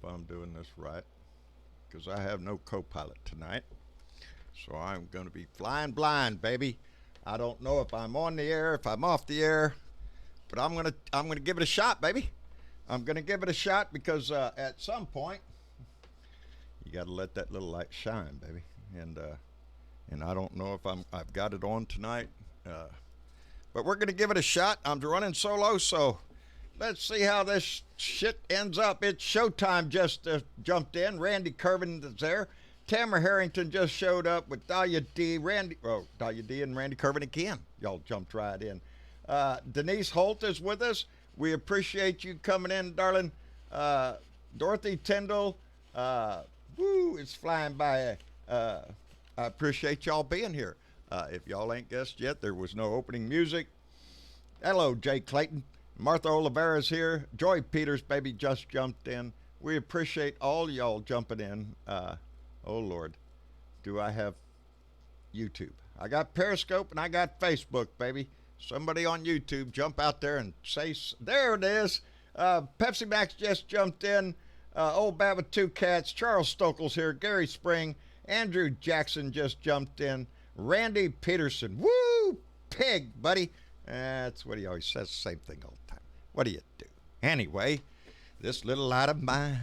hope I'm doing this right because I have no co-pilot tonight. So I'm going to be flying blind, baby. I don't know if I'm on the air, if I'm off the air, but I'm gonna give it a shot, baby. I'm gonna give it a shot because at some point you got to let that little light shine, baby. And I don't know if I've got it on tonight, but we're gonna give it a shot. I'm running solo, so let's see how this shit ends up. It's showtime. Just jumped in. Randy Kervin is there. Tamara Harrington just showed up with Dahlia D. Dahlia D. and Randy Kervin again. Y'all jumped right in. Denise Holt is with us. We appreciate you coming in, darling. Dorothy Tyndall. It's flying by. I appreciate y'all being here. If y'all ain't guessed yet, there was no opening music. Hello, Jay Clayton. Martha Oliveira's here. Joy Peters, baby, just jumped in. We appreciate all y'all jumping in. Oh, Lord. Do I have YouTube? I got Periscope and I got Facebook, baby. Somebody on YouTube, jump out there and say, there it is. Pepsi Max just jumped in. Old Bat with Two Cats. Charles Stokel's here. Gary Spring. Andrew Jackson just jumped in. Randy Peterson. Woo! Pig, buddy. That's what he always says, the same thing all the time. What do you do? Anyway, this little light of mine,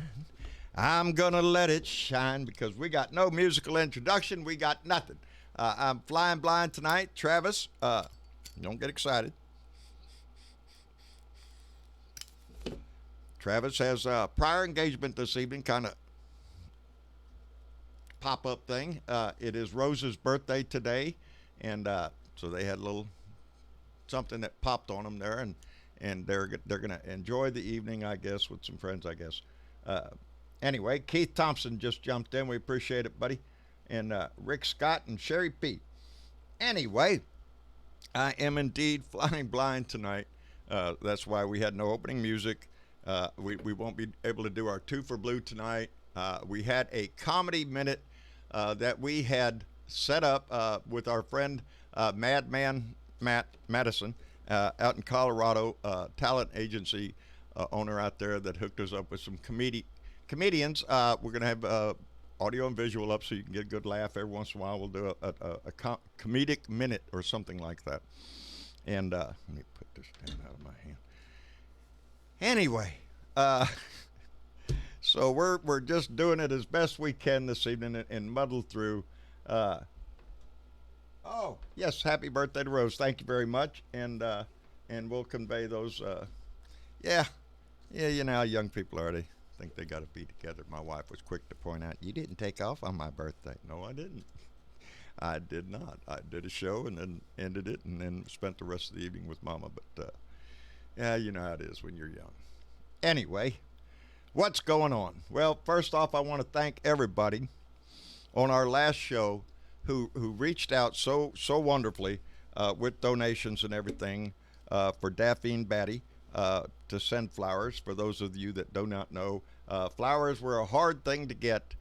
I'm going to let it shine because we got no musical introduction. We got nothing. I'm flying blind tonight. Travis, don't get excited. Travis has a prior engagement this evening, kind of pop-up thing. It is Rose's birthday today, and so they had a little something that popped on them there, and they're gonna enjoy the evening, I guess, with some friends, I guess. Anyway, Keith Thompson just jumped in. We appreciate it, buddy. And Rick Scott and Sherry P. Anyway, I am indeed flying blind tonight. That's why we had no opening music. We won't be able to do our Two for Blue tonight. We had a comedy minute that we had set up with our friend Madman Matt Madison out in Colorado, talent agency owner out there that hooked us up with some comedians. We're going to have audio and visual up so you can get a good laugh. Every once in a while we'll do a comedic minute or something like that. And let me put this down out of my hand. Anyway, so we're just doing it as best we can this evening and muddle through. Oh, yes, happy birthday to Rose. Thank you very much. And we'll convey those. Yeah, you know how young people are. They think they got to be together. My wife was quick to point out, you didn't take off on my birthday. No, I didn't. I did not. I did a show and then ended it and then spent the rest of the evening with Mama. But, yeah, you know how it is when you're young. Anyway, what's going on? Well, first off, I want to thank everybody on our last show who reached out so wonderfully with donations and everything for Daphne Batty to send flowers. For those of you that do not know, flowers were a hard thing to get.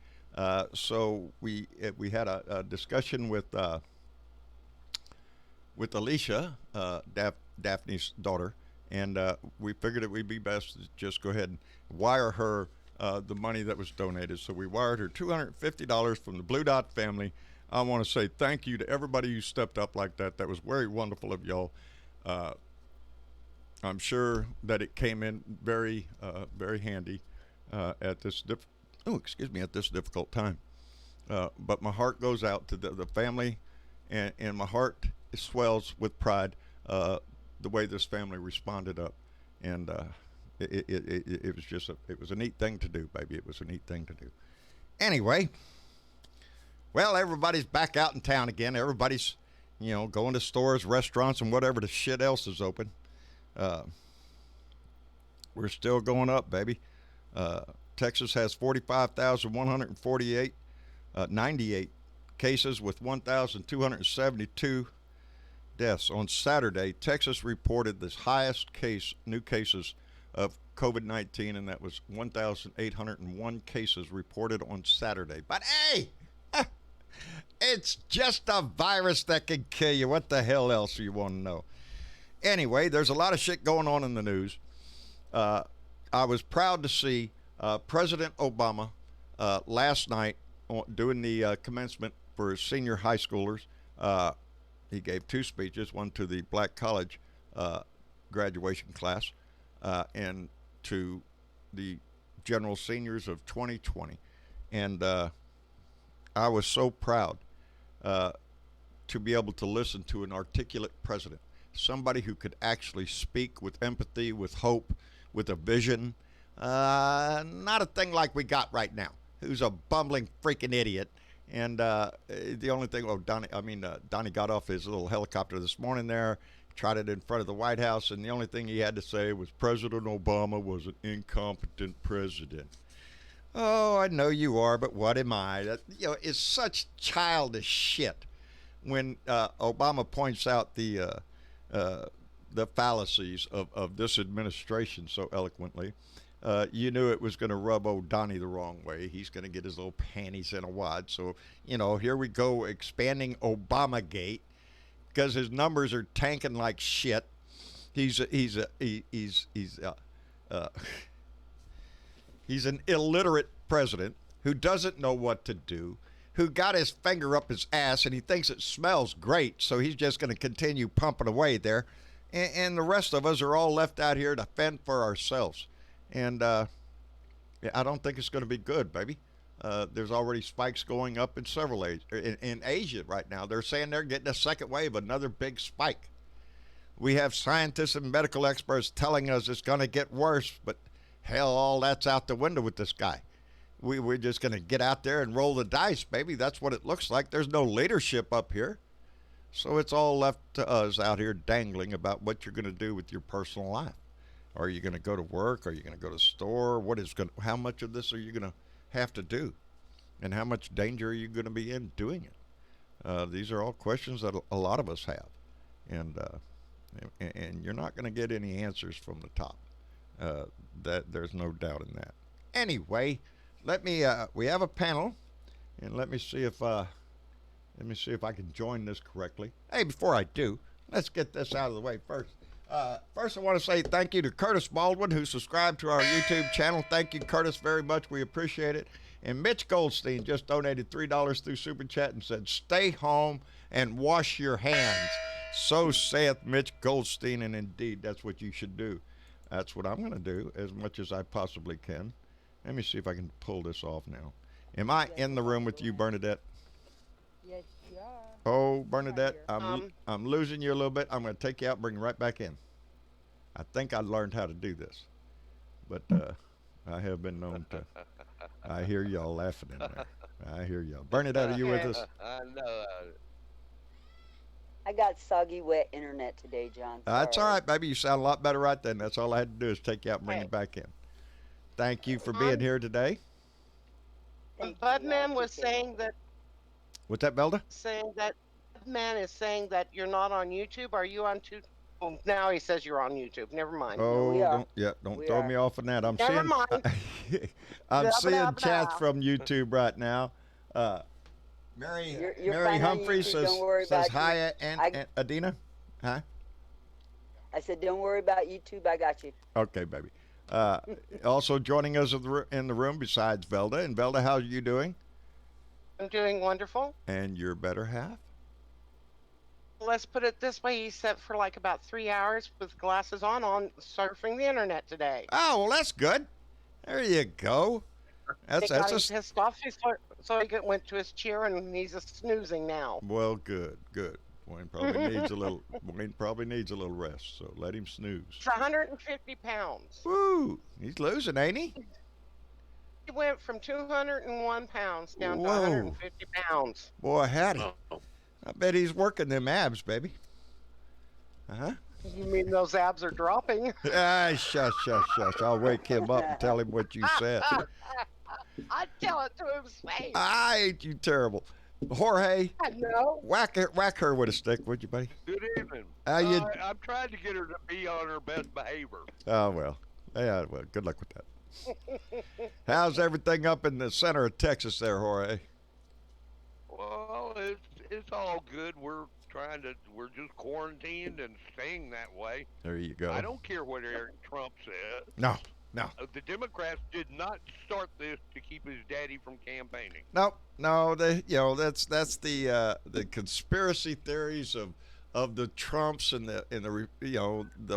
So we had a discussion with Alicia, Daphne's daughter, and we figured it would be best to just go ahead and wire her the money that was donated. So we wired her $250 from the Blue Dot family. I want to say thank you to everybody who stepped up like that. That was very wonderful of y'all. I'm sure that it came in very handy at this difficult time. But my heart goes out to the family, and my heart swells with pride the way this family responded up, and it was just it was a neat thing to do, baby. It was a neat thing to do. Anyway. Well, everybody's back out in town again. Everybody's, going to stores, restaurants, and whatever the shit else is open. We're still going up, baby. Texas has 45,148, 98 cases with 1,272 deaths. On Saturday, Texas reported the highest new cases of COVID-19, and that was 1,801 cases reported on Saturday. But hey! It's just a virus that can kill you. What the hell else do you want to know? Anyway, there's a lot of shit going on in the news. I was proud to see President Obama last night doing the commencement for senior high schoolers. Uh, he gave two speeches, one to the black college uh, graduation class and to the general seniors of 2020. And I was so proud uh, to be able to listen to an articulate president, somebody who could actually speak with empathy, with hope, with a vision. Not a thing like we got right now. Who's a bumbling freaking idiot. And the only thing, Donnie got off his little helicopter this morning there, tried it in front of the White House, and the only thing he had to say was President Obama was an incompetent president. Oh, I know you are, but what am I? It's such childish shit when Obama points out the fallacies of this administration so eloquently. You knew it was going to rub old Donnie the wrong way. He's going to get his little panties in a wad. So, here we go expanding Obamagate because his numbers are tanking like shit. He's uh, he's an illiterate president who doesn't know what to do, who got his finger up his ass and he thinks it smells great, so he's just going to continue pumping away there. And the rest of us are all left out here to fend for ourselves. And I don't think it's going to be good, baby. There's already spikes going up in several in Asia right now. They're saying they're getting a second wave, another big spike. We have scientists and medical experts telling us it's going to get worse, but hell, all that's out the window with this guy. We're just going to get out there and roll the dice, baby. That's what it looks like. There's no leadership up here. So it's all left to us out here dangling about what you're going to do with your personal life. Are you going to go to work? Are you going to go to the store? How much of this are you going to have to do? And how much danger are you going to be in doing it? These are all questions that a lot of us have. And you're not going to get any answers from the top. That there's no doubt in that. Anyway, we have a panel, and let me see if I can join this correctly. Hey, before I do, let's get this out of the way first. First, I want to say thank you to Curtis Baldwin, who subscribed to our YouTube channel. Thank you, Curtis, very much. We appreciate it. And Mitch Goldstein just donated $3 through Super Chat and said, "Stay home and wash your hands. So saith Mitch Goldstein," and indeed, that's what you should do. That's what I'm going to do as much as I possibly can. Let me see if I can pull this off now. Am I in the room with you, Bernadette? Yes, you are. Oh, Bernadette, I'm losing you a little bit. I'm going to take you out and bring you right back in. I think I learned how to do this, but I have been known to. I hear y'all laughing in there. I hear y'all. Bernadette, are you with us? I know. I got soggy, wet internet today, John. That's all Sorry. right, baby. You sound a lot better right then. That's all I had to do is take you out and bring you Hey, back in. Thank you for being here today. Thank you. I Budman was appreciate it. What's that, Belda? Budman is saying that you're not on YouTube. Are you on YouTube? Oh, now he says you're on YouTube. Never mind. Oh, we are. don't We throw are. me off on that. I'm Never seeing, mind. I'm Blah, seeing blah, chats blah. from YouTube right now. Uh, Mary You're Mary fine on Humphrey YouTube. says Don't worry says about you. hi, and I Adina. Huh? I said, don't worry about YouTube. I got you. Okay, baby. Also joining us in the room besides Velda. And Velda, how are you doing? I'm doing wonderful. And your better half? Let's put it this way. He sat for like about 3 hours with glasses on surfing the internet today. Oh, well, that's good. There you go. It got him That's pissed off, so he went to his chair and he's snoozing now. well, good. Wayne probably needs a little. Wayne probably needs a little rest. So let him snooze. It's 150 pounds. Woo! He's losing, ain't he? He went from 201 pounds down to Whoa. 150 pounds. Boy, howdy. I bet he's working them abs, baby. Uh-huh. You mean those abs are dropping? Ah, shush. I'll wake him up and tell him what you said. I tell it to his face. I ain't you terrible. Jorge, I know. whack her with a stick, would you, buddy? Good evening. How you? I'm trying to get her to be on her best behavior. Oh, well. Yeah, well, good luck with that. How's everything up in the center of Texas there, Jorge? Well, it's all good. We're just quarantined and staying that way. There you go. I don't care what Eric Trump says. No, No. The Democrats did not start this to keep his daddy from campaigning. No. That's the conspiracy theories of the Trumps and the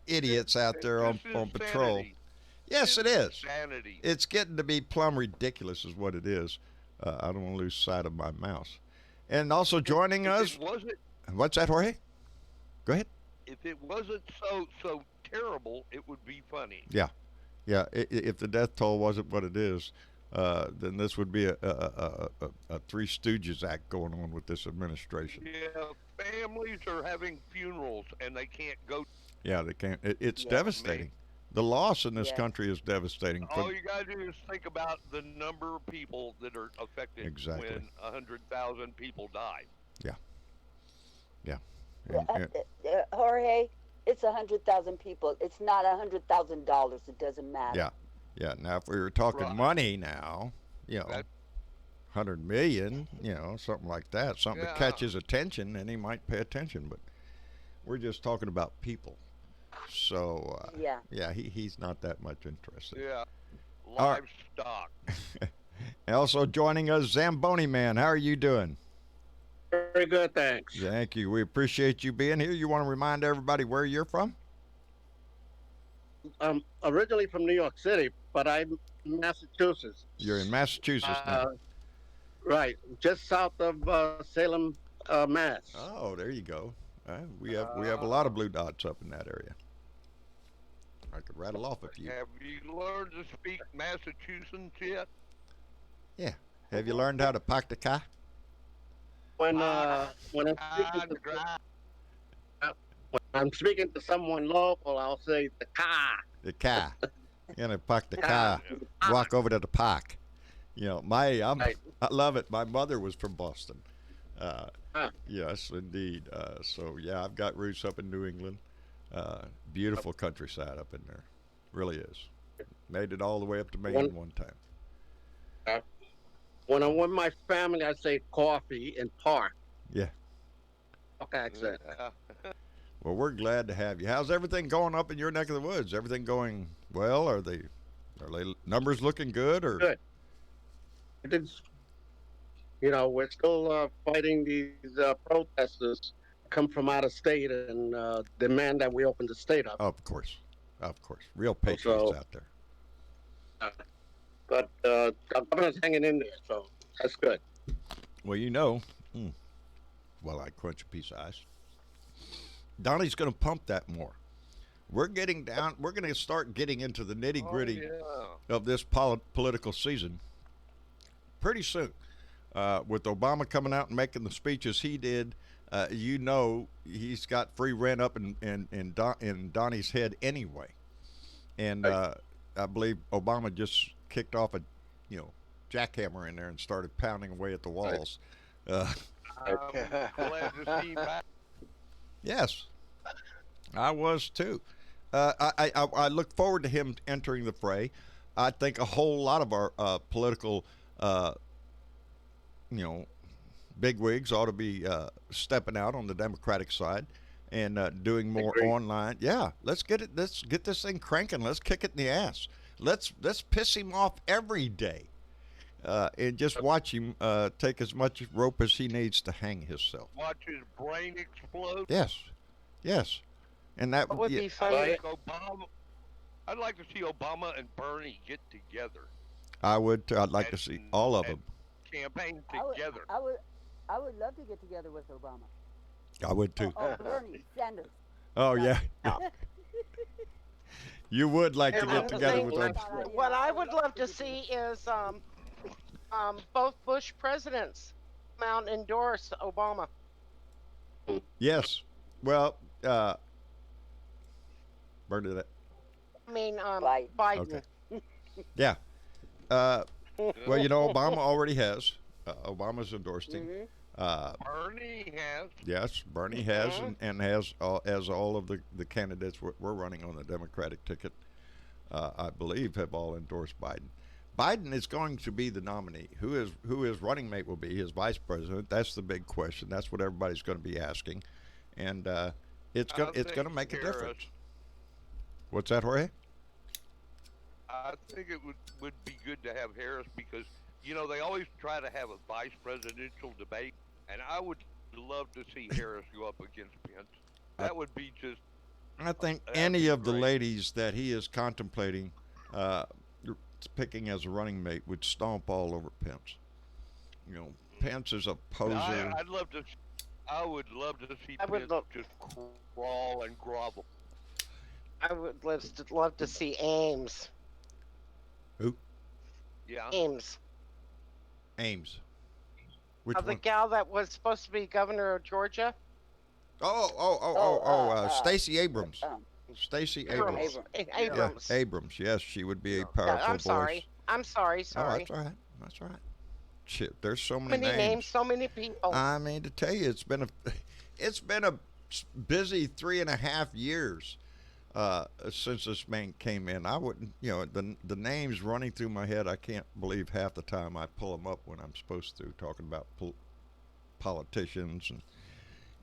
idiots out there This on is patrol. sanity. Yes, it This is. sanity. It's getting to be plumb ridiculous, is what it is. I don't want to lose sight of my mouse. And also joining If us, it wasn't, what's that, Jorge? Go ahead. if it wasn't so terrible, it would be funny. Yeah. If the death toll wasn't what it is, then this would be a Three Stooges act going on with this administration. Yeah, families are having funerals and they can't go. Yeah, they can't. It's Yeah. devastating. The loss in this Yeah. country is devastating. All you gotta do is think about the number of people that are affected Exactly. when 100,000 people die. Yeah. Yeah, And- Jorge, it's 100,000 people. It's not $100,000. It doesn't matter. Yeah. Now, if we were talking Right. money now, That- 100 million, something like that, something that Yeah. catches attention, and he might pay attention. But we're just talking about people. So, Yeah. he's not that much interested. Yeah, All right. livestock. Also joining us, Zamboni Man. How are you doing? Very good, thanks. Thank you. We appreciate you being here. You want to remind everybody where you're from? I'm originally from New York City, but I'm in Massachusetts. You're in Massachusetts now. Right, just south of Salem, Mass. Oh, there you go. We have a lot of blue dots up in that area. I could rattle off a few. Have you learned to speak Massachusetts yet? Have you learned how to park the car? When Ah, I'm speaking to someone local, I'll say the car. The car. You're gonna park the car. Walk over to the park. Right. I love it. My mother was from Boston. Huh. Yes, indeed. So yeah, I've got roots up in New England. Beautiful countryside up in there. Really is. Made it all the way up to Maine one time. When I'm with my family, I say coffee and park. Yeah. Okay, accent. Well, we're glad to have you. How's everything going up in your neck of the woods? Everything going well? Are they numbers looking good or? Good. It is, we're still fighting these protesters come from out of state and demand that we open the state up. Of course. Real patriots So- out there. But the governor's hanging in there, so that's good. Well, while I crunch a piece of ice, Donnie's going to pump that more. We're getting down. We're going to start getting into the nitty gritty of this political season pretty soon. With Obama coming out and making the speeches he did, he's got free rent up in Donnie's head anyway. And I believe Obama just kicked off a jackhammer in there and started pounding away at the walls. I'm glad to see you back. Yes, I was too. I look forward to him entering the fray. I think a whole lot of our political, bigwigs ought to be stepping out on the Democratic side and doing more Agreed. online. Yeah, let's get it. Let's get this thing cranking. Let's kick it in the ass. Let's piss him off every day, and just watch him take as much rope as he needs to hang himself. Watch his brain explode. Yes, and that What would yeah, be funny? Right. Obama. I'd like to see Obama and Bernie get together. I would. I'd like to see all of and them. Campaign I would, together. I would love to get together with Obama. I would too. Oh, Bernie Sanders. Oh yeah, you would like to And get I'm together saying, with like- them. What I would love to see is both Bush presidents come out and endorse Obama. Yes. Well, Bernadette. I mean, Biden. Biden. Okay. Yeah. Well, Obama already has. Obama's endorsed him. Mhm. Bernie has. Yes, Bernie has, Mhm. and has as all of the candidates we're running on the Democratic ticket, I believe, have all endorsed Biden. Biden is going to be the nominee. Who his running mate will be, his vice president. That's the big question. That's what everybody's going to be asking, and it's going to make a Harris. difference. What's that, Jorge? I think it would be good to have Harris because they always try to have a vice presidential debate, and I would love to see Harris go up against Pence. I, That would be just I think that'd any be of the great. ladies that he is contemplating uh, picking as a running mate would stomp all over Pence. You know, Pence is a No, poser. I'd love to. I would love to see I would Pence look. just crawl and grovel. I would love to see Ames. Who? Yeah. Ames. Ames. Which The one? gal that was supposed to be governor of Georgia. Stacey Abrams. Stacey Abrams. Abrams. Yeah, Abrams. Yes, she would be a Yeah. powerful I'm voice. sorry. I'm sorry. Oh, Sorry. that's all right. That's all right. Shit, there's so So many many names, so many people. I mean, to tell you, it's been a busy 3.5 years since this man came in. I wouldn't, the names running through my head. I can't believe half the time I pull them up when I'm supposed to, talking about politicians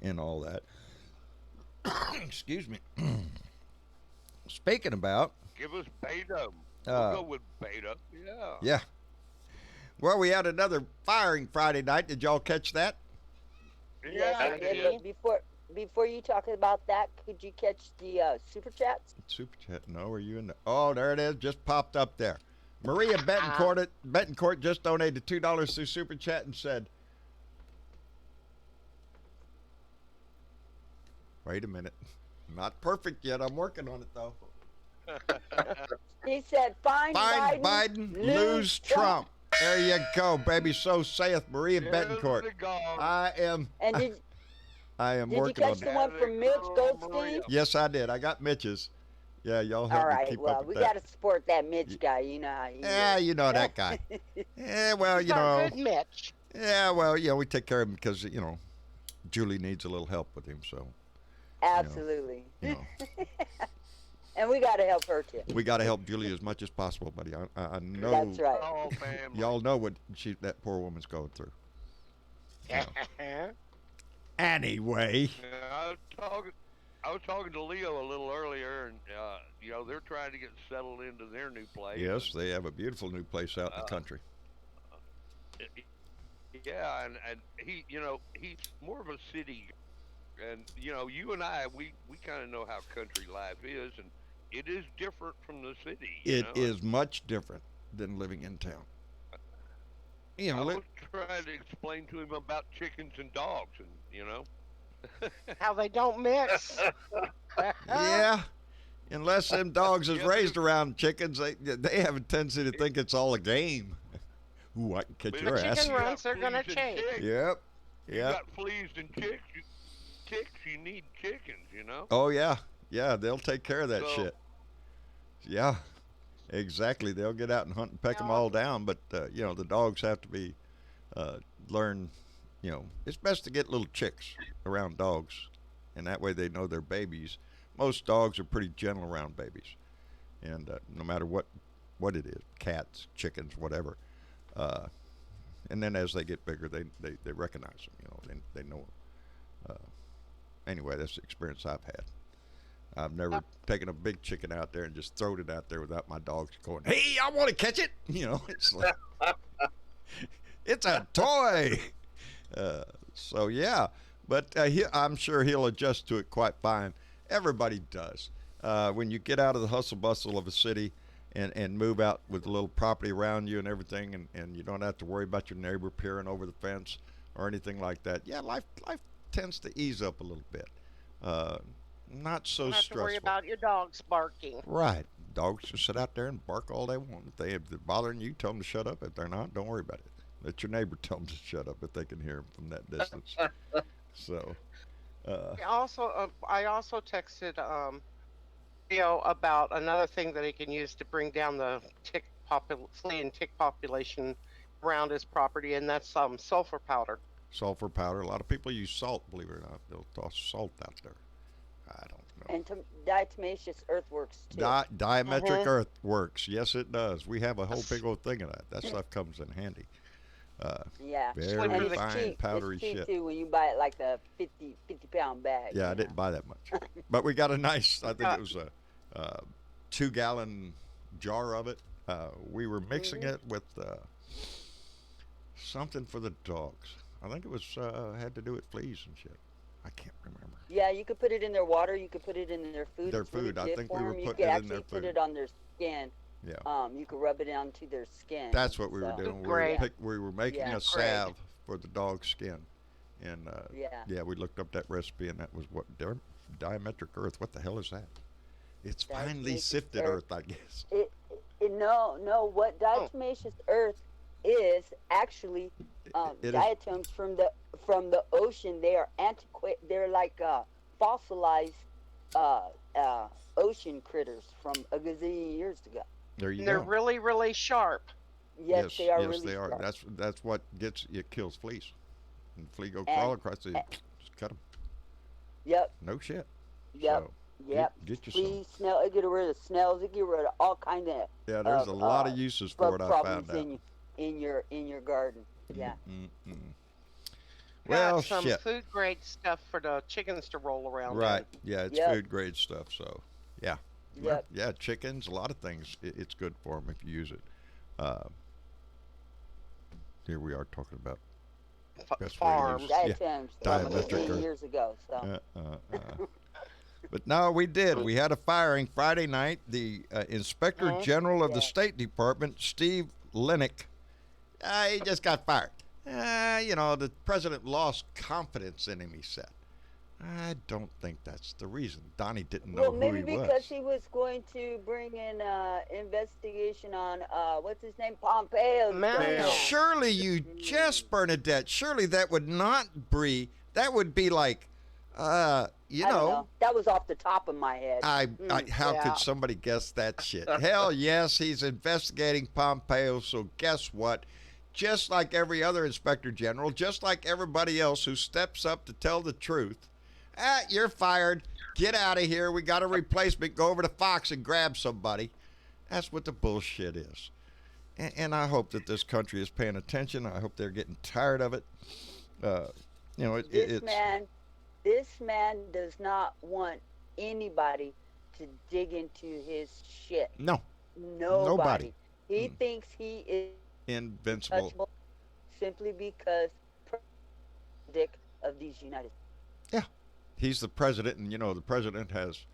and all that. Excuse me. Speaking about, Give us Beto. Uh, We'll go with Beto. Yeah. yeah. Well, we had another firing Friday night. Did y'all catch that? Yes, I I did. did. But before you talk about that, could you catch the super chats? Super chat. No, are you in the? Oh, there it is. Just popped up there. Maria Betancourt just donated $2 through super chat and said, "Wait a minute, not perfect yet. I'm working on it though. He said, "Find Biden, lose Trump." There you go, baby. So saith Maria Betancourt. I am. And did I am did you working on catch it. the one from Mitch Goldstein? Yes, I did. I got Mitch's. Yeah, y'all help All me right. keep Well, up we with that. got to support that Mitch guy. You know how he Yeah, is. you know that guy. Yeah, well, He's not good, Mitch. Yeah, well, we take care of him because Julie needs a little help with him, so Absolutely. you know And we got to help her too. we got to help Julie as much as possible, buddy. I know That's right. Oh, family. y'all know what that poor woman's going through. Yeah. Anyway, Yeah, I was talking to Leo a little earlier, and they're trying to get settled into their new place. yes, they have a beautiful new place out in the country. Yeah, and he's more of a city, and you and I, we kind of know how country life is, and it is different from the city. It is much different than living in town. I was trying to explain to him about chickens and dogs, and How they don't mix. Yeah, unless them dogs is raised around chickens, they have a tendency to think it's all a game. Ooh, I can catch But your if ass. chicken you runs got are gonna fleas and change. ticks, Yep. You Yep. got fleas and ticks. You need chickens. Oh yeah, yeah. They'll take care of that So- shit. Yeah, exactly. They'll get out and hunt and peck them all down. But the dogs have to be learn. It's best to get little chicks around dogs, and that way they know they're babies. Most dogs are pretty gentle around babies, and no matter what it is, cats, chickens, whatever. And then as they get bigger, they recognize them. They know them. Anyway, that's the experience I've had. I've never taken a big chicken out there and just thrown it out there without my dogs going, "Hey, I want to catch it." It's like it's a toy. So yeah, but I'm sure he'll adjust to it quite fine. Everybody does. When you get out of the hustle bustle of a city and move out with a little property around you and everything, and you don't have to worry about your neighbor peering over the fence or anything like that. Yeah, life tends to ease up a little bit. Not so You don't have to stressful. worry about your dogs barking. Right. Dogs can sit out there and bark all they want. If they're bothering you, tell them to shut up. If they're not, don't worry about it. Let your neighbor tell them to shut up if they can hear them from that distance. So, I also texted Theo about another thing that he can use to bring down the flea and tick population around his property, and that's sulfur powder. sulfur powder. A lot of people use salt, believe it or not. They'll toss salt out there. I don't know. And diatomaceous earthworks too. Diametric earthworks. Yes, it does. We have a whole big old thing of that. That stuff comes in handy. Yeah. Very And it's fine, cheap. powdery it's cheap shit. too when you buy it like the 50 pound bag. Yeah, I you didn't know. buy that much, but we got a nice. I think it was a 2-gallon jar of it. We were mixing Mhm. it with something for the dogs. I think it was had to do with fleas and shit. I can't remember. Yeah, you could put it in their water. You could put it in their food. Their It's really food. I good think for we were them. You putting could it in their actually put food. it on their skin. Yeah. You could rub it onto their skin. That's what we were So, doing. Great. We were making yeah, a salve for the dog's skin, and yeah. yeah, we looked up that recipe, and that was what diametric earth. What the hell is that? It's finely Diatomaceous sifted earth. earth, I guess. No. What Oh. diatomaceous earth is actually It is. diatoms from the ocean. They are antiquate. They're like fossilized uh, ocean critters from a gazillion years ago. There you And they're go. really, really sharp. Yes, they are yes, really they are. sharp. That's what gets it kills fleas. And flea go And- crawl across the, and- just cut them. Yep, No shit. yep, So, yep. Get you some. Fleas, snail. It get rid of snails. It get rid of all kind of Yeah, there's a lot of uses for bug it. I problems found out. in your garden. Yeah. Mm-mm. Got Well, some shit. food grade stuff for the chickens to roll around. Right. Yeah, it's Yep. food grade stuff. So, yeah. Yep. Yeah, chickens, a lot of things. It's good for them if you use it. Here we are talking about In. Best way to Farms. use- Yeah. Diatoms from Diametric million earth. years ago. So. But no, we did. We had a firing Friday night. The Inspector Uh-huh. General of the Yeah. State Department, Steve Linick, he just got fired. The president lost confidence in him, he said. I don't think that's the reason. Donnie didn't know Well, who maybe he because was. he was going to bring in investigation on what's his name, Pompeo. Pompeo. Surely you just, Bernadette, surely that would not be, that would be like, I don't know. That was off the top of my head. how Yeah. could somebody guess that shit? Hell yes, he's investigating Pompeo, so guess what? Just like every other inspector general, just like everybody else who steps up to tell the truth, you're fired. Get out of here. We got a replacement. Go over to Fox and grab somebody. That's what the bullshit is. And I hope that this country is paying attention. I hope they're getting tired of it. It's This man does not want anybody to dig into his shit. no Nobody. He thinks he is invincible. untouchable simply because dick of these United States. He's the president, and the president has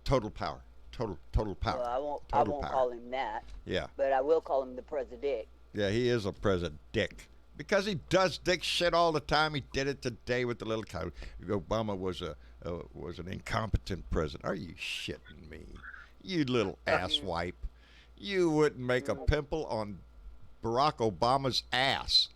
total power. Total power. Well, I Total won't power. call him that, Yeah. but I will call him the president. Yeah, he is a president dick. Because he does dick shit all the time. He did it today with the little cow. Obama was an incompetent president. Are you shitting me? You little asswipe. You wouldn't make a pimple on Barack Obama's ass.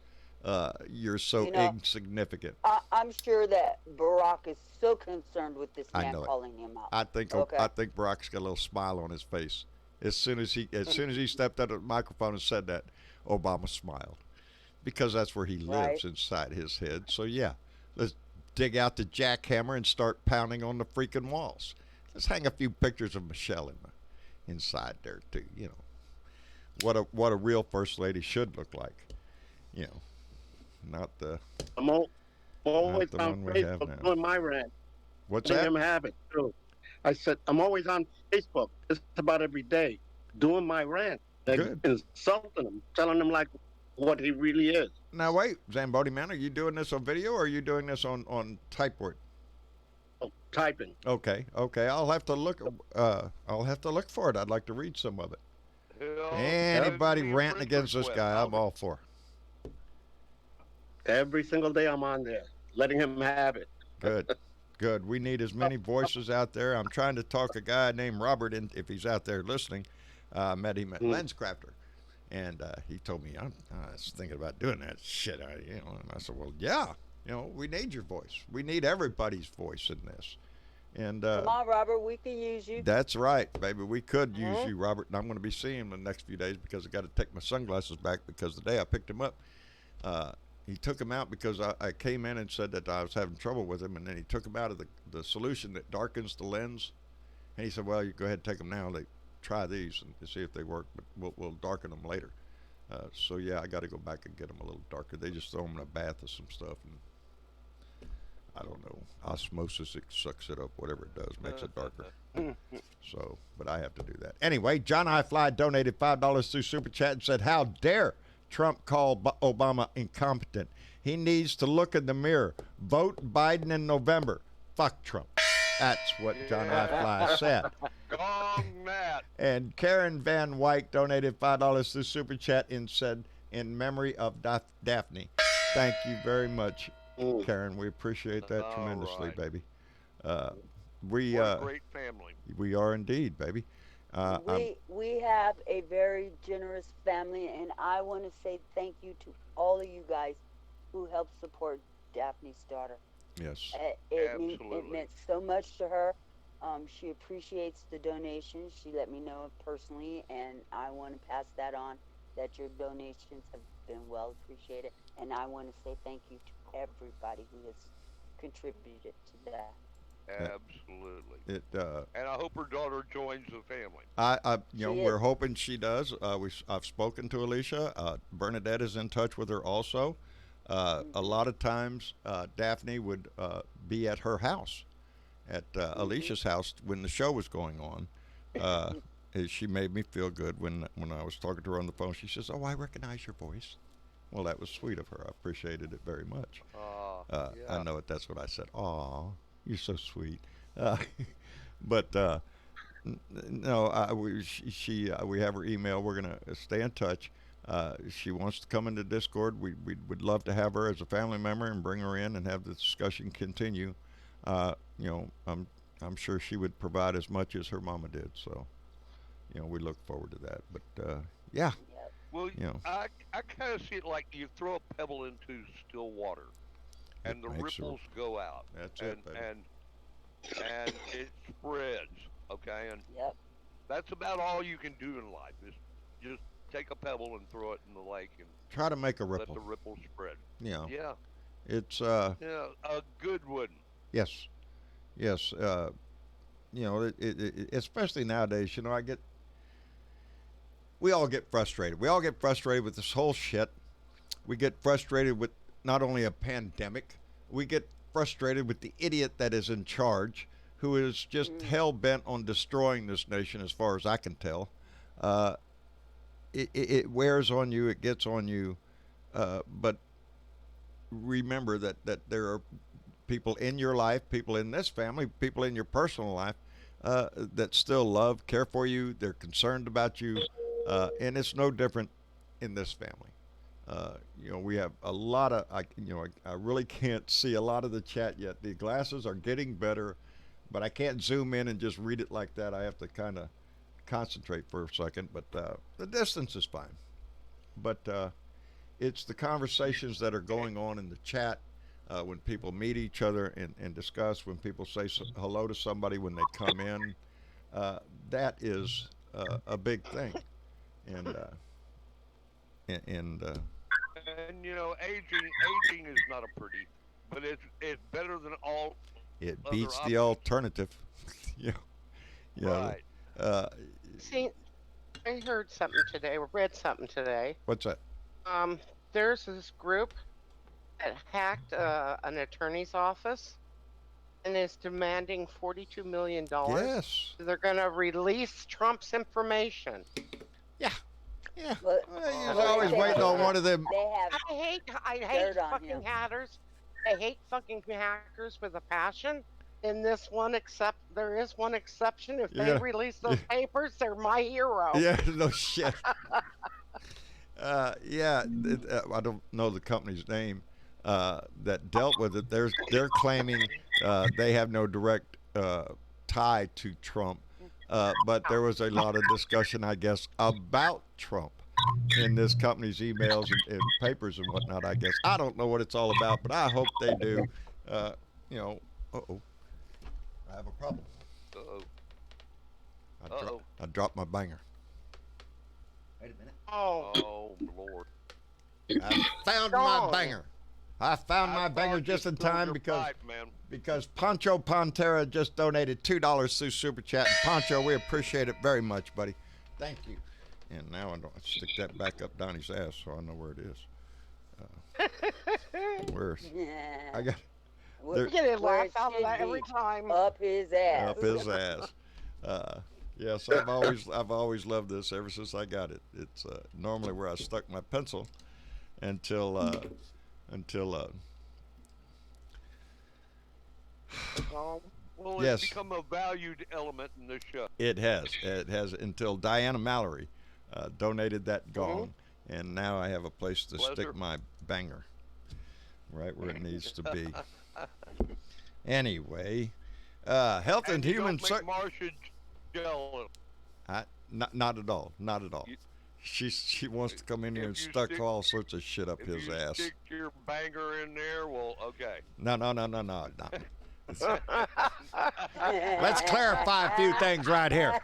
You're so insignificant. I'm sure that Barack is so concerned with this I man know it. calling him out. I think Okay. Barack's got a little smile on his face. As soon as he stepped out of the microphone and said that, Obama smiled. Because that's where he lives, Right. inside his head. So yeah, let's dig out the jackhammer and start pounding on the freaking walls. Let's hang a few pictures of Michelle inside there too. What a real first lady should look like. Not the I'm always Not the on one we have now. Facebook doing my rant. what's Letting that? him have it too. I said I'm always on Facebook just about every day doing my rant, Good. insulting him, telling him like what he really is. Now wait, Zamboni man, are you doing this on video or are you doing this on typeword? Typing. Okay. I'll have to look. I'll have to look for it. I'd like to read some of it. Hell, Anybody that'd be a ranting friend against this request. guy, I'm all for. Every single day I'm on there, letting him have it. Good. We need as many voices out there. I'm trying to talk a guy named Robert, in, if he's out there listening. Met him at LensCrafter, and he told me I was thinking about doing that shit. And I said, well, yeah, we need your voice. We need everybody's voice in this. And Come on, Robert, we can use you. that's right, baby. We could use you, Robert, and I'm going to be seeing him the next few days because I got to take my sunglasses back because the day I picked him up, he took him out because I came in and said that I was having trouble with him, and then he took him out of the solution that darkens the lens, and he said, well, you go ahead and take them now. Try these and see if they work, but we'll darken them later. So yeah, I got to go back and get them a little darker. They just throw them in a bath of some stuff, and I don't know, osmosis, it sucks it up, whatever it does, makes it darker. So, but I have to do that. Anyway, John I. Fly donated $5 through Super Chat and said, "How dare Trump call Obama incompetent? He needs to look in the mirror. Vote Biden in November. Fuck Trump." That's what John I. Fly said. Gong that. And Karen Van Wyk donated $5 through Super Chat and said, "In memory of Daphne." Thank you very much, Mm. Karen. We appreciate that All tremendously, right. baby. We What a great family. we are indeed, baby. We have a very generous family, and I want to say thank you to all of you guys who helped support Daphne's daughter. Yes. It Absolutely. meant so much to her. She appreciates the donation. She let me know it personally, and I want to pass that on. That your donations have been well appreciated, and I want to say thank you to everybody who has contributed to that. Absolutely. It. And I hope her daughter joins the family. She We're is. hoping she does. I've spoken to Alicia. Bernadette is in touch with her also. A Hmm. lot of times, Daphne would be at her house, at Hmm. Alicia's house when the show was going on. Uh, she made me feel good when I was talking to her on the phone. She says, "Oh, I recognize your voice." Well, that was sweet of her. I appreciated it very much. I Yeah. know it. That's what I said. "Aw, you're so sweet." Uh, but no, we have her email. We're gonna stay in touch. She wants to come into Discord. We would love to have her as a family member and bring her in and have the discussion continue. Uh, you know, I'm sure she would provide as much as her mama did. So we look forward to that. But yeah, Yep. Well, you know, I kind of see it like you throw a pebble into still water, it and the makes her. ripples go out, That's it, and baby. it spreads. Okay, and Yep. that's about all you can do in life is just take a pebble and throw it in the lake and Try to make a let ripple. the ripples spread. You know, Yeah, it's yeah, a good one. yes, yes. Especially nowadays. We all get frustrated. We all get frustrated with this whole shit. We get frustrated with not only a pandemic, we get frustrated with the idiot that is in charge, who is just Mm. hell bent on destroying this nation, as far as I can tell. Uh, it wears on you, it gets on you, but remember that there are people in your life, people in this family, people in your personal life that still love, care for you. They're concerned about you, and it's no different in this family. We have a lot of I really can't see a lot of the chat yet. The glasses are getting better, but I can't zoom in and just read it like that. I have to kind of concentrate for a second. But the distance is fine. But it's the conversations that are going on in the chat when people meet each other and discuss, when people say hello to somebody when they come in. Uh, that is a big thing. And and And aging is not a pretty, but it's better than all it other beats the options. alternative. yeah, yeah. Right. Uh, See, I heard something today, or read something today. what's that? Um, there's this group that hacked an attorney's office and is demanding $42 million. Yes. They're going to release Trump's information. Yeah. Yeah. Well, You're well, always they say waiting they on have one of them. they have I hate dirt on fucking him. hackers. I hate fucking hackers with a passion. In this one except there is one exception. If they Yeah. release those papers, they're my hero. Yeah. No shit. Yeah. I don't know the company's name that dealt with it. They're claiming they have no direct tie to Trump, but there was a lot of discussion, I guess, about Trump in this company's emails and papers and whatnot. I guess I don't know what it's all about, but I hope they do. Uh, you know. Oh, I have a problem. Uh oh. I, Uh dro- oh. I dropped my banger. Wait a minute. Oh, Oh Lord. I found my Gone. banger. I found my banger thought just you in spilled time your because pipe, man. Pancho Pantera just donated $2 through Super Chat. And Pancho, we appreciate it very much, buddy. Thank you. And now I don't stick that back up Donnie's ass so I know where it is. Where I got Where there I get a where laugh it out of should that every be, time. up his ass. up his ass. Yes, I've always loved this ever since I got it. It's normally where I stuck my pencil until until Well, it's yes, become a valued element in this show. it has until Diana Mallory donated that Mm-hmm. gong, and now I have a place to Bless stick her. my banger, right where it needs to be. Anyway, health and And you human don't make Marsha jealous. not at all, not at all. You- She wants to come in here and If you stuck stick, all sorts of shit up if his you ass. stick your banger in there, well, okay. No, no, no, no, no, no. Let's clarify a few things right here.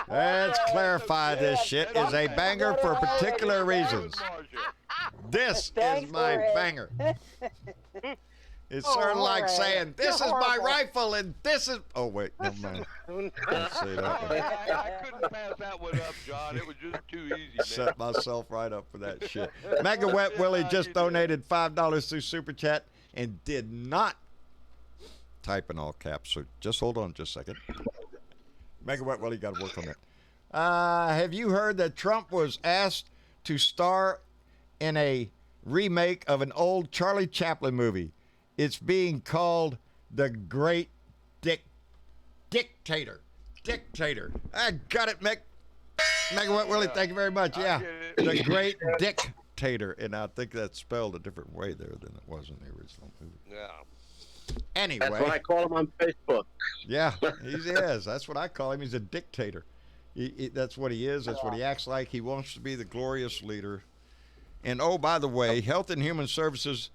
Let's clarify this shit is a banger for particular reasons. This Thanks is my for it. banger. It's sort of like saying, this is my rifle and this is... Oh, wait, never mind. Let's say that one. I couldn't pass that one up, John. It was just too easy, man. Set myself right up for that shit. Mega Wet Willie Yeah, just you did. donated $5 through Super Chat and did not type in all caps. So just hold on just a second. Mega Wet Willie, got to work on that. Have you heard that Trump was asked to star in a remake of an old Charlie Chaplin movie? It's being called The Great Dictator. Dictator. I got it, Mega Wet Willie. Thank you very much. I Yeah. get it. The Great Dictator. And I think that's spelled a different way there than it was in the original movie. Yeah. That's what I Anyway, call him on Facebook. yeah, he is. That's what I call him. He's a dictator. That's what he is. That's what he acts like. He wants to be the glorious leader. And oh, by the way, Health and Human Services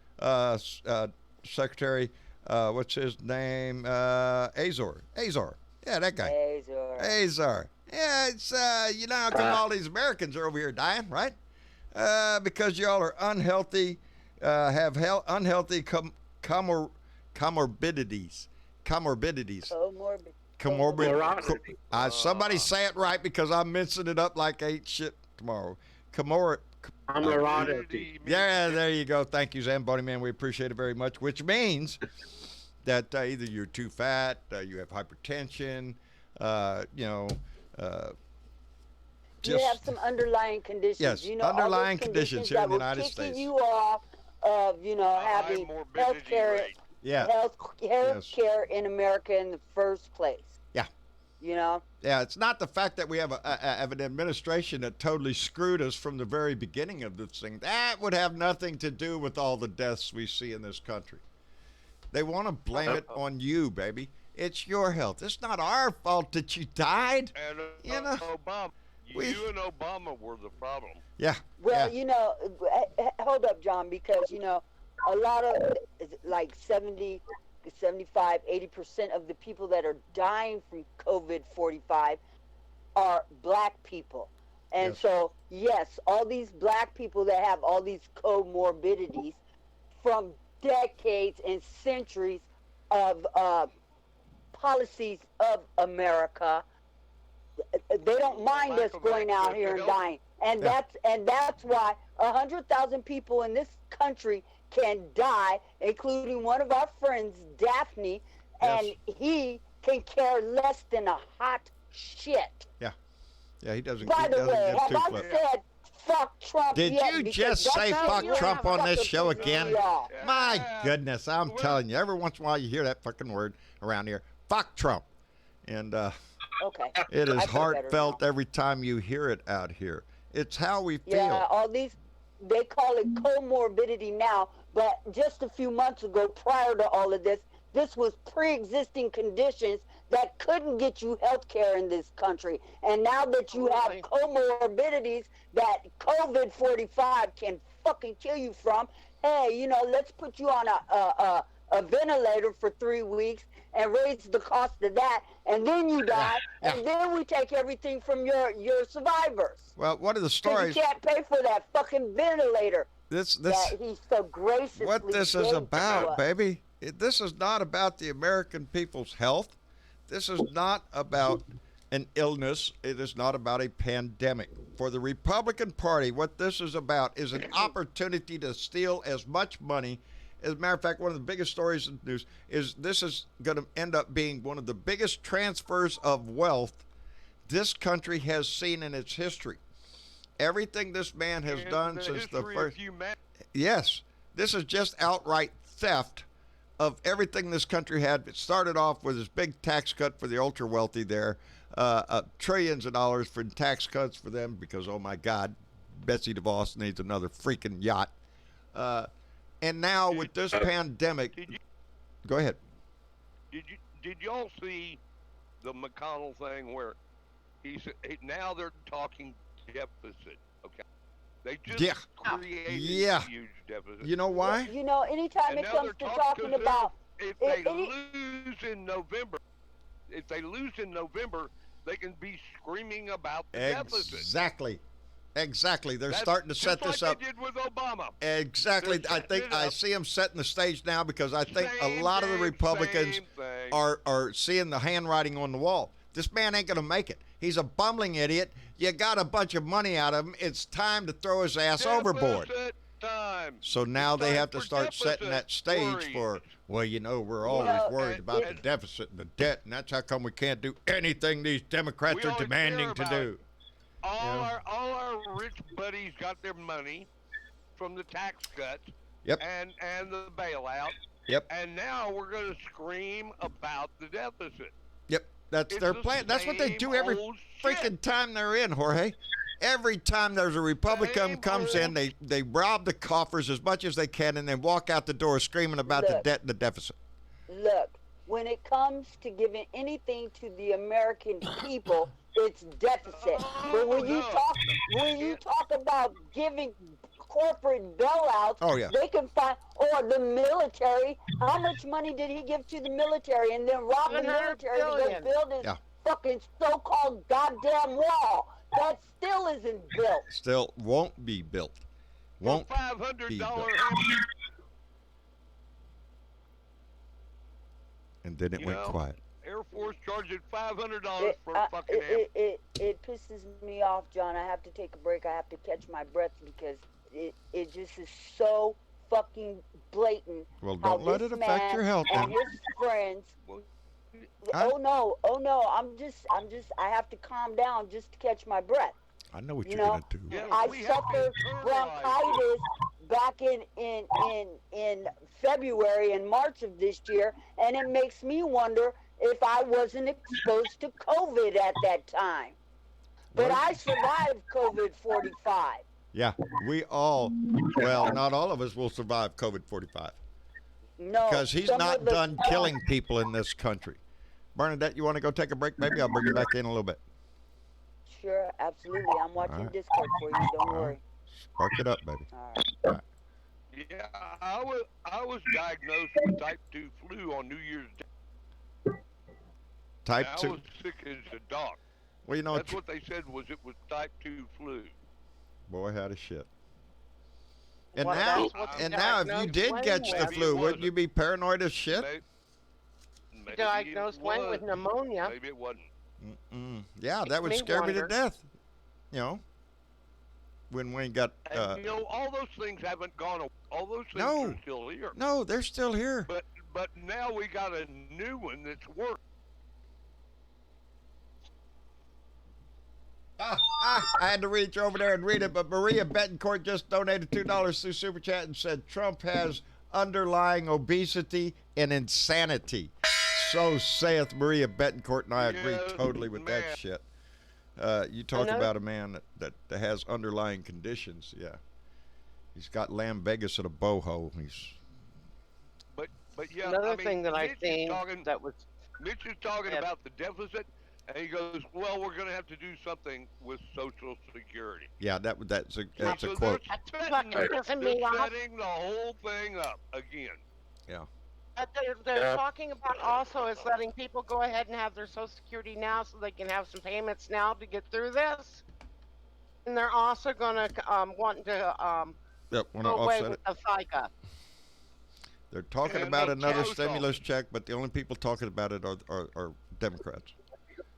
Secretary, what's his name? Azar. Yeah, that guy. Azor. Azar. Yeah, it's you know how come all these Americans are over here dying, right? Because y'all are unhealthy, have unhealthy comorbidities. Comorbid. Comorbidity. Somebody say it right because I'm mixing it up like I ate shit tomorrow. Camaraderie. Yeah, there you go. Thank you, Zamboni Man. We appreciate it very much. Which means that either you're too fat, you have hypertension, you know, You have some underlying conditions. Yes, you know, all underlying those conditions here that in the were United kicking States. you off of, you know, having High health morbidity care, rate. yeah, health Yes. care in America in the first place. Yeah. You know. yeah. It's not the fact that we have have an administration that totally screwed us from the very beginning of this thing. That would have nothing to do with all the deaths we see in this country. They want to blame it on you, baby. It's your health. It's not our fault that you died. And You know, Obama. we- You and Obama were the problem. Yeah. Well, yeah. you know, hold up, John, because, you know, a lot of, like 70, 75, 80% of the people that are dying from COVID-45 are black people. And Yes. so, yes, all these black people that have all these comorbidities from decades and centuries of policies of America, they don't mind Lack us of going out access here to and health. dying, and Yeah. that's why 100,000 people in this country can die, including one of our friends, Daphne, and Yes. he can care less than a hot shit. Yeah, he doesn't. By he the doesn't way, get have too I flipped. said fuck Trump Did yet? you Because just that's say how fuck you Trump on this fucking show piss again? me off. My Yeah. goodness, I'm Well- telling you, every once in a while you hear that fucking word around here. Fuck Trump. And Okay. it is I feel better heartfelt now. every time you hear it out here. It's how we feel. Yeah, all these, they call it comorbidity now, but just a few months ago, prior to all of this was pre-existing conditions that couldn't get you health care in this country. And now that you have Really? comorbidities that COVID-45 can fucking kill you from, hey, you know, let's put you on a ventilator for 3 weeks and raise the cost of that, and then you die, yeah. and then we take everything from your survivors. Well, one of the 'Cause stories. you can't pay for that fucking ventilator This that he so graciously what this is gave to about, us. baby. This is not about the American people's health. This is not about an illness. It is not about a pandemic. For the Republican Party, what this is about is an opportunity to steal as much money As a matter of fact, one of the biggest stories in the news is this is going to end up being one of the biggest transfers of wealth this country has seen in its history. Everything this man has In done the since the history first. of humanity. Yes, this is just outright theft of everything this country had. It started off with this big tax cut for the ultra wealthy there, trillions of dollars for tax cuts for them because, oh my God, Betsy DeVos needs another freaking yacht. And now with this pandemic, Did you go ahead. did y'all see the McConnell thing where now they're talking deficit? Okay, they just Yeah. created Yeah. a huge deficit. You know why? You know, anytime And it now comes they're to talking talking about if they any- lose in November, they can be screaming about the deficit. Exactly. Exactly. They're That's starting to set just this like up. They did with Obama. Exactly. They're I setting think it I up. see them setting the stage now because I think a Same lot of the thing, Republicans same thing. are seeing the handwriting on the wall. This man ain't going to make it. He's a bumbling idiot. You got a bunch of money out of him. It's time to throw his ass overboard. Deficit time. So now It's they time have to for start setting that deficit stage worries. for, well, we're You always know, worried and about the it's- deficit and the debt, and that's how come we can't do anything these Democrats We are always demanding care to about do. All our rich buddies got their money from the tax cuts Yep. and the bailout. Yep. And now we're going to scream about the deficit. Yep. That's It's their the plan. That's what they same do every old shit. freaking time they're in, Jorge. Every time there's a Republican Same comes in, old- they rob the coffers as much as they can and then walk out the door screaming about the Look. debt and the deficit. look, when it comes to giving anything to the American people, it's deficit. But when you no. talk about giving corporate bailouts, Oh, yeah. they can find, or the military. How much money did he give to the military and then rob the 700 military to go billion. build his Yeah. fucking so-called goddamn wall? That still isn't built. Still won't be built. Won't For $500 be built. And then it You went know, quiet. Air Force charging $500 for fucking It pisses me off, John. I have to take a break. I have to catch my breath because it just is so fucking blatant. Well, how don't let this it affect man your health and then. his friends. Well, I- Oh no! I have to calm down just to catch my breath. I know what You you're know, going to do. Yeah, I we have to suffered internalize bronchitis back in February and March of this year, and it makes me wonder if I wasn't exposed to COVID at that time. But Well- I survived COVID 45. Yeah, we all, well, not all of us will survive COVID 45 No, because he's some not of us done don't. killing people in this country. Bernadette, you want to go take a break? Maybe I'll bring you back in a little bit. Sure, absolutely. I'm watching All right. Discord for you. Don't All right. worry. Spark it up, baby. All right. Yeah, I was diagnosed with type 2 flu on New Year's Day. Type I 2. was sick as a dog. Well, you know, That's what they said was it was type 2 flu. boy, how to shit. And Well, now, that's what the and now, if you diagnosed did Wayne catch the was. flu, wouldn't you be paranoid as shit? Maybe Diagnosed it Wayne with was. pneumonia. Maybe it wasn't. Yeah, that would me scare me to wonder. death. You know, when Wayne got. And, all those things haven't gone away. All those things No. are still here. No, they're still here. But now we got a new one that's worse. I had to reach over there and read it, but Maria Betancourt just donated $2 through Super Chat and said Trump has underlying obesity and insanity. So saith Maria Betancourt, and I agree Yes, totally with man. that shit. You talk Another- about a man that has underlying conditions, yeah. He's got Lamb Vegas at a boho. But yeah, Another I mean, thing that I Mitch is think talking, that was Mitch is talking Yeah. about the deficit, and he goes, "Well, we're going to have to do something with Social Security." Yeah, that's a So quote. They're fucking pissing me off. setting the whole thing up again. they're talking about also is letting people go ahead and have their Social Security now so they can have some payments now to get through this. And they're also going to want to Yep, want to go away offset with it. the FICA. They're talking And about the another cows stimulus check, but the only people talking about it are Democrats.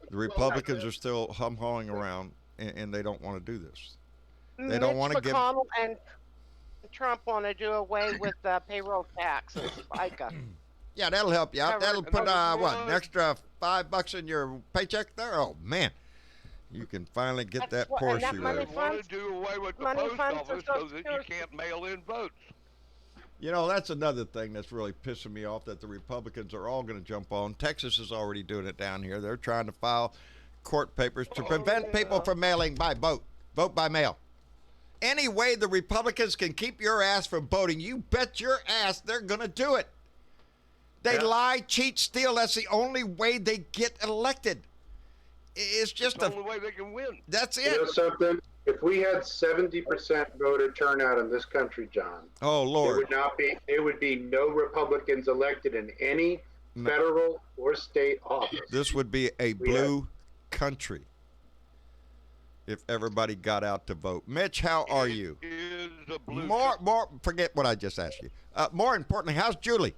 The Republicans are still hum-hawing around, and they don't want to do this. They don't Mitch wanna give- McConnell and Trump want to do away with the payroll taxes, FICA. Yeah, that'll help you out. Cover That'll And put number what, an one, extra $5 in your paycheck there. Oh man, you can finally get That's that what, and that Porsche money there. they want to funds, do away with the money post funds are office so so that you secure. can't mail in votes. You know, that's another thing that's really pissing me off that the Republicans are all going to jump on. Texas is already doing it down here. They're trying to file court papers to prevent people Yeah. from mailing by vote by mail. Any way the Republicans can keep your ass from voting, you bet your ass they're going to do it. They Yeah. lie, cheat, steal. That's the only way they get elected. It's It's just the only way they can win. that's You know it. something? If we had 70% voter turnout in this country, John, Oh, Lord. there would be no Republicans elected in any No. federal or state office. This would be a We blue country if everybody got out to vote. Mitch, how are It you? is a blue More. Forget what I just asked you. More importantly, how's Julie?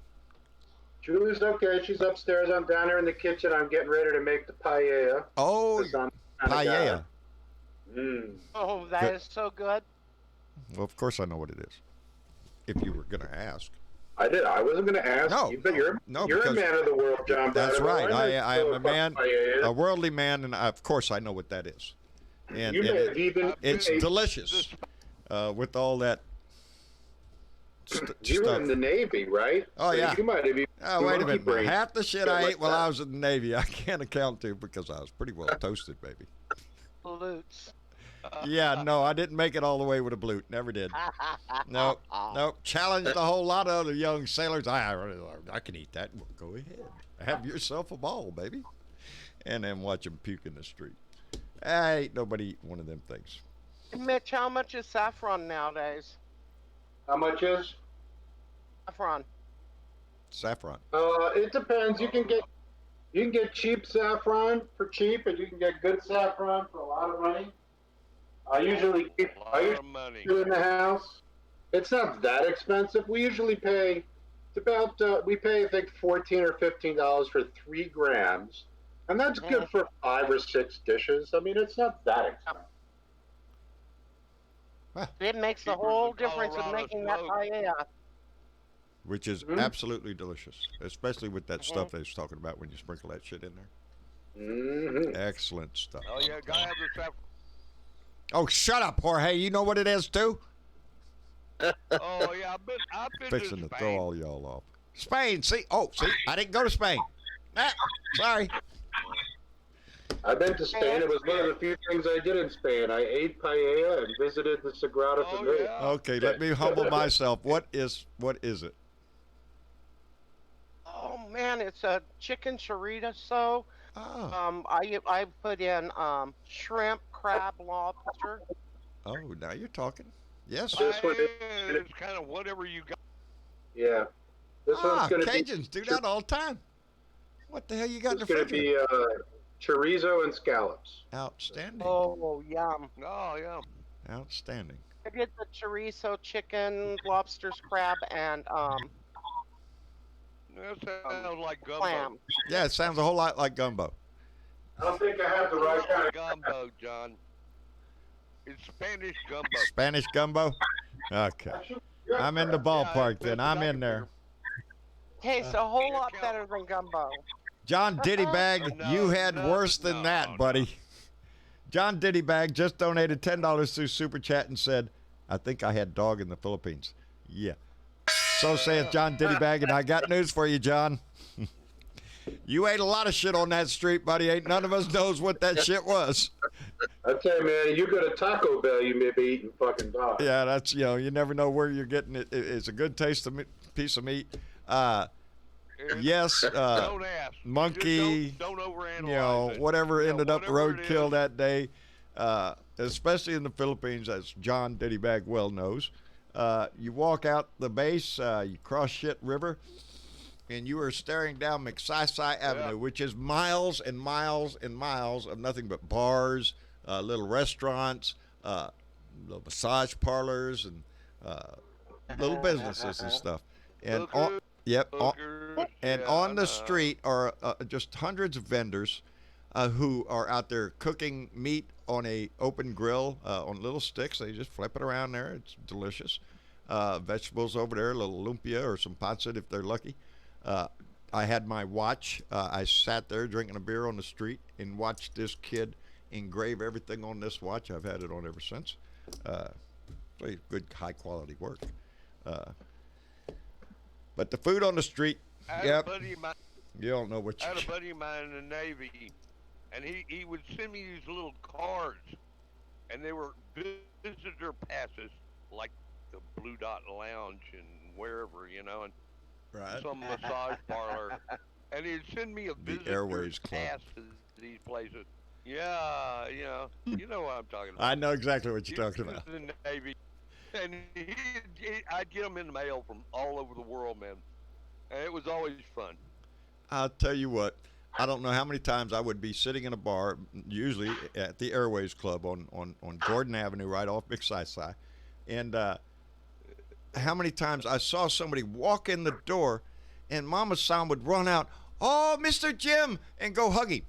Julie's okay. She's upstairs. I'm down here in the kitchen. I'm getting ready to make the paella. Oh, 'Cause I'm kinda paella. got- Mm. Oh, that Good. is so good. Well, of course I know what it is. If you were gonna ask. I did. I wasn't going to ask No, you, but you're no, you're a because- man of the world, John. That's Bradford. right. I am know a what man, paella is. a worldly man, and of course I know what that is. And, You and may have even. it's hey, delicious with all that You were in stuff. the Navy, right? Oh, So yeah. You might have even. Oh, wait a monkey minute. brain. Half the shit Yeah, I like ate while that. I was in the Navy, I can't account to because I was pretty well toasted, baby. Salutes. Yeah, no, I didn't make it all the way with a blute. Never did. Nope. Challenged a whole lot of other young sailors. I can eat that. Well, go ahead. Have yourself a ball, baby. And then watch them puke in the street. I ain't nobody eat one of them things. Mitch, how much is saffron nowadays? How much is? Saffron. Saffron. It depends. You can get cheap saffron for cheap, and you can get good saffron for a lot of money. I usually keep A lot of money. it in the house. It's not that expensive. We usually pay. It's about we pay I think $14 or $15 for 3 grams, and that's good for 5 or 6 dishes. I mean, it's not that expensive. It makes the Cheaper whole than difference in Colorado making that smoke. paella. Which is Mhm. absolutely delicious, especially with that stuff they was talking about when you sprinkle that shit in there. Mm-hmm. Excellent stuff. Oh yeah, gotta have the saffron. Oh, shut up, Jorge. You know what it is, too? Oh yeah, I've been Fixing to to Spain. throw all y'all off. Spain, see? Oh, see? I didn't go to Spain. Sorry. I've been to Spain. It was one of the few things I did in Spain. I ate paella and visited the Sagrada Oh Familia. yeah. Okay, let me humble myself. What is it? Oh man, it's a chicken chorizo. Oh, I put in shrimp, crab, lobster. oh, now you're talking. Yes. This one is- It's kind of whatever you got. Yeah. This one's going to be Cajuns do that all the time. What the hell you got in it's the going to refrigerator? be chorizo and scallops. Outstanding. Oh yum! Oh yeah. Outstanding. I did the chorizo, chicken, lobsters, crab, and That sounds like gumbo. clam. Yeah, it sounds a whole lot like gumbo. I don't think I have the right kind of. Gumbo, John. It's Spanish gumbo. Spanish gumbo? Okay. I'm in the ballpark then. I'm in there. Tastes a whole Yeah, lot count. better than gumbo. John Diddybag, No, you had no, worse than no, that, no. buddy. John Diddybag just donated $10 through Super Chat and said, I think I had dog in the Philippines. Yeah. So saith John Diddybag, and I got news for you, John. You ate a lot of shit on that street, buddy. Ain't none of us knows what that shit was. I tell you, man, you go to Taco Bell, you may be eating fucking dog. Yeah, that's, you never know where you're getting it. It's a good taste of piece of meat. Yes, Don't ask. monkey, Just don't overanalyze it. whatever Yeah, ended up whatever it roadkill is. that day, especially in the Philippines, as John Diddybag well knows. You walk out the base, you cross Shit River, and you are staring down McSai Avenue, which is miles and miles and miles of nothing but bars, little restaurants, little massage parlors, and little businesses and stuff. And on, Hookers, and yeah, on the no. street are just hundreds of vendors who are out there cooking meat on a open grill on little sticks. They just flip it around there. It's delicious. vegetables over there, a little lumpia or some pancit if they're lucky. Uh, I had my watch. I sat there drinking a beer on the street and watched this kid engrave everything on this watch. I've had it on ever since. Uh, Really good, high quality work. Uh, but the food on the street, I had a yep, buddy of mine. you don't know what I had a you. buddy of mine in the Navy, and he would send me these little cards, and they were visitor passes, like the Blue Dot Lounge and wherever, and Right. some massage parlor, and he'd send me a The visitor Airways Club. pass to these places. Yeah, you know what I'm talking I about. know exactly what He you're was talking about. in the Navy, and I'd get them in the mail from all over the world, man, and it was always fun. I'll tell you what. I don't know how many times I would be sitting in a bar, usually at the Airways Club on Gordon Avenue, right off Big Sci, and how many times I saw somebody walk in the door, and Mama Sam would run out, "Oh, Mr. Jim," and go hug him.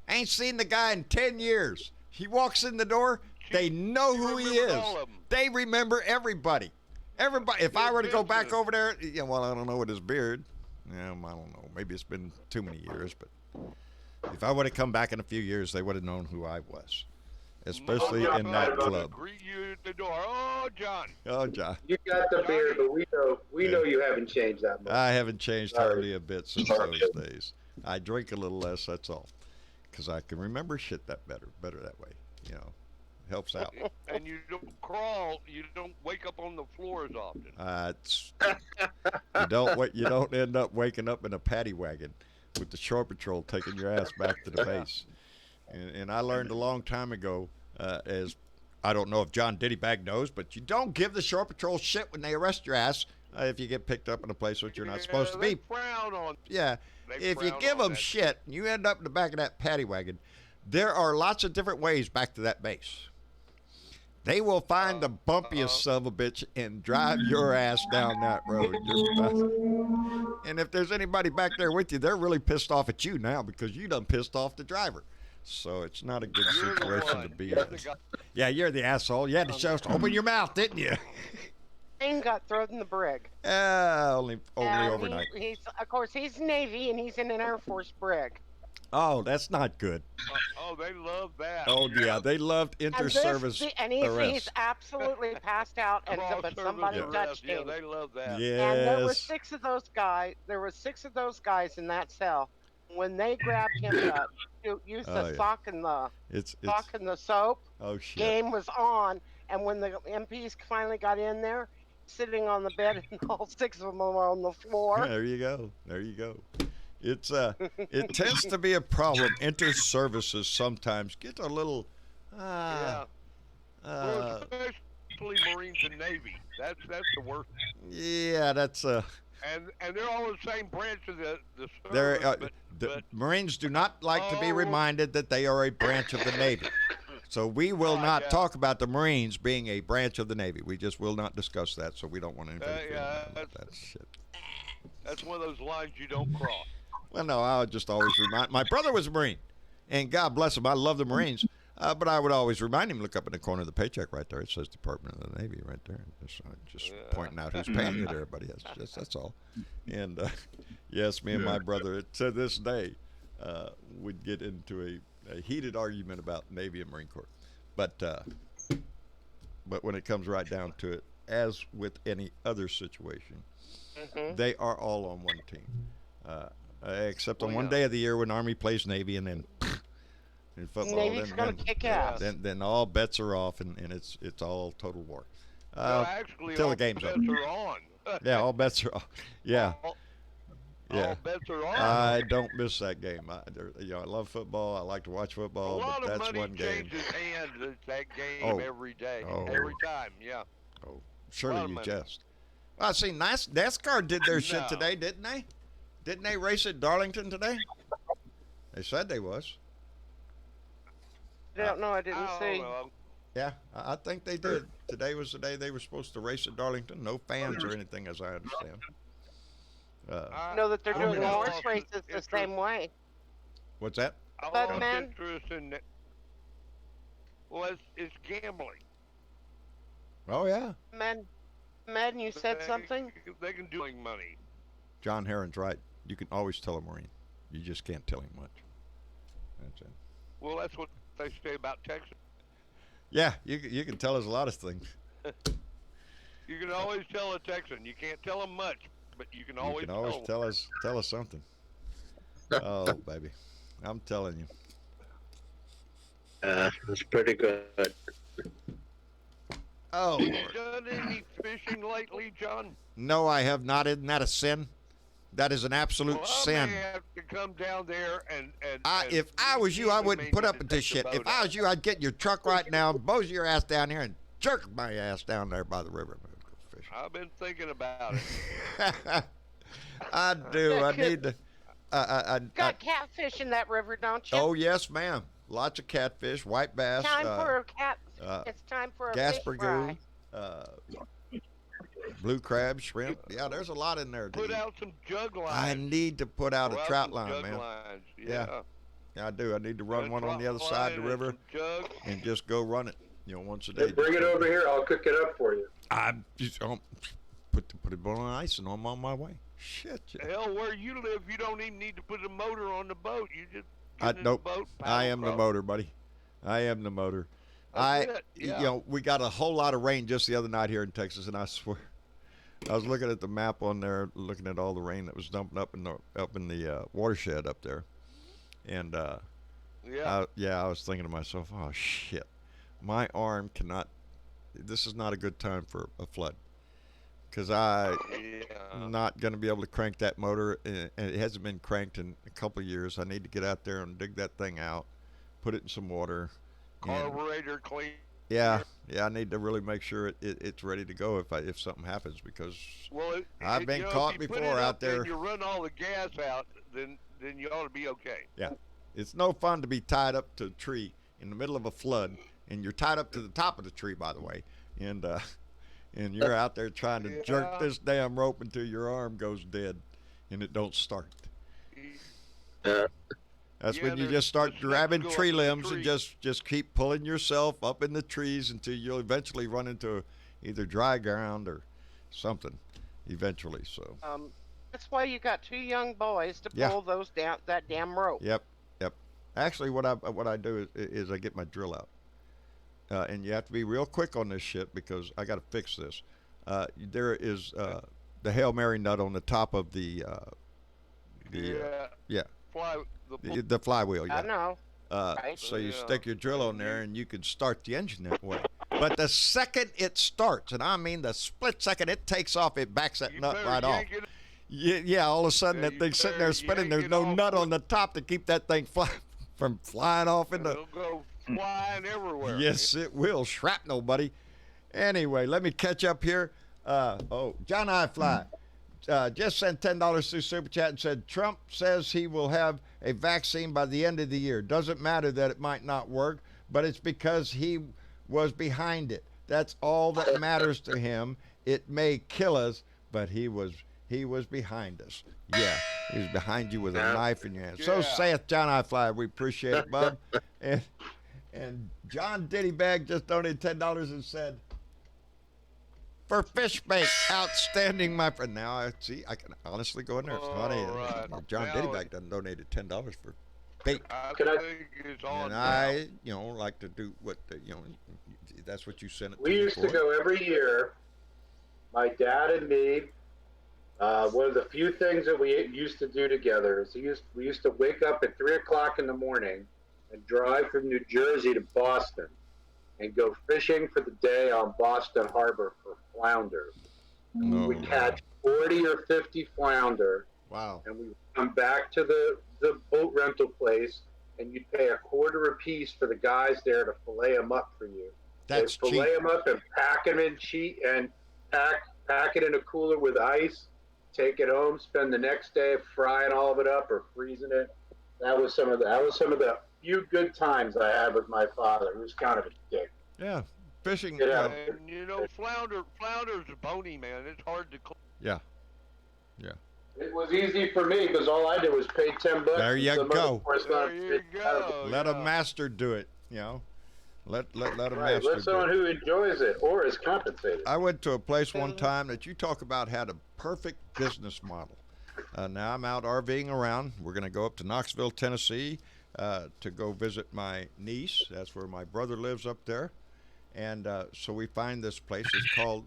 I ain't seen the guy in 10 years. He walks in the door, they know She who he remembered is. all of them. They remember everybody. Everybody. If I were to go back Vincent. over there, yeah, well, I don't know with his beard. Yeah, I don't know. Maybe it's been too many years, but if I would have come back in a few years, they would have known who I was, especially Mama in Sam that would club. greet you at the door. Oh, John. Oh, John, You got the beard, but we know you haven't changed that much. I haven't changed Sorry. hardly a bit since those days. I drink a little less, that's all, because I can remember shit that better that way. Helps out. And you don't crawl. You don't wake up on the floor as often. You don't end up waking up in a paddy wagon with the shore patrol taking your ass back to the base. And I learned a long time ago, as I don't know if John Diddybag knows, but you don't give the shore patrol shit when they arrest your ass if you get picked up in a place which you're not supposed to They be. frown on. Yeah, They if you frown give on them that. shit, and you end up in the back of that paddy wagon. There are lots of different ways back to that base. They will find the bumpiest son of a bitch and drive your ass down that road. And if there's anybody back there with you, they're really pissed off at you now because you done pissed off the driver. So it's not a good You're the situation one. to be You're in. the guy. Yeah, you're the asshole. You had to just open your mouth, didn't you? Plane got thrown in the brig. Only And overnight. He's of course he's Navy and he's in an Air Force brig. Oh, that's not good. Oh, they love that. Oh, yeah, they loved inter-service And he's arrests. absolutely passed out, Cross but service somebody arrest. touched Yeah, him. they love that. And there were Yes. 6 of those guys. There were 6 of those guys in that cell. When they grabbed him to use the Oh, yeah. sock and the It's soap, oh shit. game was on. And when the MPs finally got in there, sitting on the bed, and all 6 of them were on the floor. There you go. There you go. It's it tends to be a problem. Inter-services sometimes get a little Yeah. Well, especially Marines and Navy. That's the worst. yeah, that's And they're all the same branch of the they're service. the but Marines do not like to be Oh. reminded that they are a branch of the Navy. So we will not yeah. talk about the Marines being a branch of the Navy. We just will not discuss that. So we don't want anybody feeling yeah, bad about that shit. that's one of those lines you don't cross. Well, no, I would just always remind. My brother was a Marine, and God bless him, I love the Marines. But I would always remind him, look up in the corner of the paycheck right there. It says Department of the Navy right there. Just pointing out who's paying it. Everybody else. That's all. And yes, me and my brother to this day would get into a heated argument about Navy and Marine Corps. But when it comes right down to it, as with any other situation, they are all on one team. Except on Well, one yeah. day of the year when Army plays Navy, and then in football, Navy's gonna kick ass. then all bets are off, and it's all total war. No, actually, till all the game's bets over. are on. Yeah, all bets are off. Yeah, All, yeah. all bets are on. I don't miss that game. I love football. I like to watch A football, lot but of that's money one game. changes hands at that game Oh. every day, Oh. every time. Yeah. Oh, lot surely of you money. jest. Well, I see, NASCAR did their shit No. today, didn't they? Didn't they race at Darlington today? They said they was. I don't know. I didn't I see. don't know. Yeah, I think they did. Today was the day they were supposed to race at Darlington. No fans or anything, as I understand. I know that they're I doing lost horse races the interest- same way. What's that? I But lost man- interest in that. Well, it's gambling. Oh yeah. Men, Madden, you said something? They can do money. John Heron's right. You can always tell a Marine. You just can't tell him much. That's it. Well, that's what they say about Texas. Yeah, you can tell us a lot of things. You can always tell a Texan. You can't tell them much, but you can You always, can always tell 'em. tell us something. Oh, baby, I'm telling you. It's pretty good. Oh, Have Lord. you done any fishing lately, John? No, I have not. Isn't that a sin? That is an absolute Well, sin. I may have to come down there and If I was you, I we wouldn't may put need up to with this take shit. the If boat I out. was you, I'd get in your truck right now, bose your ass down here, and jerk my ass down there by the river. Go fishing. I've been thinking about it. I do. I need to. Got catfish in that river, don't you? Oh yes, ma'am. Lots of catfish, white bass, time for a cat. uh, It's time for a Gasper fish goo, fry. uh, blue crab, shrimp. Yeah, there's a lot in there. To Put eat. out some jug lines. I need to put out Throw a trout some line, jug man. Lines. Yeah. Yeah. Yeah, I do. I need to run A one on the other trout side of the line and river some jugs. and just go run it. Once a day. Just bring it over here. I'll cook it up for you. I just put it on ice and I'm on my way. Shit. Hell, where you live, you don't even need to put a motor on the boat. You just I get in nope. the boat. I paddle am the across. motor, buddy. I am the motor. That's it, yeah. We got a whole lot of rain just the other night here in Texas, and I swear, I was looking at the map on there, looking at all the rain that was dumping up in the watershed up there, and Yeah. I was thinking to myself, oh shit, my arm cannot. This is not a good time for a flood, because I'm Yeah. not going to be able to crank that motor, and it hasn't been cranked in a couple of years. I need to get out there and dig that thing out, put it in some water. and- Carburetor clean. Yeah, I need to really make sure it's ready to go if something happens, because Well, I've been you know, caught if you put before it out up there. And you run all the gas out, then you ought to be okay. it's no fun to be tied up to a tree in the middle of a flood, and you're tied up to the top of the tree, by the way, and you're out there trying to jerk Yeah. this damn rope until your arm goes dead, and it don't start. That's Yeah, when you there's- just start the snakes grabbing go tree up in the limbs and tree. just keep pulling yourself up in the trees until you'll eventually run into either dry ground or something. Eventually, so That's why you got two young boys to Yeah. pull those down that damn rope. yep. Actually, what I do is I get my drill out, and you have to be real quick on this shit because I got to fix this. There is the Hail Mary nut on the top of the yeah. the flywheel. I Yeah. know. Right. So you Yeah. stick your drill on there and you can start the engine that way. But the second it starts, and I mean the split second it takes off, it backs that You nut better right off. yank it. Yeah, all of a sudden Yeah, that you thing's sitting there better spinning. yank There's it no off nut with- on the top to keep that thing from flying off into. It'll go flying everywhere. Yes, it will. Shrapnel, buddy. Anyway, let me catch up here. John I Fly just sent $10 through Super Chat and said, Trump says he will have a vaccine by the end of the year. Doesn't matter that it might not work, but it's because he was behind it. That's all that matters to him. It may kill us, but he was behind us. Yeah, he was behind you with a knife in your hand. So Yeah. saith John I Fly. We appreciate it, bub. And John Diddybag just donated $10 and said, for fish bait, outstanding, my friend. Now I see I can honestly go in there. Honey, right. John Now Diddybag done donated $10 for bait, I Can I- think it's on and now. I like to do what that's what you sent it to We me used for. to go every year. My dad and me. One of the few things that we used to do together is we used to wake up at 3:00 in the morning and drive from New Jersey to Boston and go fishing for the day on Boston Harbor for flounder. Oh, We'd catch 40 or 50 flounder, wow. and we would come back to the boat rental place, and you'd pay a quarter a piece for the guys there to fillet them up for you. That's They cheap. fillet them up and pack them in sheet and pack it in a cooler with ice. Take it home. Spend the next day frying all of it up or freezing it. That was some of the few good times I had with my father. He was kind of a dick. Yeah, fishing. Yeah. And flounder's bony, man. It's hard to. Yeah. It was easy for me because all I did was pay $10. There you and some go. other person There you go. Let a yeah. master do it. Let a Right. master Let do someone it. who enjoys it or is compensated. I went to a place one time that you talk about had a perfect business model. Now I'm out RVing around. We're going to go up to Knoxville, Tennessee, to go visit my niece. That's where my brother lives up there, and so we find this place. It's called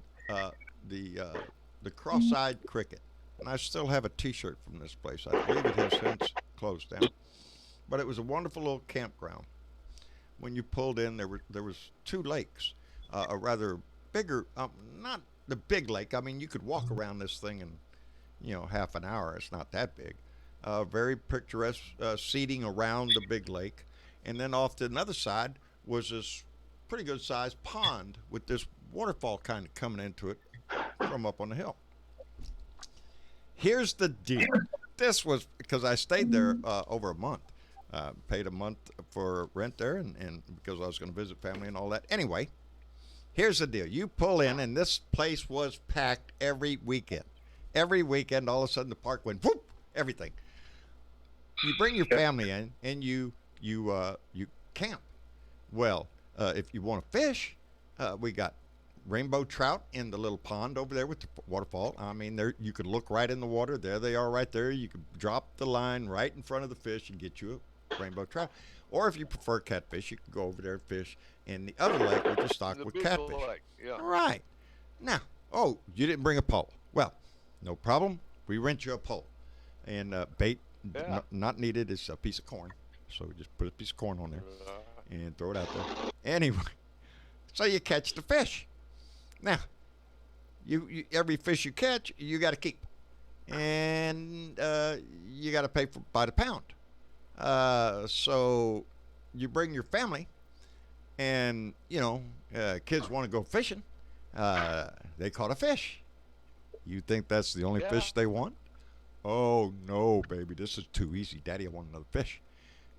the uh, the Cross-Eyed Cricket, and I still have a T-shirt from this place. I believe it has since closed down, but it was a wonderful little campground. When you pulled in, there was two lakes, a rather bigger, not the big lake. I mean, you could walk around this thing in half an hour. It's not that big. Very picturesque seating around the big lake, and then off to another side was this pretty good sized pond with this waterfall kind of coming into it from up on the hill. Here's the deal. This was because I stayed there over a month. Paid a month for rent there, and because I was going to visit family and all that. Anyway, here's the deal. You pull in, and this place was packed every weekend. Every weekend, all of a sudden, the park went whoop, everything. You bring your family in, and you camp. Well, if you want to fish, we got rainbow trout in the little pond over there with the waterfall. I mean, there you could look right in the water. There they are, right there. You could drop the line right in front of the fish and get you a rainbow trout. Or if you prefer catfish, you can go over there and fish in the other lake, which is stocked with catfish. Lake. Yeah. Right. Now, you didn't bring a pole. Well, no problem. We rent you a pole. And bait, not needed, is a piece of corn. So we just put a piece of corn on there and throw it out there. Anyway, so you catch the fish. Now, you every fish you catch, you got to keep. And you got to pay by the pound. So you bring your family, and kids want to go fishing. They caught a fish. You think that's the only fish they want? Oh no, baby, this is too easy. Daddy, I want another fish.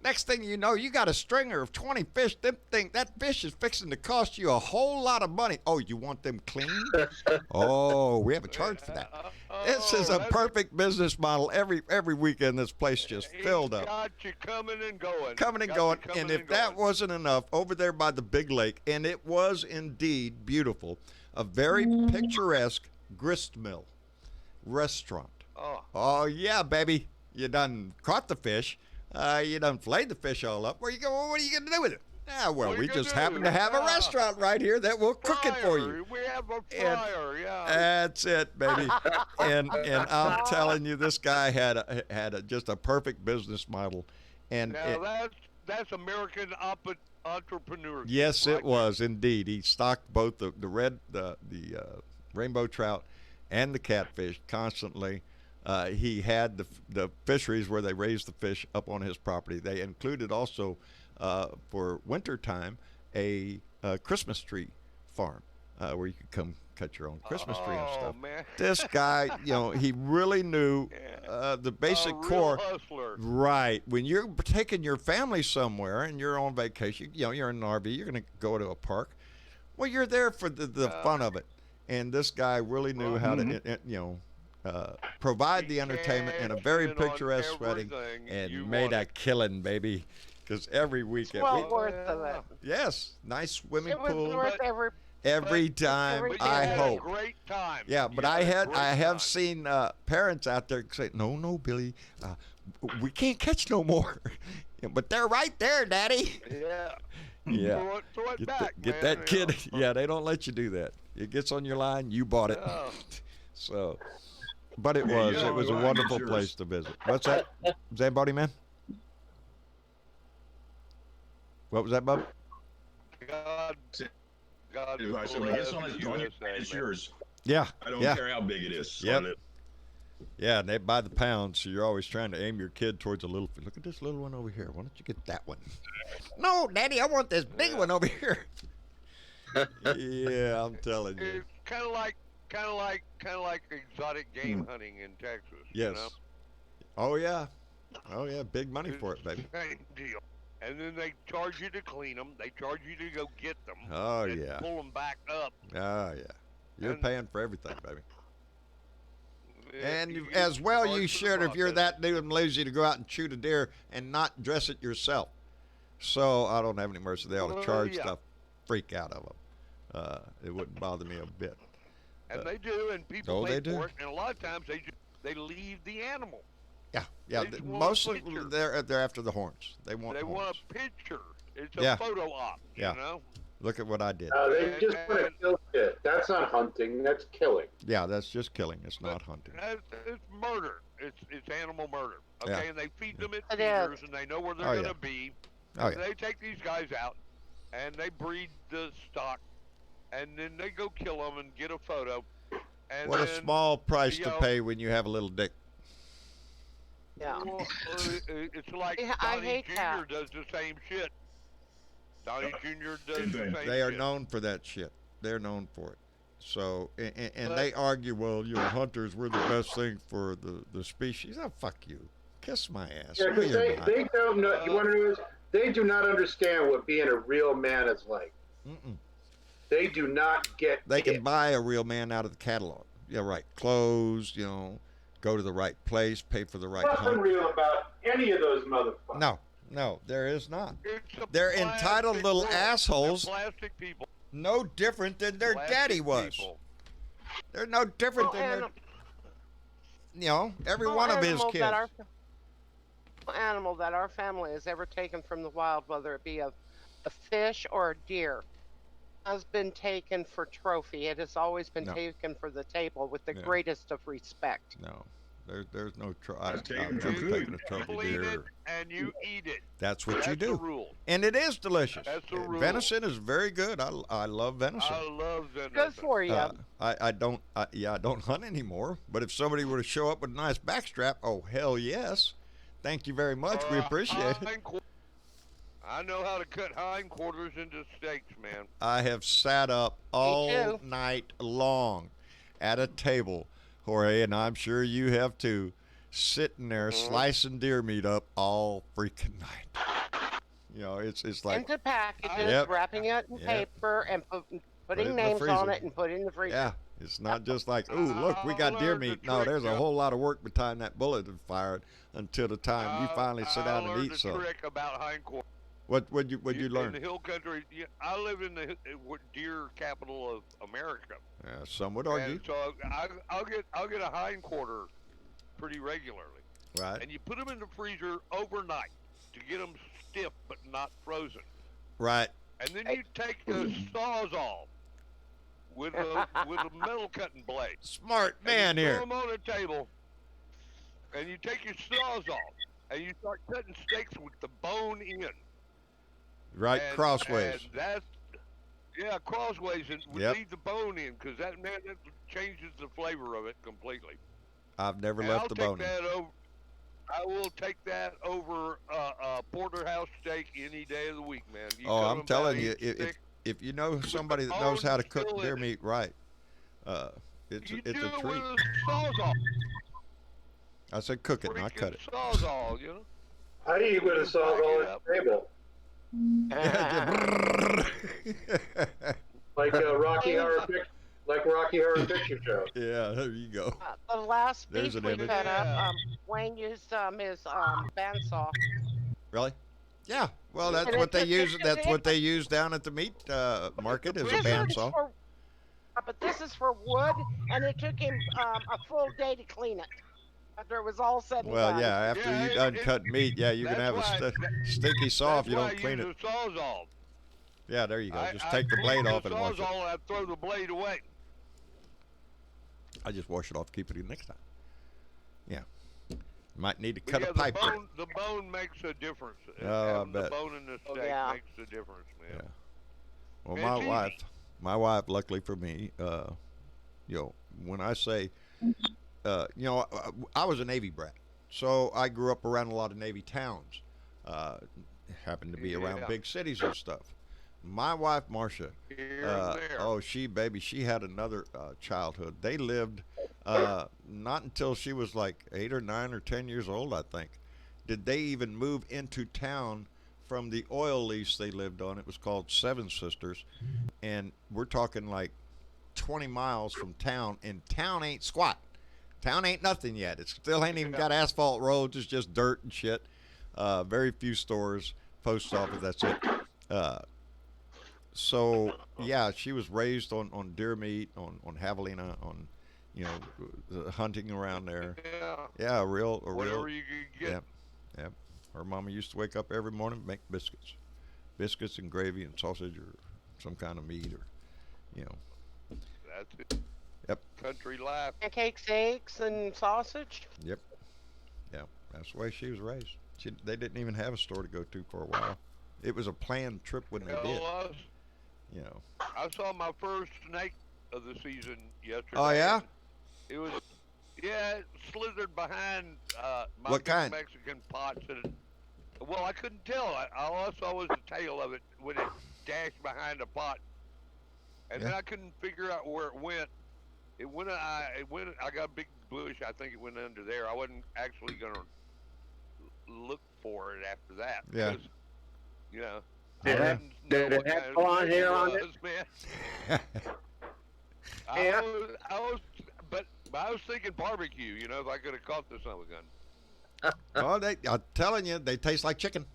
Next thing you know, you got a stringer of 20 fish. That fish is fixing to cost you a whole lot of money. Oh, you want them clean? Oh, we have a charge for that. This is a perfect business model. Every weekend, this place just filled up. Got you coming and going. Coming and going. And if that wasn't enough, over there by the big lake, and it was indeed beautiful, a very picturesque grist mill restaurant. Oh yeah, baby. You done caught the fish. You done filleted the fish all up. Where you go? What are you gonna do with it? Well, we just happen to have a restaurant right here that will cook it for you. We have a fryer, yeah. That's it, baby. and I'm telling you, this guy had just a perfect business model. And now that's American entrepreneur. Yes, it was indeed. He stocked both the rainbow trout and the catfish constantly. He had the fisheries where they raised the fish up on his property. They included also, for winter time, a Christmas tree farm where you could come cut your own Christmas tree and stuff. Man. This guy, he really knew the basic core. Hustler. Right. When you're taking your family somewhere and you're on vacation, you're in an RV, you're going to go to a park. Well, you're there for the fun of it. And this guy really knew how to, provide the entertainment in a very picturesque setting, and made a killing, baby. Because every weekend, Well worth it. yes, nice swimming It was pool worth every time. every I day. hope. Great time. Yeah, but I have seen parents out there say, "No, Billy, we can't catch no more." But they're right there, Daddy. Yeah. Yeah. Throw it Get, back, get man, that kid. Yeah, they don't let you do that. It gets on your line, you bought it. Yeah. So, but it Yeah, was you it was a know, wonderful yours. place to visit. What's that? Is that Buddy Man? What was that, Bub? God. I said, when it gets on its it's man. yours. Yeah. I don't yeah. care how big it is. Yep. On it. Yeah, and they buy the pounds, so you're always trying to aim your kid towards a little. Look at this little one over here. Why don't you get that one? No, Daddy, I want this big one over here. Yeah, I'm telling you. It's kind of like exotic game hunting in Texas. Yes. You know? Oh yeah. Oh yeah. Big money for it, baby. Same deal. And then they charge you to clean them. They charge you to go get them. Oh and yeah. pull them back up. Oh yeah. You're And- paying for everything, baby. And You as well, charge you for the should if you're process. that damn lazy to go out and shoot a deer and not dress it yourself. So I don't have any mercy. They ought to Well, charge yeah. stuff freak out of them. It wouldn't bother me a bit. And they do, and people Oh, pay they do. for it. And a lot of times they leave the animal. Yeah, yeah. They just want a Mostly picture. they're after the horns. They want They the want horns. a picture. It's a Yeah. photo op. Yeah. You know. Look at what I did. They just want to kill shit. That's not hunting. That's killing. Yeah, that's just killing. It's not hunting. It's murder. It's animal murder. Okay, Yeah. and they feed them at It is. feeders, and they know where they're Oh, going yeah. to be. Oh, And yeah. they take these guys out, and they breed the stock, and then they go kill them and get a photo. And What a then, small price you to know, pay when you have a little dick. Yeah. Well, it's like Yeah, I Donnie hate Jr. that. does the same shit. Donnie Jr. does Same the thing. same They are shit. known for that shit. They're known for it. So, and But- they argue, well, hunters, we're the best thing for the species. Oh, fuck you. Kiss my ass. Yeah, No, because you're not. they don't know. You want to know this? They do not understand what being a real man is like. Mm-mm. They do not get They it. can buy a real man out of the catalog. Yeah, right. Clothes, go to the right place, pay for the right Nothing hunt. real about any of those motherfuckers. No, there is not. It's a They're plastic entitled little world. assholes. They're plastic people. No different than their Plastic daddy was. people. They're no different Well, than every no one of his animal kids. that our- no animal that our family has ever taken from the wild, whether it be a fish or a deer, has been taken for trophy. It has always been No. taken for the table with the Yeah. greatest of respect. No, there's no That's taken I've for never food. taken a trophy Clean it deer. and you eat it. That's what That's you the do, rule. and it is delicious. That's the rule. Venison is very good. I love venison. I love venison. Good for you. I don't hunt anymore. But if somebody were to show up with a nice backstrap, oh hell yes, thank you very much. We appreciate it. I know how to cut hindquarters into steaks, man. I have sat up all too. night long at a table, Jorge, and I'm sure you have too, sitting there slicing deer meat up all freaking night. It's like, Into packages, Yep. wrapping it in Yep. paper, and it in putting the names on freezer. it and put it in the freezer. yeah, it's not just like, ooh, look, we got I deer learned the meat. No, trick, there's a yeah. whole lot of work by the time that bullet is fired until the time you finally sit down and eat I some. learned the trick about hindquarters. What'd you In learn? the hill country, I live in the deer capital of America. Yeah, some would argue, And so I'll get a hindquarter pretty regularly, right? and you put them in the freezer overnight to get them stiff but not frozen. Right. And then you take the sawzall with a metal cutting blade. Smart and man you here. Throw them on a table, and you take your sawzall and you start cutting steaks with the bone in. Right, And- crossways. And that's crossways, and we Yep. leave the bone in because that changes the flavor of it completely. I've never And left I'll the take bone. that over. I will take that over a porterhouse steak any day of the week, man. You Oh, cut I'm 'em telling down you, each if stick, if you know somebody that bone knows how to cook still deer in it. meat right, it's you it's do a it treat. with a sawzall. I said cook it, not cut it. Freaking sawzall, you know. How do you go to solve all Back this table? Like Rocky Horror Picture Show. Yeah, there you go. The last There's beef an we image. cut up, Yeah. Wayne used his bandsaw. Really? Yeah. Well, that's And what they it's- use. it's- That's it's- what they use down at the meat market is a This is bandsaw. for- but this is for wood, and it took him a full day to clean it after it was all said and Well, done. yeah. After Yeah, you it- done it- cut meat, yeah, you can that's have a why- stinky saw if you That's why don't clean I it. use a sawzall. Yeah, there you go. I- Just I take the blade clean off and wash it. Sawzall, I throw the blade away. I just wash it off, keep it in next time. Yeah. Might need to But cut yeah, a pipe. the bone makes a difference. Oh, I Having bet. The bone in the steak yeah. makes a difference, man. Yeah. Well, And my it's wife, easy. luckily for me, when I say, I was a Navy brat, so I grew up around a lot of Navy towns. Happened to be around Yeah. big cities and stuff. My wife, Marcia, Here and there. she had another childhood. They lived not until she was like 8 or 9 or 10 years old, I think. Did they even move into town from the oil lease they lived on? It was called Seven Sisters, and we're talking like 20 miles from town, and town ain't squat. Town ain't nothing yet. It still ain't even got asphalt roads. It's just dirt and shit. Very few stores, post office, that's it. So yeah, she was raised on deer meat, on javelina, on you know hunting around there. Yeah. Yeah, a Whatever real. you could get. Yeah, yeah. Her mama used to wake up every morning and make biscuits and gravy and sausage or some kind of meat or you know. That's it. Yep, Country life. Pancakes, eggs, and sausage. yep, yeah. That's the way she was raised. They didn't even have a store to go to for a while. It was a planned trip when they did. Hell, You know. I saw my first snake of the season yesterday. Oh yeah. It was, yeah, it slithered behind my What big kind? Mexican pots. And, well, I couldn't tell. All I saw was the tail of it when it dashed behind a pot. And then Yeah. I couldn't figure out where it went. It went, I got a big bush. I think it went under there. I wasn't actually going to look for it after that. Yeah. Because, you know, Did I it, didn't know did it what have kind of blonde snake hair on it? was, man. Yeah. But I was thinking barbecue. You know, if I could have caught this on a gun. Oh, I'm telling you, they taste like chicken.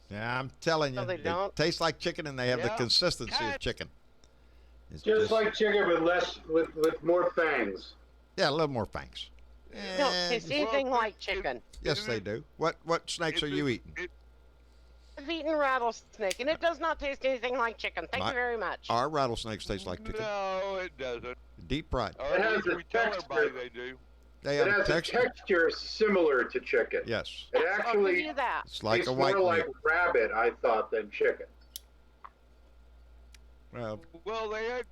Yeah, I'm telling you, No, they don't. taste like chicken, and they have the Yeah, consistency of kind- chicken. It's Just like chicken with with more fangs. yeah, a little more fangs. No, Eh, taste Well, anything like chicken. yes, they do. What snakes are you eating? I've eaten rattlesnake, and it does not taste anything like chicken. Thank My- you very much. Our rattlesnakes taste like chicken, No, it doesn't. deep fried. Or It at has least a we tell texture. everybody they do. They It have a has a texture. texture similar to chicken. Yes, It Yes, I'll give actually you that. it's like tastes a white more like meat. rabbit, I thought, than chicken. Well, Well,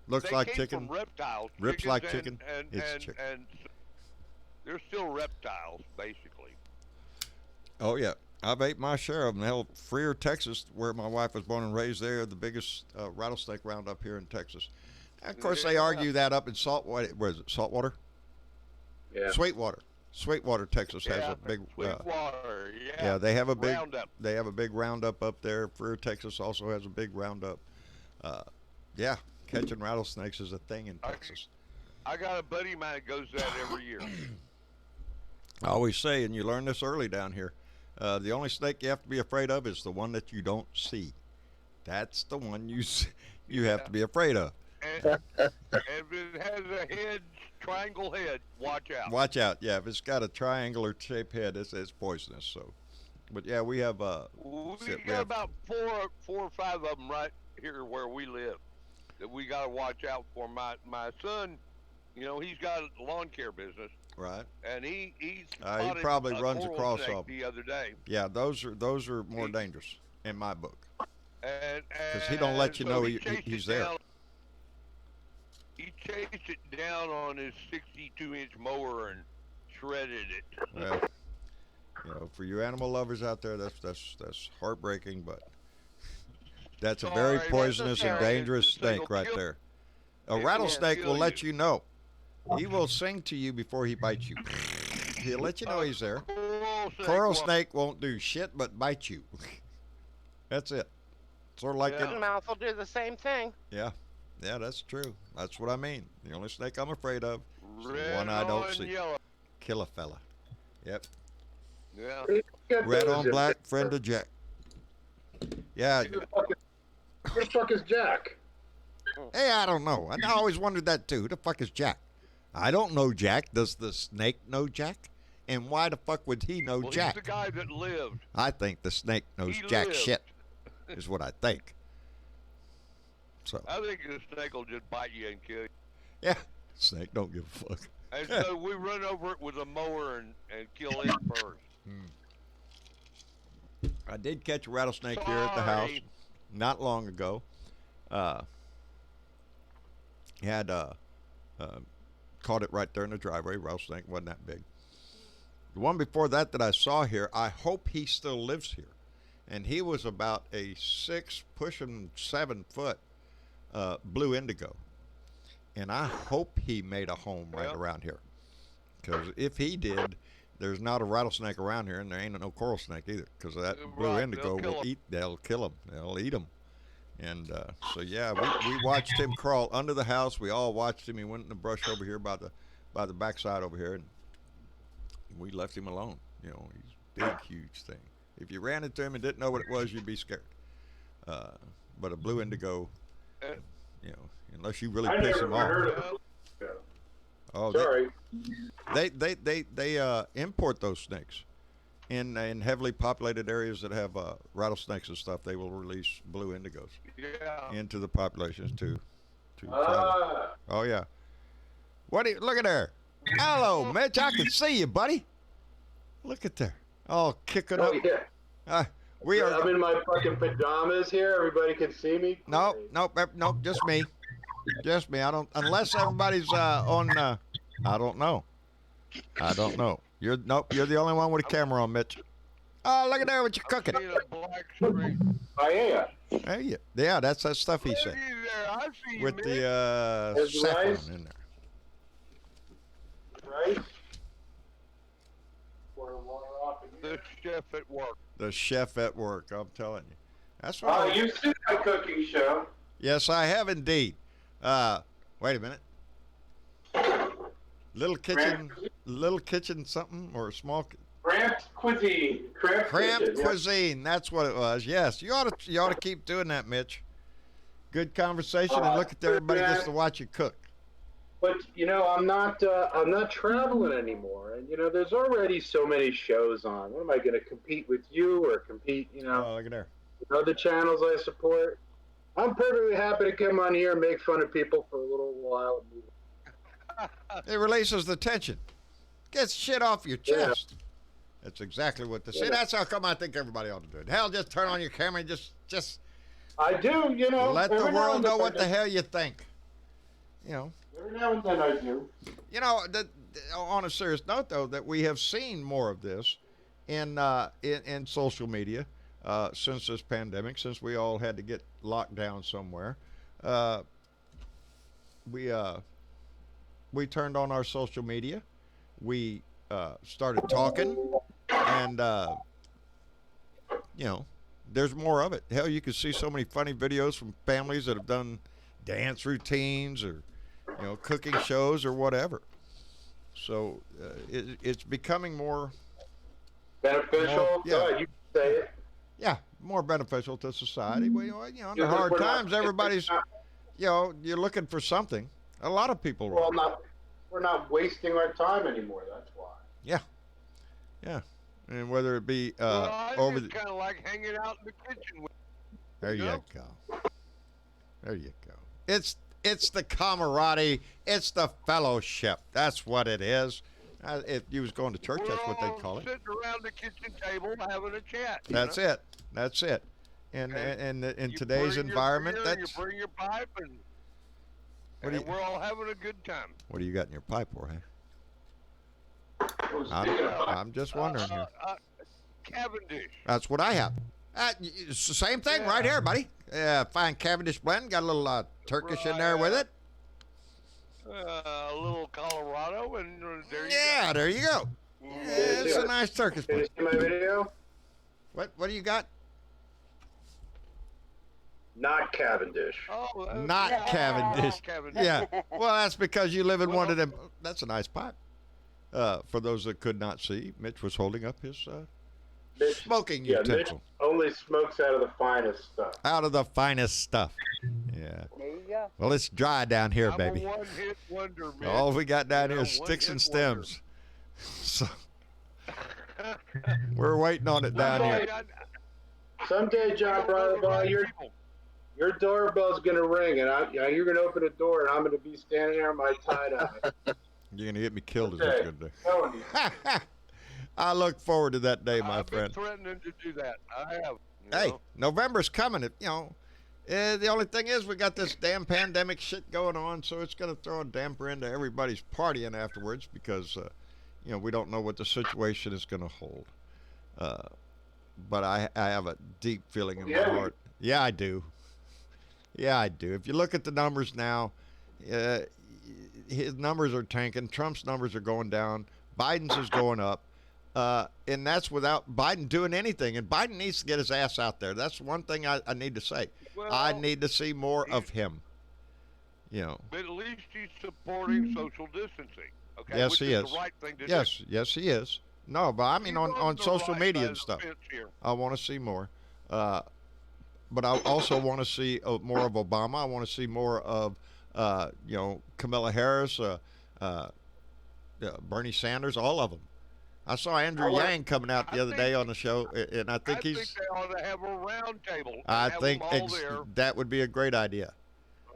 Looks they like came chicken. from reptiles. Rips Chickens like and- chicken. And, It's and, chicken. and they're still reptiles, basically. oh yeah, I've ate my share of them. Hell, Freer, Texas, where my wife was born and raised, there, the biggest rattlesnake roundup here in Texas. And of course, they Yeah. argue that up in saltwater. Where is it? Saltwater? Yeah. Sweetwater. Sweetwater, Texas has Yeah, a big. Sweetwater, Yeah, they have a big. Roundup. They have a big roundup up there. Freer, Texas also has a big roundup. Uh, yeah, catching rattlesnakes is a thing in Texas. I got a buddy of mine that goes that every year. I always say, and you learn this early down here, the only snake you have to be afraid of is the one that you don't see. That's the one you have to be afraid of. And if it has a head, triangle head, watch out. Watch out. Yeah, if it's got a triangular shaped head, it's poisonous. So, but yeah, we have We shit, we got have- about four or five of them right here where we live that we got to watch out for. My son, you know, he's got a lawn care business, right. and he He probably a runs coral across snake them. the other day, Yeah, those are more dangerous in my book. and 'Cause he don't let you so know he he- chased he's it there. down- He chased it down on his 62-inch mower and shredded it. Well, you know, for you animal lovers out there, that's heartbreaking, but that's a very Sorry, poisonous and necessary. dangerous This thing snake will right kill- there. A it will rattlesnake will kill let you. you know. He will sing to you before he bites you. He'll let you know he's there. Coral won't. snake won't do shit but bite you. That's it. Sort of like Yeah. it. Mouth will do the same thing. Yeah, that's true. That's what I mean. The only snake I'm afraid of, Red one I don't on see. Yellow. kill a fella. Yep. Yeah. Get Red those on in black, there. friend of Jack. Yeah. Who the fuck is Jack? Hey, I don't know. I always wondered that too. Who the fuck is Jack? I don't know Jack. Does the snake know Jack? And why the fuck would he know Well, Jack? he's the guy that lived. I think the snake knows He Jack lived. shit, is what I think. So, I think the snake will just bite you and kill you. yeah, snake don't give a fuck. And so we run over it with a mower and kill it first. I did catch a rattlesnake here at the house Sorry. not long ago. Had caught it right there in the driveway. Rattlesnake wasn't that big. The one before that I saw here, I hope he still lives here. And he was about a 6, pushing 7 foot blue indigo. And I hope he made a home right Yeah. around here. Because if he did, there's not a rattlesnake around here, and there ain't no coral snake either. Because that blue Right, indigo they'll kill will 'em. eat. They'll kill him. They'll eat him. And so yeah, we watched him crawl under the house. We all watched him. He went in the brush over here by the backside over here, and we left him alone. You know, he's a big, huge thing. If you ran into him and didn't know what it was, you'd be scared. But a blue indigo, You know, unless you really I piss never him even off. heard of the show. Oh, Sorry. they import those snakes in heavily populated areas that have rattlesnakes and stuff. They will release blue indigos Yeah. into the populations to try to. Ah. Oh yeah. What? Do you, look at there. Hello, Mitch. I can see you, buddy. Look at there. All kicking up. Oh, yeah. Uh, we I'm are. in my fucking pajamas here. Everybody can see me. Nope, Great. nope. Just me. Just me. I don't. Unless everybody's on. I don't know. I don't know. You're nope. You're the only one with a camera on, Mitch. Oh, look at there. What you I'm cooking? seeing a black screen. I am. Hey, yeah. That's that stuff he said Hey there, I see you, with man. the There's saffron rice. in there. Right? Pour the water off The again. chef at work. The chef at work. I'm telling you. That's Oh, right. you've seen my cooking show. Yes, I have indeed. Wait a minute. Little kitchen something or small Cramped cuisine. cramped Kitchen, yeah. cuisine. That's what it was. Yes, you ought to keep doing that, Mitch. Good conversation, and look at everybody gets to watch you cook. But I'm not traveling anymore, and there's already so many shows on. What am I going to compete with you or compete? Oh, look at there. Other channels I support. I'm perfectly happy to come on here and make fun of people for a little while. It releases the tension. Gets shit off your Yeah. chest. That's exactly what the. See, Yeah. that's how come I think everybody ought to do it. Hell, just turn on your camera and just I do, let the every now world and then know I what the do. hell you think. Every now and then I do. On a serious note, though, that we have seen more of this in social media since this pandemic, since we all had to get locked down somewhere. We turned on our social media. We started talking, and there's more of it. Hell, you can see so many funny videos from families that have done dance routines or cooking shows or whatever. So it's becoming more Beneficial. Yeah. Go ahead, you say it. more beneficial to society. Well, under Yeah, hard we're not- times, everybody's you're looking for something. A lot of people. Well, we're not wasting our time anymore. That's why. Yeah, and whether it be Well, I over just the. kind of like hanging out in the kitchen with There you know? go. There you go. It's the camaraderie. It's the fellowship. That's what it is. If you was going to church, We're that's what all they'd call it. sitting around the kitchen table having a chat. That's it. That's it. And in You today's bring your environment, beer and that's you bring your pipe, and What do and you- we're all having a good time. what do you got in your pipe for, huh? Who's I'm, digging? I'm just wondering here. Cavendish. That's what I have. It's the same thing right Yeah. here, buddy. Fine Cavendish blend. Got a little Turkish in there with it. A little Colorado, and there you Yeah, there you go. Yeah. It's a nice Turkish Can you blend. see my video? What do you got? Not Cavendish. go. Oh, Not Yeah. Cavendish. Cavendish. Yeah. Well, that's because you live in one of Well- them. That's a nice pipe. For those that could not see, Mitch was holding up his Mitch, smoking yeah, Mitch utensil only smokes out of the finest stuff. out of the finest stuff. Yeah. There you go. Well, it's dry down here, I'm baby. a one-hit wonder, man. All we got down You here know, is sticks and one-hit wonder. stems. So we're waiting on it down here. Someday, John Brotherby, your doorbell's gonna ring, and you're gonna open the door, and I'm gonna be standing there in my tie dye. You're gonna get me killed, is what Okay. you're gonna Telling you. do. I look forward to that day, my I've friend. been threatening to do that. I have. you Hey, know. November's coming. The only thing is we got this damn pandemic shit going on, so it's going to throw a damper into everybody's partying afterwards because, we don't know what the situation is going to hold. But I have a deep feeling in my Yeah. heart. Yeah, I do. Yeah, I do. If you look at the numbers now, his numbers are tanking. Trump's numbers are going down. Biden's is going up. And that's without Biden doing anything. And Biden needs to get his ass out there. That's one thing I need to say. Well, I need to see more of him. But at least he's supporting social distancing. Okay. Yes, which he is. is. The right thing to Yes, yes, he is. No, but I mean He's on the social right media side and of the stuff. fence here. I want to see more. but I also want to see more of Obama. I want to see more of Kamala Harris, uh, Bernie Sanders, all of them. I saw Andrew Yang coming out I the other think day on the show, and I I think think he's. they ought to have a round table and I have them think all there that would be a great idea.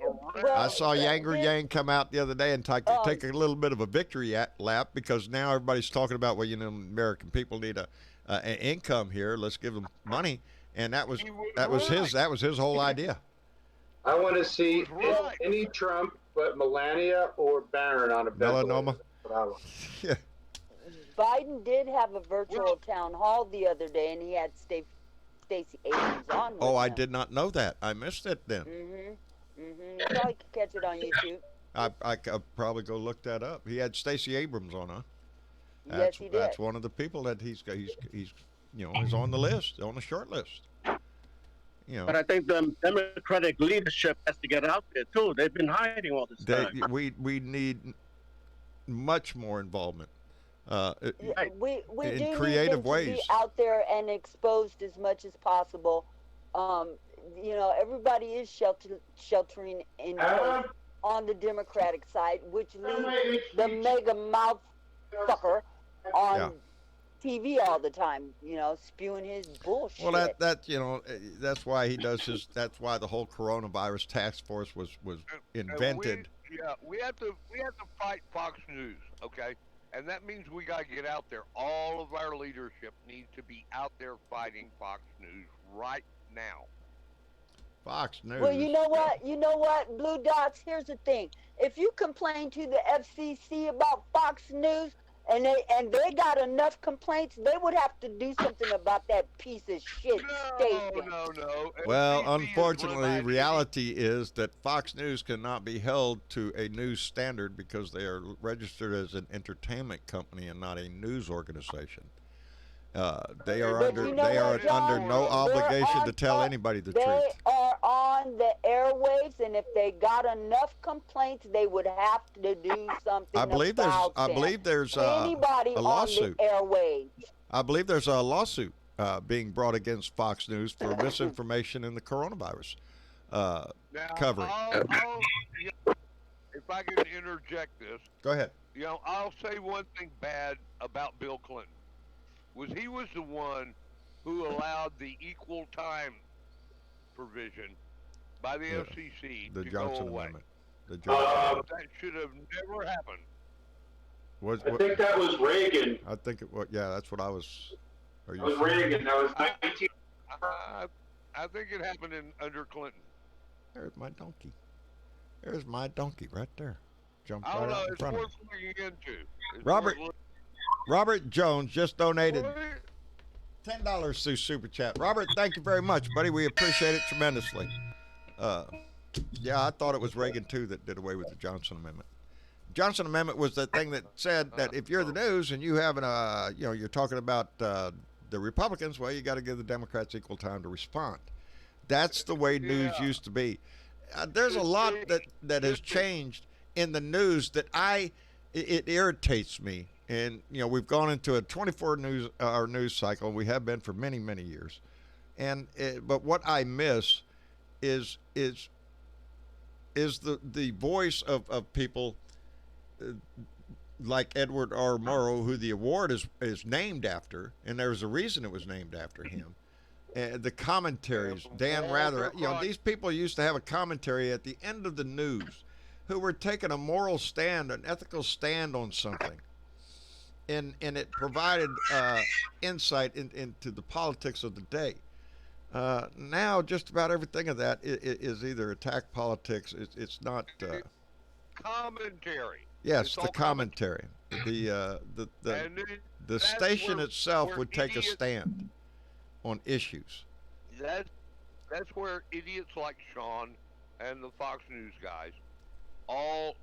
I around. Well, saw Yanger Yang come out the other day and take um, a little bit of a victory lap because now everybody's talking about, well, American people need an income here. Let's give them money, and that was He was his right. whole idea. I want to He see was right. any Trump but Melania or Barron on a ventilator. Melanoma. That's what I want. Yeah. Biden did have a virtual Well, town hall the other day, and he had Stacey Abrams on with Oh, I him. did not know that. I missed it then. You probably could catch it on YouTube. I could probably go look that up. He had Stacey Abrams on, huh? Yes, he did. That's one of the people that he's is on the list, on the short list. But I think the Democratic leadership has to get out there too. They've been hiding all this They, time. we need much more involvement. Uh, Right. We in do need creative them to ways. be out there and exposed as much as possible. Everybody is sheltering in place on the Democratic side, which leaves the mega mouth fucker on Yeah. TV all the time, spewing his bullshit. Well, that's why he does his. That's why the whole coronavirus task force was and invented. we have to fight Fox News, okay? And that means we got to get out there. All of our leadership needs to be out there fighting Fox News right now. Fox News. Well, you know what, Blue Dots, here's the thing. If you complain to the FCC about Fox News and they got enough complaints, they would have to do something about that piece of shit station. No. Well, FCC is unfortunately, run by reality is that Fox News cannot be held to a news standard because they are registered as an entertainment company and not a news organization. They are But under you know they are what, John? under no They're obligation to on- tell anybody the They truth. are on the airwaves, and if they got enough complaints, they would have to do something I believe about there's anybody a lawsuit. on the airwaves. I believe there's a lawsuit being brought against Fox News for misinformation in the coronavirus Now, coverage. if I can interject this, Go ahead. I'll say one thing bad about Bill Clinton. He was the one who allowed the equal time provision by the Yeah, FCC The to Johnson go away. Amendment. The Johnson That should have never happened. was. I think that was Reagan. I think it was. Yeah, that's what I was. Are That was you? Reagan. That was 19. I think it happened under Clinton. There's my donkey. There's my donkey right there. Jumped I right don't know. out in It's front of worth me. looking into. It's Robert- worth Robert Jones just donated looking- $10 through Super Chat. Robert, thank you very much, buddy. We appreciate it tremendously. Yeah, I thought it was Reagan too that did away with the Johnson Amendment. Johnson Amendment was the thing that said that if you're the news and you have you're talking about the Republicans, well, you got to give the Democrats equal time to respond. That's the way news Yeah. used to be. There's a lot that has changed in the news that it irritates me. And we've gone into a 24-hour news cycle. We have been for many, many years. But what I miss is the voice of people like Edward R. Murrow, who the award is named after, and there's a reason it was named after him. The commentaries, Dan Rather, these people used to have a commentary at the end of the news, who were taking a moral stand, an ethical stand on something, and it provided insight into the politics of the day. Now, just about everything of that is either attack politics. It's not. Commentary. Yes, It's the all commentary. The And that's station where- itself where would take a idiots- stand on issues. That's where idiots like Sean and the Fox News guys all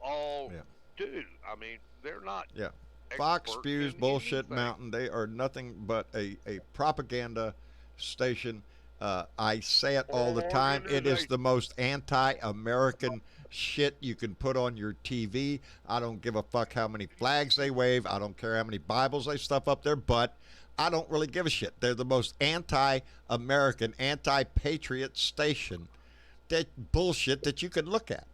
Yeah. do. I mean, they're not. Yeah. Fox experts spews in bullshit anything. mountain. They are nothing but a propaganda station. I say it all the time. It is the most anti-American shit you can put on your TV. I don't give a fuck how many flags they wave. I don't care how many Bibles they stuff up there. But I don't really give a shit. They're the most anti-American, anti-patriot station that bullshit that you could look at.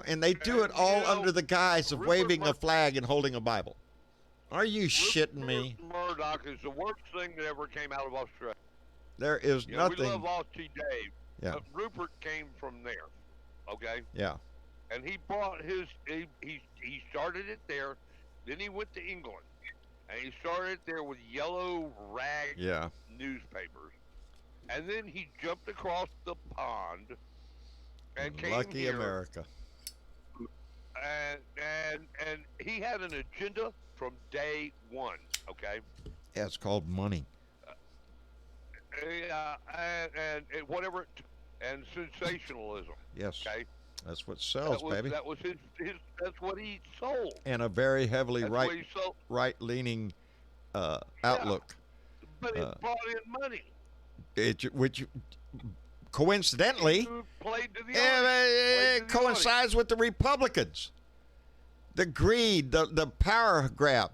And they do it all under the guise of waving a flag and holding a Bible. Are you shitting me? Murdoch is the worst thing that ever came out of Australia. There is nothing. We love Aussie Dave. Yeah. But Rupert came from there. Okay. Yeah. And he brought he started it there. Then he went to England, and he started there with yellow rag newspapers. And then he jumped across the pond and came Lucky here. America. And he had an agenda from day one. Okay. Yeah, it's called money. And whatever, and sensationalism. Yes. Okay. That's what sells, baby. That was his. That's what he sold. And a very heavily That's right-leaning outlook. But it brought in money. Which coincidentally Played to the coincides with the Republicans. The greed, the power grab.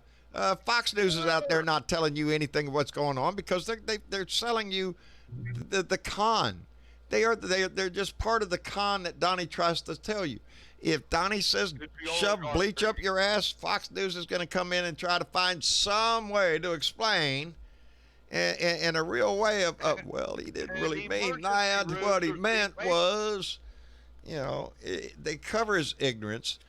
Fox News is out there not telling you anything of what's going on because they're selling you the con. They're just part of the con that Donnie tries to tell you. If Donnie says shove bleach up your ass, Fox News is going to come in and try to find some way to explain in a real way of well, he didn't really mean that. What he meant was, they cover his ignorance.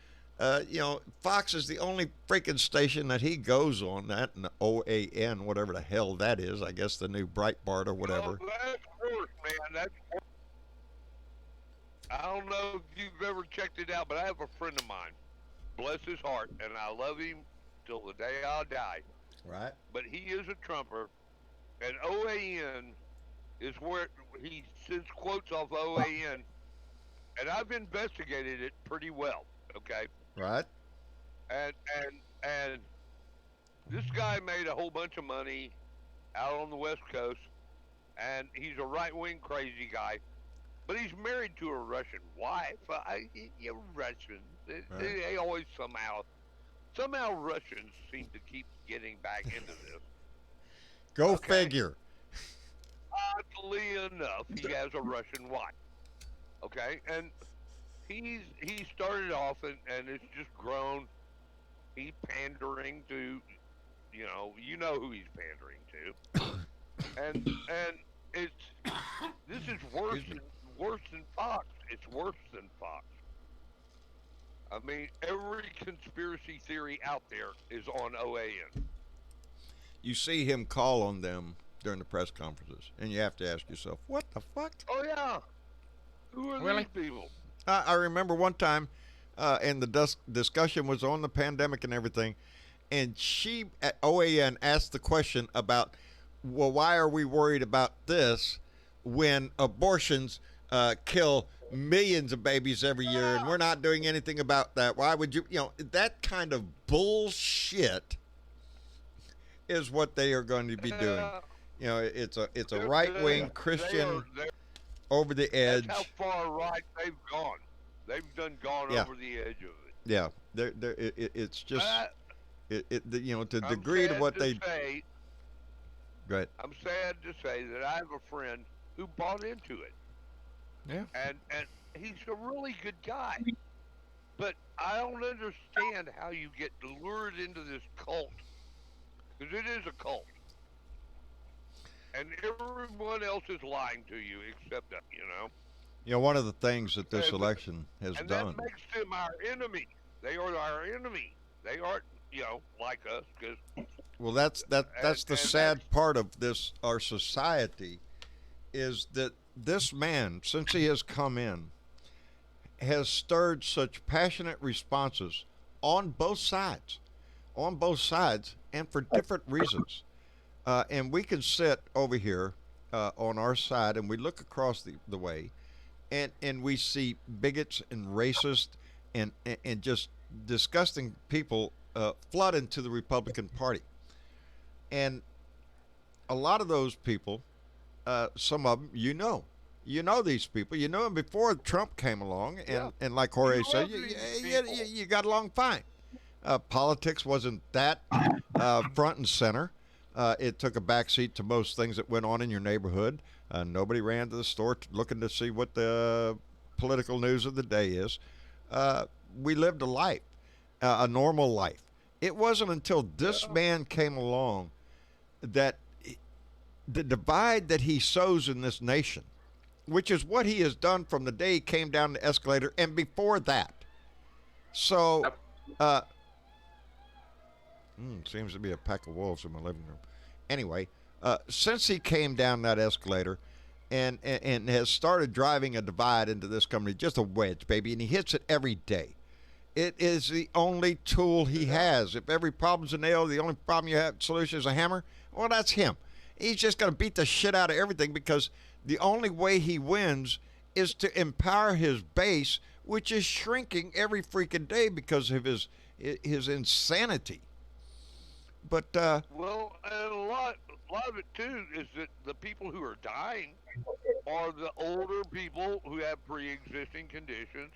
Fox is the only freaking station that he goes on, that and OAN, whatever the hell that is. I guess the new Breitbart or whatever. Oh, that's worse, man. That's worse. I don't know if you've ever checked it out, but I have a friend of mine. Bless his heart, and I love him till the day I die. Right. But he is a Trumper, and OAN is where he sends quotes off OAN, and I've investigated it pretty well. Okay. Right. And this guy made a whole bunch of money out on the West Coast, and he's a right-wing crazy guy, but he's married to a Russian wife. You're Russian. They always somehow Russians seem to keep getting back into this. Go figure. Oddly enough, he has a Russian wife. Okay, and he started off and it's just grown. He's pandering to, you know who he's pandering to, and this is worse than Fox. It's worse than Fox. I mean, every conspiracy theory out there is on OAN. You see him call on them during the press conferences, and you have to ask yourself, what the fuck? Oh yeah, who are these people? I remember one time, and the discussion was on the pandemic and everything, and she at OAN asked the question about, well, why are we worried about this when abortions kill millions of babies every year, and we're not doing anything about that? Why would you, that kind of bullshit is what they are going to be doing. It's a right-wing Christian over the edge. That's how far right they've gone. They've gone over the edge of it. Yeah, it's just to the degree to what they. Go ahead. I'm sad to say that I have a friend who bought into it. Yeah. And he's a really good guy. But I don't understand how you get lured into this cult. Because it is a cult. And everyone else is lying to you except us, one of the things that this election has and done. that makes them our enemy. They are our enemy. They aren't, like us. Well, that's the sad part of this, our society, is that this man, since he has come in, has stirred such passionate responses on both sides, and for different reasons. And we can sit over here on our side, and we look across the way, and we see bigots and racists and just disgusting people flood into the Republican Party. And a lot of those people, some of them, you know these people. You know them before Trump came along, and like Jorge said, you got along fine. Politics wasn't that front and center. It took a backseat to most things that went on in your neighborhood. Nobody ran to the store looking to see what the political news of the day is. We lived a life, a normal life. It wasn't until this man came along that the divide that he sows in this nation, which is what he has done from the day he came down the escalator and before that. So, seems to be a pack of wolves in my living room. Anyway, since he came down that escalator and has started driving a divide into this company, just a wedge, baby, and he hits it every day. It is the only tool he has. If every problem's a nail, the only problem you have solution is a hammer, well, that's him. He's just going to beat the shit out of everything because the only way he wins is to empower his base, which is shrinking every freaking day because of his insanity. But well, and a lot of it too is that the people who are dying are the older people who have pre-existing conditions,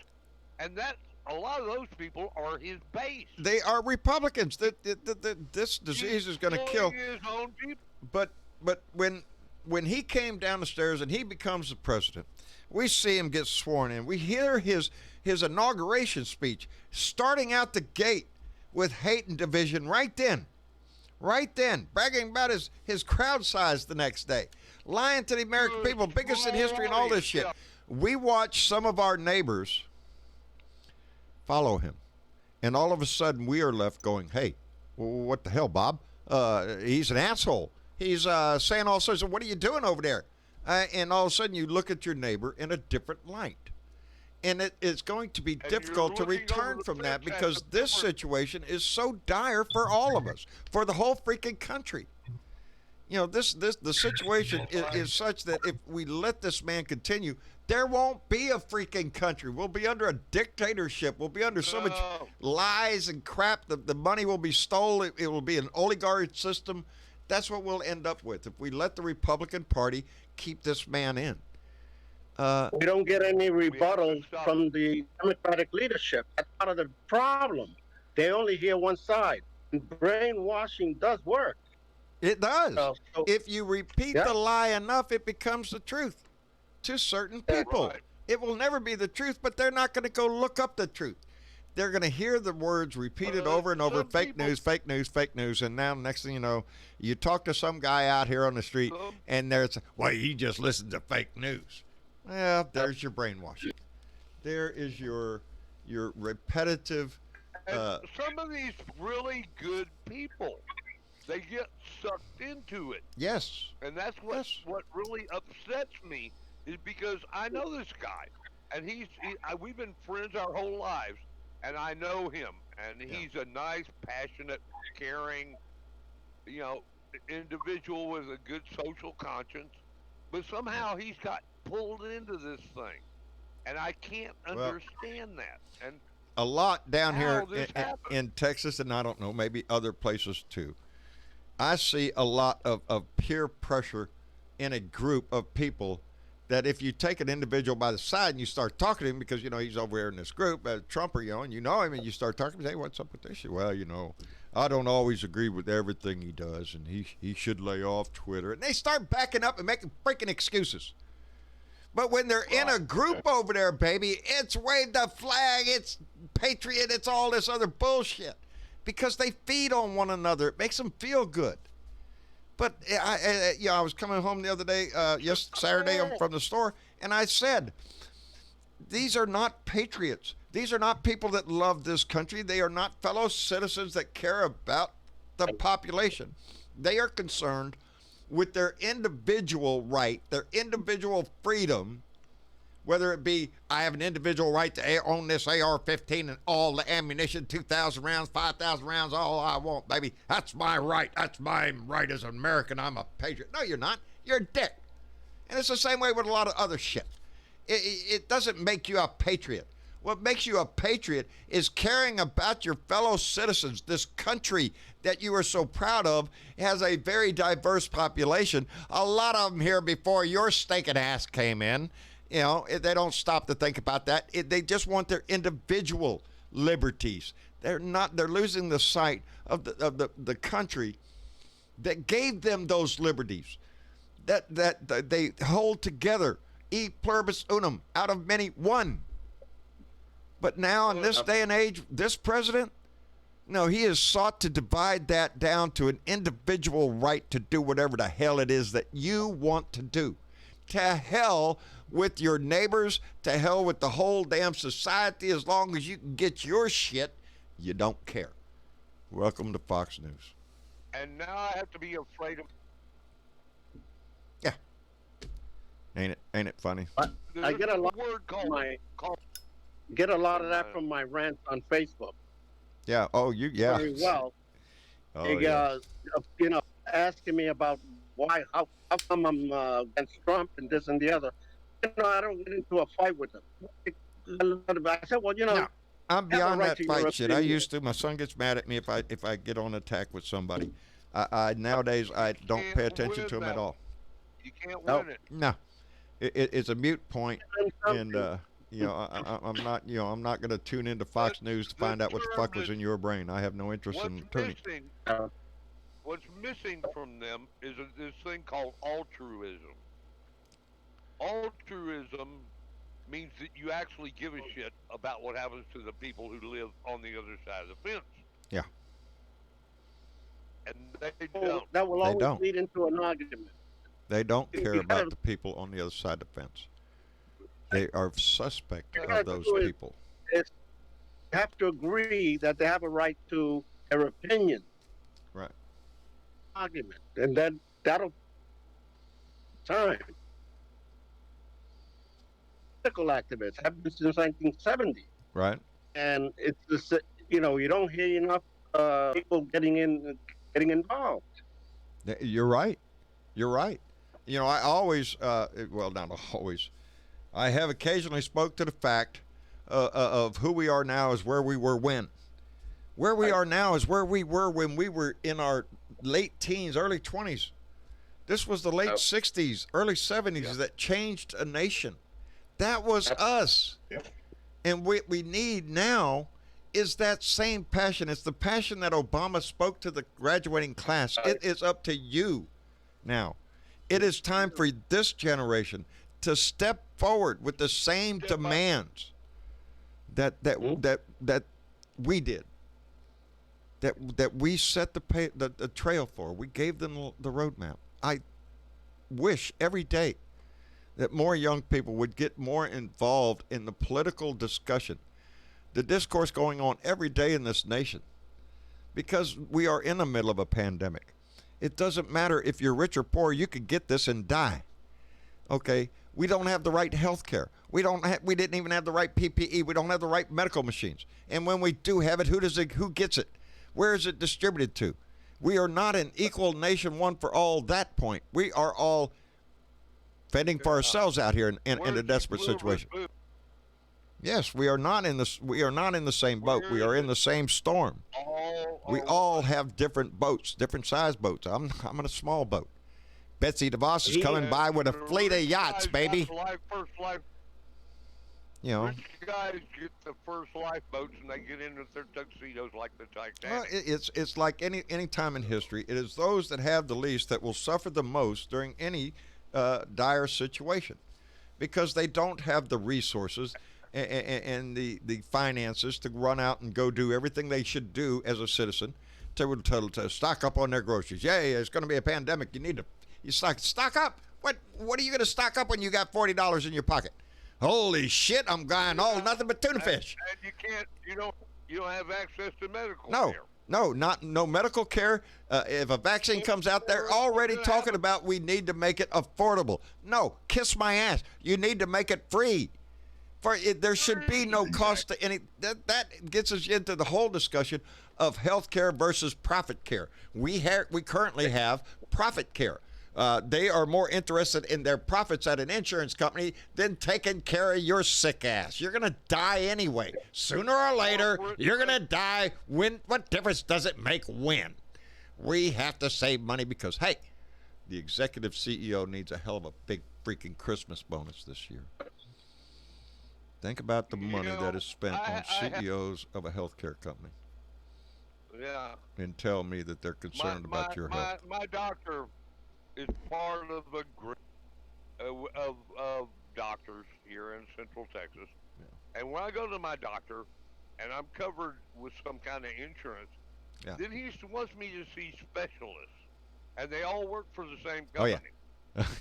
and that a lot of those people are his base. They are Republicans. This disease is going to kill his own people. But when he came down the stairs and he becomes the president, we see him get sworn in. We hear his inauguration speech starting out the gate with hate and division right then, bragging about his crowd size the next day, lying to the American people, biggest in history and all this shit. We watch some of our neighbors follow him, and all of a sudden we are left going, hey, what the hell, Bob? He's an asshole. He's saying all sorts of, what are you doing over there? And all of a sudden you look at your neighbor in a different light. And it's going to be difficult to return from that because this situation is so dire for all of us, for the whole freaking country. You know, the situation is such that if we let this man continue, there won't be a freaking country. We'll be under a dictatorship. We'll be under so much lies and crap. The money will be stolen. It will be an oligarchy system. That's what we'll end up with if we let the Republican Party keep this man in. We don't get any rebuttal from the Democratic leadership. That's part of the problem. They only hear one side. And brainwashing does work. It does. If you repeat the lie enough, it becomes the truth to certain people. Right. It will never be the truth, but they're not going to go look up the truth. They're going to hear the words repeated over and over, fake news, fake news, fake news, and now next thing you know, you talk to some guy out here on the street, and there's, well, he just listened to fake news. Well, there's your brainwashing. There is your repetitive. Some of these really good people, they get sucked into it. Yes. And that's what really upsets me is because I know this guy, and we've been friends our whole lives, and I know him, and he's a nice, passionate, caring, individual with a good social conscience, but somehow he's got pulled into this thing, and I can't understand that. And a lot down here in Texas, and I don't know, maybe other places too. I see a lot of peer pressure in a group of people that if you take an individual by the side and you start talking to him because, he's over here in this group, Trump, and you know him, and you start talking to him, hey, what's up with this shit? Well, I don't always agree with everything he does, and he should lay off Twitter. And they start backing up and making freaking excuses. But when they're in a group over there, baby, it's wave the flag, it's patriot, it's all this other bullshit. Because they feed on one another. It makes them feel good. But I was coming home the other day, Saturday from the store, and I said, these are not patriots. These are not people that love this country. They are not fellow citizens that care about the population. They are concerned with their individual right, their individual freedom, whether it be I have an individual right to own this AR-15 and all the ammunition, 2,000 rounds, 5,000 rounds, all I want, baby. That's my right. That's my right as an American. I'm a patriot. No, you're not. You're a dick. And it's the same way with a lot of other shit. It doesn't make you a patriot. What makes you a patriot is caring about your fellow citizens. This country that you are so proud of has a very diverse population. A lot of them here before your stinking ass came in. They don't stop to think about that. They just want their individual liberties. They're losing the sight of the country that gave them those liberties, that they hold together, e pluribus unum, out of many, one. But now in this day and age, this president, no, he has sought to divide that down to an individual right to do whatever the hell it is that you want to do. To hell with your neighbors, to hell with the whole damn society. As long as you can get your shit, you don't care. Welcome to Fox News. And now I have to be afraid of. Yeah. Ain't it funny? I get a lot word from my called get a lot of that from my rants on Facebook. Yeah. Oh, yeah. Very well. Oh, They, yeah. asking me about how come I'm against Trump and this and the other. I don't get into a fight with them. I said, well, No, I'm beyond right that to your fight shit. I opinion. used to. My son gets mad at me if I get on attack with somebody. I nowadays I don't can't pay attention win to him that. at all. You can't No. win it. No, it's a mute point, and I'm not I'm not going to tune into Fox News to find out what the fuck was in your brain. I have no interest What's in tuning. missing? What's missing from them is this thing called altruism. Altruism means that you actually give a shit about what happens to the people who live on the other side of the fence. Yeah. And they don't. That will They always don't. lead into an argument. They don't care You about gotta- the people on the other side of the fence. They are suspect You gotta of those do it. people. You have to agree that they have a right to their opinion. Right. Argument, and then that'll time. Political activists have been since 1970, Right. and it's just you don't hear enough people getting involved. You're right. You're right. I always, well, not always. I have occasionally spoke to the fact of who we are now is where we were when. Where we are now is where we were when we were in our late teens, early 20s. This was the late 60s, early 70s that changed a nation. That was us. And what we need now is that same passion. It's the passion that Obama spoke to the graduating class. It is up to you now. It is time for this generation to step forward with the same demands that we did. That we set the trail for. We gave them the roadmap. I wish every day that more young people would get more involved in the political discussion, the discourse going on every day in this nation, because we are in the middle of a pandemic. It doesn't matter if you're rich or poor, you could get this and die. Okay? We don't have the right health care. We didn't even have the right PPE. We don't have the right medical machines. And when we do have it, who gets it? Where is it distributed to? We are not an equal nation, one for all that point. We are all fending for ourselves out here in a desperate situation. Yes, we are not in the same boat. We are in the same storm. We all have different boats, different size boats. I'm in a small boat. Betsy DeVos is coming by with a fleet of yachts, baby. Rich guys get the first lifeboats and they get in with their tuxedos like the Titanic. Well, it's like any time in history. It is those that have the least that will suffer the most during any dire situation, because they don't have the resources and the finances to run out and go do everything they should do as a citizen to stock up on their groceries. Yeah, it's going to be a pandemic. You stock up. What are you going to stock up when you got $40 in your pocket? Holy shit! I'm buying nothing but tuna fish. And you don't have access to medical care. No medical care. If a vaccine comes out, they're already talking about we need to make it affordable. No, kiss my ass. You need to make it free. There should be no cost to any. That gets us into the whole discussion of health care versus profit care. We currently have profit care. They are more interested in their profits at an insurance company than taking care of your sick ass. You're going to die anyway. Sooner or later, you're going to die. What difference does it make when? We have to save money because, hey, the executive CEO needs a hell of a big freaking Christmas bonus this year. Think about the money that is spent on CEOs of a healthcare company. Yeah. and tell me that they're My concerned about my your health. my my doctor is part of a group of doctors here in Central Texas. And when I go to my doctor, and I'm covered with some kind of insurance, Yeah. then he wants me to see specialists, and they all work for the same Oh yeah. company.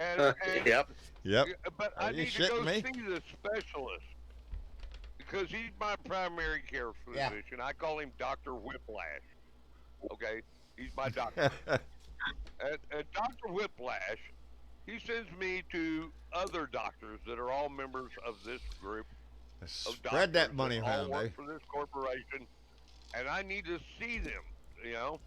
And Yep. Yep. but Are I you need to shitting go me? see the specialist because he's my primary care Yeah. physician. I call him Doctor Whiplash. Okay, he's my doctor. And Doctor Whiplash, he sends me to other doctors that are all members of this group of Spread doctors that money that all around, work baby. for this corporation, and I need to see them. You know,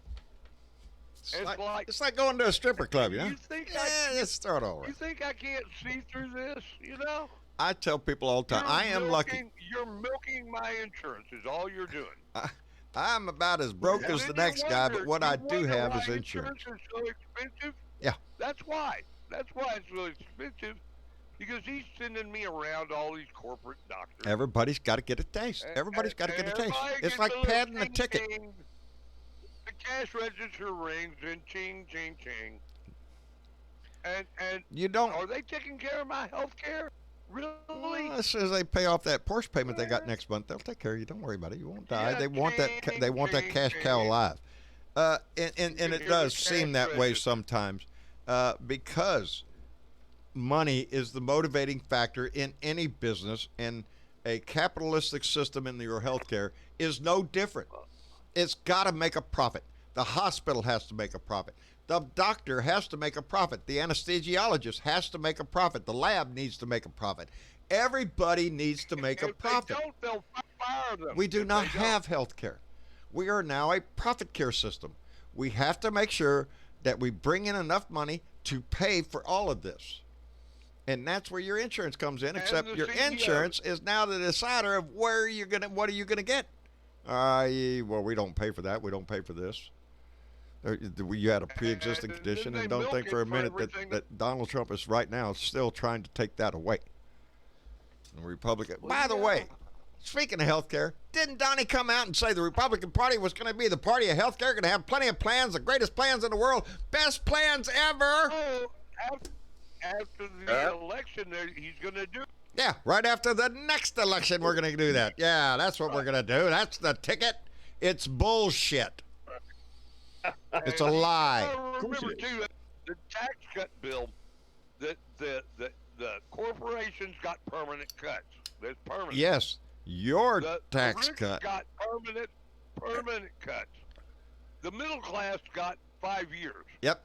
It's like going to a stripper club, you know? you think Yeah, let's start all you right. think I can't see through this? You know, I tell people all the time, I am lucky. You're milking my insurance. Is all you're doing. I, I'm about as broke And as then the next guy, but what you I do wonder have why is insurance. is so expensive. Yeah. That's why. That's why it's so expensive. Because he's sending me around all these corporate doctors. Everybody's got to get a taste. Everybody's got to get a taste. everybody It's gets like a little padding a ching, ticket. ching. The cash register rings and ching, ching, ching. And You don't. are they taking care of my health care? Really? Well, as soon as they pay off that Porsche payment they got next month, they'll take care of you. Don't worry about it. You won't die. Yeah, They want that. ching, They want that ching, cash cow ching. alive. And You it hear does the seem cash that way register. sometimes, because money is the motivating factor in any business, and a capitalistic system in your healthcare is no different. It's got to make a profit. The hospital has to make a profit. The doctor has to make a profit. The anesthesiologist has to make a profit. The lab needs to make a profit. Everybody needs to make a If profit. they don't, they'll fire them. We do if not they don't. have health care. We are now a profit care system. We have to make sure that we bring in enough money to pay for all of this. And that's where your insurance comes in, except the your CEO. insurance is now the decider of what are you gonna get. Well, we don't pay for that. We don't pay for this. You had a pre-existing And condition, then and they don't milk think it for a for minute everything that Donald Trump is right now still trying to take that away. The Republican. Well, By the yeah. way, speaking of health care, didn't Donnie come out and say the Republican Party was going to be the party of health care, going to have plenty of plans, the greatest plans in the world, best plans ever? Oh, after the election, he's going to do. Yeah, right after the next election, we're going to do that. Yeah, that's what we're going to do. That's the ticket. It's bullshit. It's a lie. Remember too, the tax cut bill, that the corporations got permanent cuts. That's permanent. Yes, your The tax rich cut. got permanent cuts. The middle class got 5 years. Yep.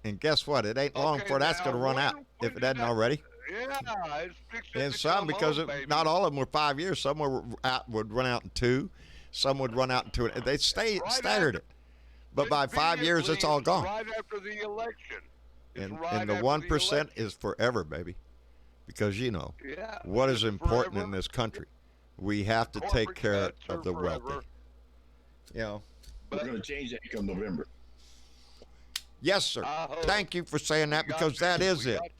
And guess what? It ain't long Okay, before that's now going to run when- out, when if it did hadn't that- already. Yeah, it's fixing And to some, come because home, baby. not all of them were 5 years. Some would run out in 2. Some would run out in 2. They Right staggered it. But by 5 years, it's all gone. Right after the election. It's And right the after 1% election. is forever, baby. Because Yeah, what is it's important forever. in this country? We have to take Corporate care cuts of are the forever. wealthy. You know. We're But going to change that come November. Yes, sir. I hope Thank you for saying that, we got because that you. is We it. got-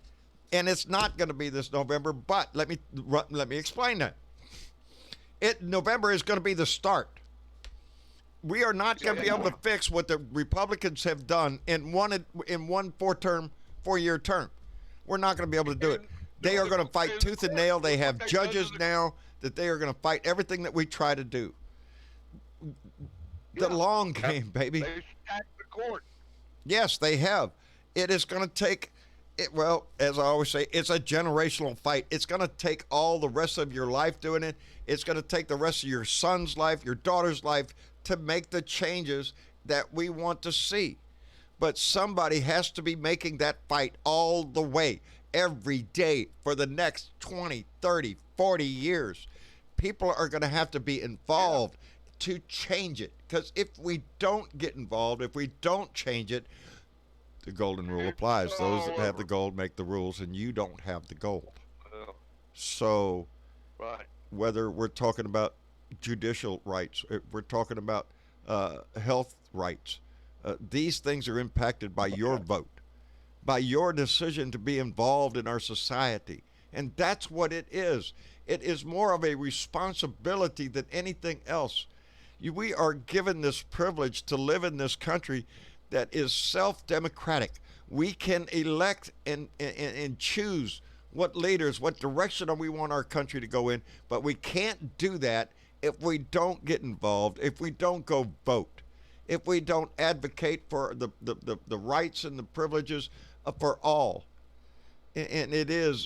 And it's not going to be this November. But let me explain that. November is going to be the start. We are not going to be able to fix what the Republicans have done in one 4-year term. We're not going to be able to do it. They are going to fight tooth and nail. They have judges now that they are going to fight everything that we try to do. The Yeah. long game, baby. They stacked the court. Yes, they have. It is going to take it. Well, as I always say, it's a generational fight. It's going to take all the rest of your life doing it. It's going to take the rest of your son's life, your daughter's life, to make the changes that we want to see. But somebody has to be making that fight all the way, every day, for the next 20, 30, 40 years. People are going to have to be involved to change it. Because if we don't get involved, if we don't change it, the golden rule applies. Those that have the gold make the rules, and you don't have the gold. So Right. whether we're talking about judicial rights, if we're talking about health rights, these things are impacted by your vote, by your decision to be involved in our society. And that's what it is. It is more of a responsibility than anything else. We are given this privilege to live in this country that is self-democratic. We can elect and choose what leaders, what direction we want our country to go in, but we can't do that if we don't get involved, if we don't go vote, if we don't advocate for the rights and the privileges for all. And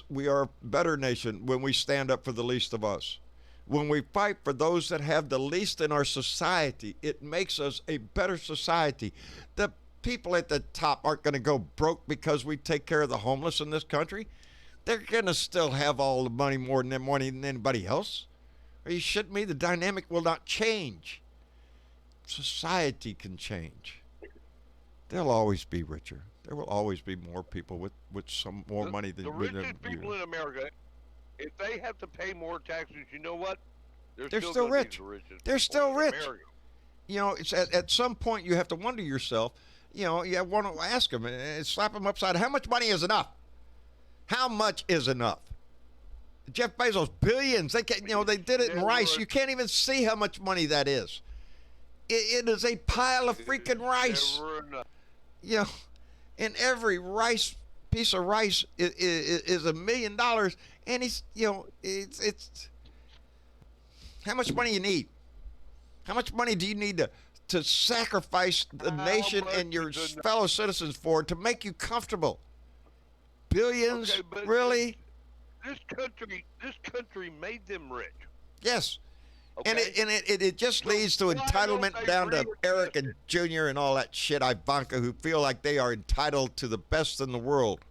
we are a better nation when we stand up for the least of us. When we fight for those that have the least in our society, it makes us a better society. The people at the top aren't going to go broke because we take care of the homeless in this country. They're going to still have all the money, more money than anybody else. Are you shitting me? The dynamic will not change. Society can change. They'll always be richer. There will always be more people with some more money than the richest people in America. If they have to pay more taxes, you know what? They're still rich. They're still rich. America. You know, it's at some point you have to wonder yourself. You know, you want to ask them and slap them upside. How much money is enough? How much is enough? Jeff Bezos, billions. They can, they did it in rice. You can't even see how much money that is. It is a pile of freaking rice. Never enough. You know, and every piece of rice is $1 million, and it's how much money you need? How much money do you need to sacrifice the nation and your fellow citizens for to make you comfortable? Billions, Okay, really? This country made them rich. Yes. Okay? And it just leads to why don't entitlement they down to reinvest Eric it? and Junior and all that shit, Ivanka, who feel like they are entitled to the best in the world.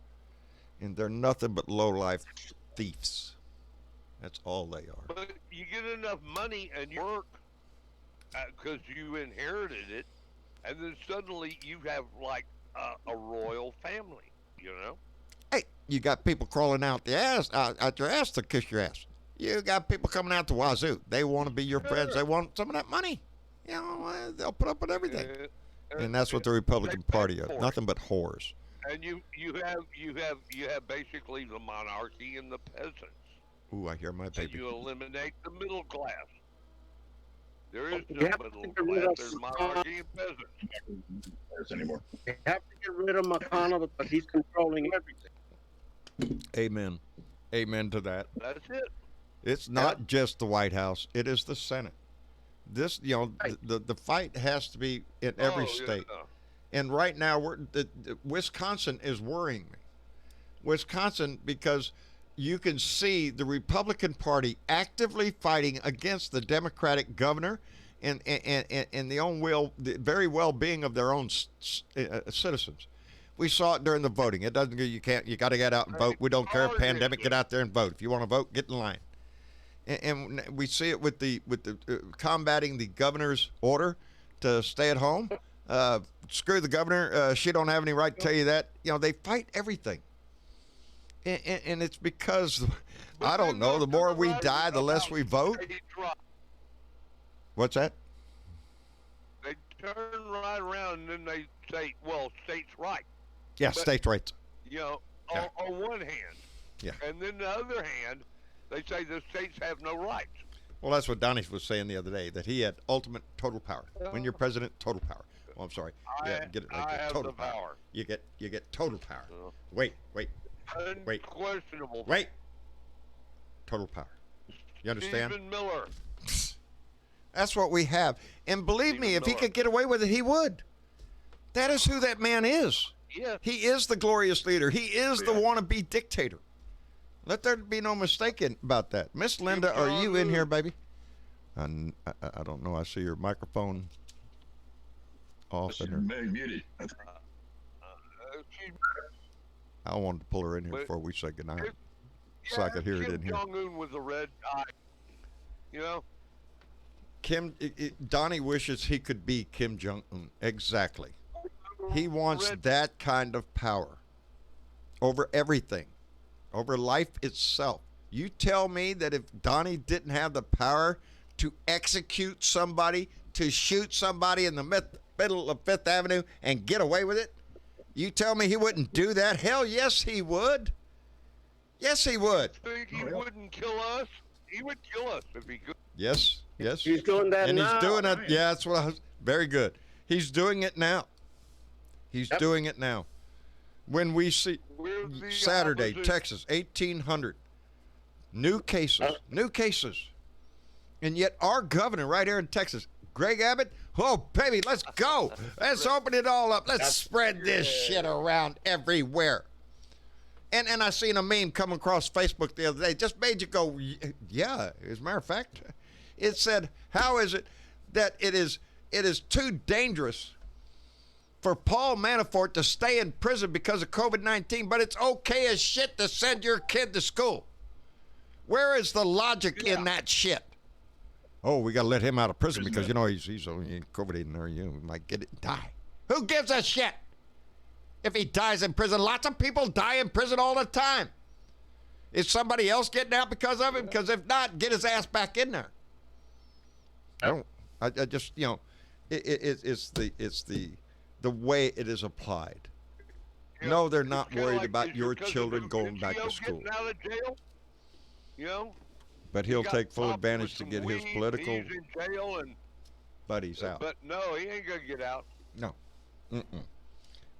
And they're nothing but low-life thieves. That's all they are. But you get enough money and you work because you inherited it, and then suddenly you have like a royal family, Hey, you got people crawling out your ass to kiss your ass. You got people coming out the wazoo. They want to be your friends. They want some of that money. They'll put up with everything. And that's what the Republican Party is. Nothing but whores. And you have basically the monarchy and the peasants. Ooh, I hear my And baby. you eliminate the middle class. There is You no have to middle get rid class. of There's monarchy and peasants. Anymore. You have to get rid of McConnell because he's controlling everything. Amen. Amen to that. That's it. It's not just the White House. It is the Senate. This, the fight has to be in every state. Yeah. And right now, Wisconsin is worrying me. Wisconsin, because you can see the Republican Party actively fighting against the Democratic governor and the very well-being of their own citizens. We saw it during the voting. It doesn't. You can't. You got to get out and vote. We don't care. Pandemic. Get out there and vote. If you want to vote, get in line. And we see it with the combating the governor's order to stay at home. Screw the governor. She don't have any right to tell you that. They fight everything. And it's because, I don't know, the more we die, the less we vote. What's that? They turn right around and then they say, well, states' rights. Yeah, states' rights. On one hand. Yeah. And then the other hand, they say the states have no rights. Well, that's what Donnie was saying the other day, that he had ultimate total power. When you're president, total power. Oh, I'm sorry. I have total the power. You get total power. Wait. Unquestionable. Wait. Total power. You understand? Stephen Miller. That's what we have. And believe me, if he could get away with it, he would. That is who that man is. Yeah. He is the glorious leader. He is the wannabe dictator. Let there be no mistake about that. Miss Linda, are you in here, baby? I don't know. I see your microphone off. Muted. I wanted to pull her in here before we say goodnight, so I could hear it in here. Kim Jong-un with a red eye. Donnie wishes he could be Kim Jong-un. Exactly. He wants that kind of power over everything, over life itself. You tell me that if Donnie didn't have the power to execute somebody, to shoot somebody in the middle of Fifth Avenue and get away with it, you tell me he wouldn't do that? Hell yes, he would. Yes, he would. Think he wouldn't kill us? he would kill us if he could. Yes, yes. He's doing that And now. he's doing it. Yeah, that's what I was. Very good. He's doing it now. He's Yep. doing it now. When we see We're the Saturday, opposite. Texas, 1,800 new cases, and yet our governor right here in Texas, Greg Abbott, oh baby, let's go, let's open it all up, let's spread this shit around everywhere. And I seen a meme come across Facebook the other day, just made you go, yeah. As a matter of fact, it said, how is it that it is too dangerous for Paul Manafort to stay in prison because of COVID-19, but it's okay as shit to send your kid to school? Where is the logic in that shit? Oh, we got to let him out of prison because, you know, he's only COVID in there. You might get it and die. Who gives a shit if he dies in prison? Lots of people die in prison all the time. Is somebody else getting out because of it? Because if not, get his ass back in there. I just, you know, it's the way it is applied. You No, know, they're it's not kinda worried like, about is your it 'cause of children going back to Lucio school. getting out of jail? You know, But he he'll got take full popped with advantage to some get his weed, political He's in jail, and buddies out. but no, he ain't gonna get out. No. Mm-mm.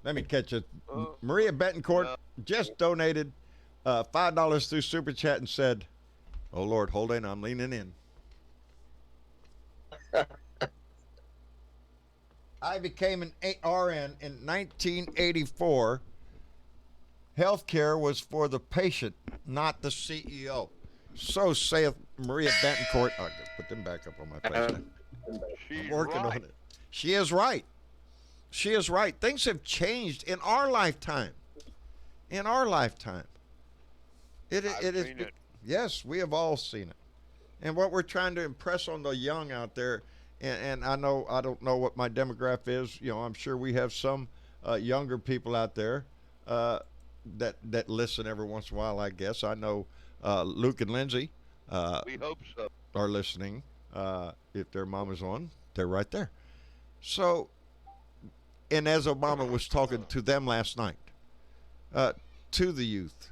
Let me catch it. Uh, Maria Betancourt no. just donated $5 through Super Chat and said, oh, Lord, hold on, I'm leaning in. I became an RN in 1984. Healthcare was for the patient, not the CEO. So saith Maria Betancourt. I'll put them back up on my face now. She's I'm working right. on it. She is right. She is right. Things have changed in our lifetime. In our lifetime. It I've is. seen it. Yes, we have all seen it. And what we're trying to impress on the young out there, and I know I don't know what my demographic is. You know, I'm sure we have some younger people out there that listen every once in a while. I guess I know Luke and Lindsay We hope so. are listening. If their mom is on, they're right there. So, and as Obama was talking to them last night, to the youth,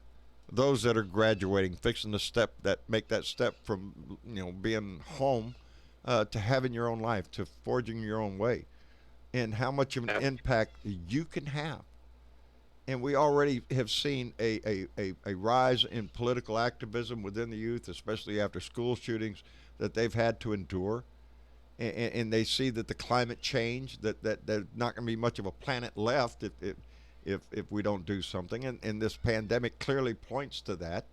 those that are graduating, fixing the step that make that step from being home to having your own life, to forging your own way, and how much of an impact you can have. And we already have seen a rise in political activism within the youth, especially after school shootings that they've had to endure. And they see that the climate change, that there's not going to be much of a planet left if we don't do something. And this pandemic clearly points to that.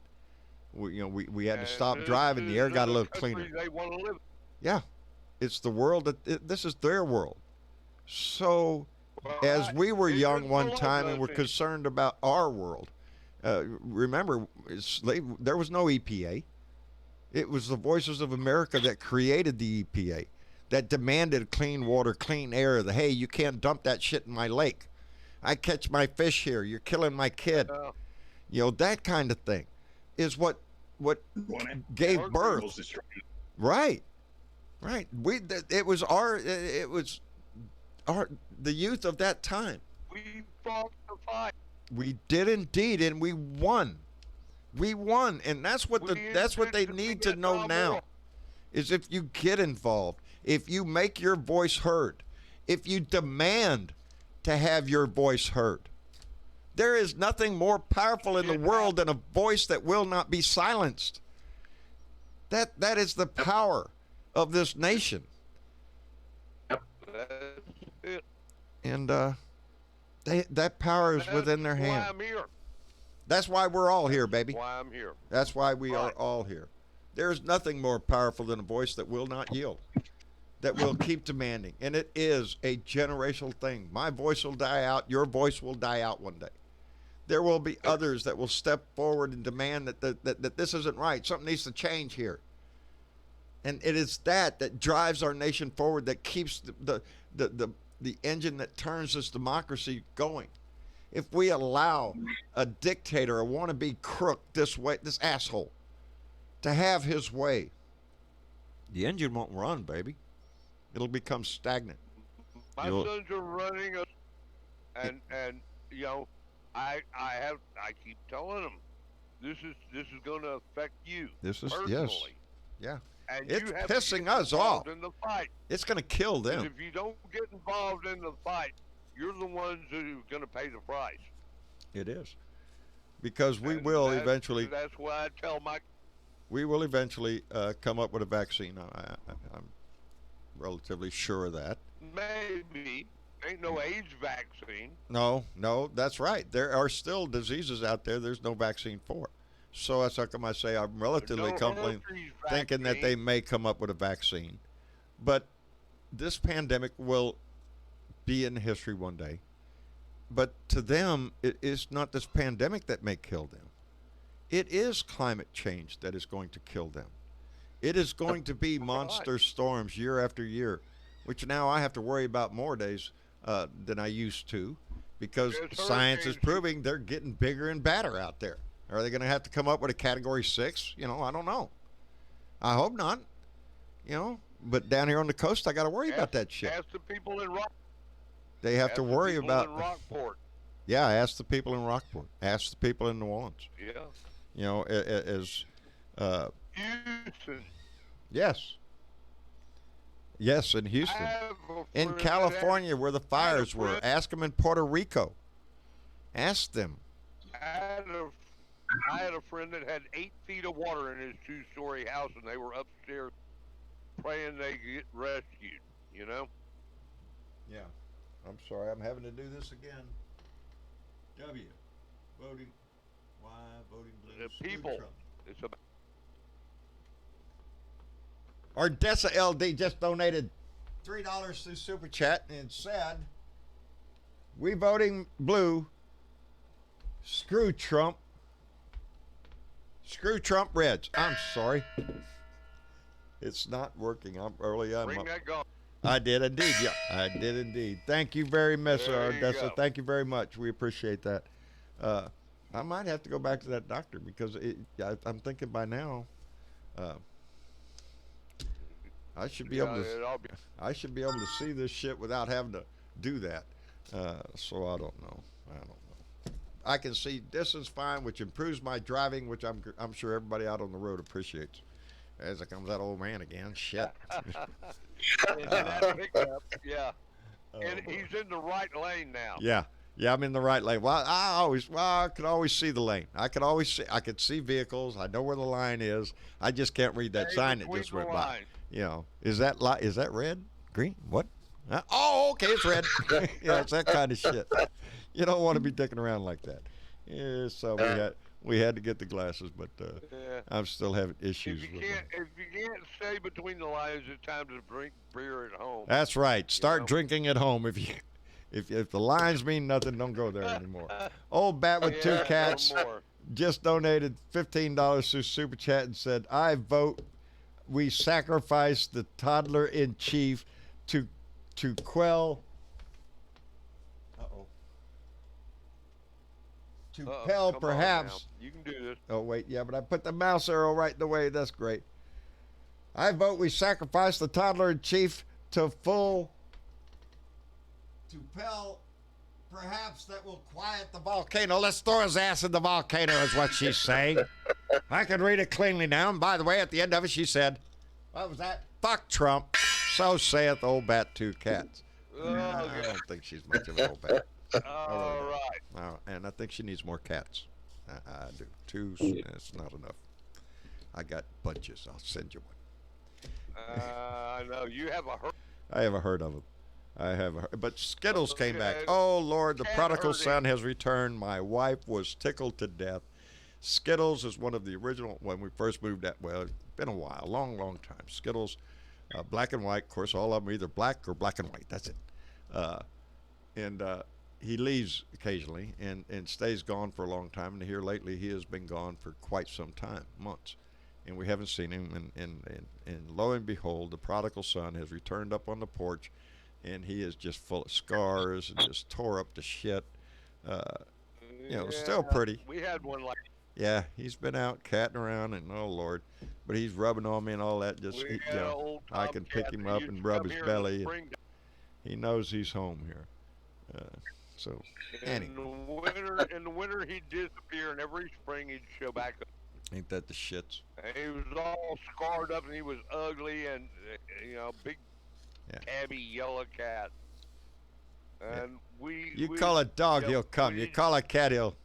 We had to stop driving. The air got a little cleaner. They want to live. Yeah, it's the world this is their world. So as we were young one time and were concerned about our world, remember, there was no EPA. It was the Voices of America that created the EPA, that demanded clean water, clean air. Hey, you can't dump that shit in my lake. I catch my fish here. You're killing my kid. That kind of thing is what gave birth. Right. It was the youth of that time. We fought the fight. We did indeed, and we won. We won, and that's what they need to know now. Is if you get involved, if you make your voice heard, if you demand to have your voice heard. There is nothing more powerful in the world than a voice that will not be silenced. That is the power of this nation. That's it. And that power is within their That's why hand. I'm here. That's why we're all here, baby. That's why I'm here. That's why we are all here. There is nothing more powerful than a voice that will not yield, that will keep demanding. And it is a generational thing. My voice will die out. Your voice will die out one day. There will be others that will step forward and demand that this isn't right. Something needs to change here. And it is that drives our nation forward, that keeps the engine that turns this democracy going. If we allow a dictator, a wannabe crook, this asshole, to have his way, the engine won't run, baby. It'll become stagnant. My sons are running us, and I keep telling them this is going to affect you This is personally. Yeah. and It's you have to pissing get us off. involved in the fight. It's going to kill Because them. if you don't get involved in the fight, you're the ones who are going to pay the price. It is. Because And that's why I tell my we will eventually come up with a vaccine. I'm relatively sure of that. maybe ain't no AIDS vaccine. No, no, that's right. There are still diseases out there there's no vaccine for. So that's how come I say I'm relatively No confident herpes thinking that they vaccine. may come up with a vaccine. But this pandemic will be in history one day. But to them, it is not this pandemic that may kill them. It is climate change that is going to kill them. It is going to be Right. monster storms year after year, which now I have to worry about more days than I used to because There's science is hurricanes. proving they're getting bigger and badder out there. Are they going to have to come up with a category 6? I don't know. I hope not. But down here on the coast, I got to worry about that shit. Ask the people in They have to worry about. Rockport. Yeah, ask the people in Rockport. Ask the people in New Orleans. Yeah. As Houston. yes, yes, in I Houston, have a in friend California, where the fires were. friend- Ask them in Puerto Rico. Ask them. I had a, I had a friend that had 8 feet of water in his two-story house, and they were upstairs praying they get rescued. You know. Yeah, I'm sorry, I'm having to do this again. W, voting, Y, voting blue. The people. It's about Ardessa LD just donated $3 through Super Chat and said, "We voting blue. Screw Trump. Screw Trump Reds." I'm sorry. It's not working. I'm early. bring that gun. I did indeed. Yeah, I did indeed. Thank you very much, There you Ardessa. go. Thank you very much. We appreciate that. I might have to go back to that doctor because I'm thinking by now, I should be able to. It'll be I should be able to see this shit without having to do that. So I don't know. I can see distance fine, which improves my driving, which I'm sure everybody out on the road appreciates. As it comes that old man again. Shit. in that pickup. Yeah. Oh, And boy. he's in the right lane now. Yeah. Yeah, I'm in the right lane. Well, I could always see the lane. I could see vehicles. I know where the line is. I just can't read that Stay sign that between just the went by. lines. Is that red? Green? What? Oh, okay, it's red. Yeah, it's that kind of shit. You don't want to be dicking around like that. Yeah, so we had to get the glasses, but Yeah. I'm still having If issues you with can't them. if you can't stay between the lines, it's time to drink beer at home. That's right. Start know? drinking at home. If the lines mean nothing, don't go there anymore. Old Bat with two Yeah, no cats more. just donated $15 through Super Chat and said, "I vote we sacrifice the toddler in chief to quell to Uh-oh, quell come on perhaps." now. You can do this. Oh wait, yeah, but I put the mouse arrow right in the way. That's great. I vote we sacrifice the toddler in chief to pell perhaps that will quiet the volcano. Let's throw his ass in the volcano is what she's saying. I can read it cleanly now. And by the way, at the end of it, she said, "What was that? Fuck Trump. So saith old Bat two cats." Oh, I don't think she's much of an old bat. all right. And I think she needs more cats. I do. Two, it's not enough. I got bunches. I'll send you one. I know you have a hurt. I haven't heard of them. But Skittles came back. Okay. Oh Lord, the Cat prodigal herding. son has returned. My wife was tickled to death. Skittles is one of the original when we first moved out. Well, it's been a while, long time. Skittles, black and white. Of course, all of them are either black or black and white. That's it. And he leaves occasionally and stays gone for a long time. And here lately, he has been gone for quite some time, months. And we haven't seen him. And lo and behold, the prodigal son has returned up on the porch, and he is just full of scars and just tore up to shit. Still pretty. We had one like Yeah, he's been out catting around, and oh Lord, but he's rubbing on me and all that. we had an old I can pick tomcat him that up used and to rub come his here in the belly. And spring. he knows he's home here. So In anyway, the winter, he'd disappear, and every spring he'd show back up. Ain't that the shits? And he was all scarred up, and he was ugly, and big Yeah. tabby yellow cat. Yeah. And You we call a dog, you know, he'll come. You we call a cat, he'll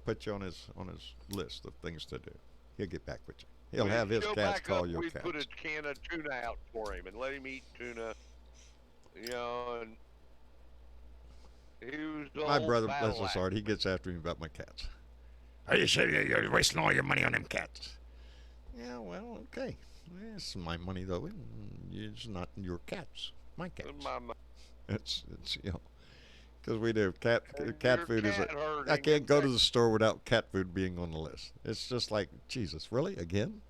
put you on his list of things to do. He'll get back with you. He'll we'd have his show cats back call up. your We'd put a cats. can of tuna out for him and let him eat tuna. And he was the My old brother, bless battle his axe. heart, he gets after me about my cats. Are you sure you're wasting all your money on them cats? Yeah, well, okay. It's my money though. It's not your cats. My cats. It's because we do cat Your food is cat a. herding I can't go to insect- the store without cat food being on the list. It's just like Jesus, really again?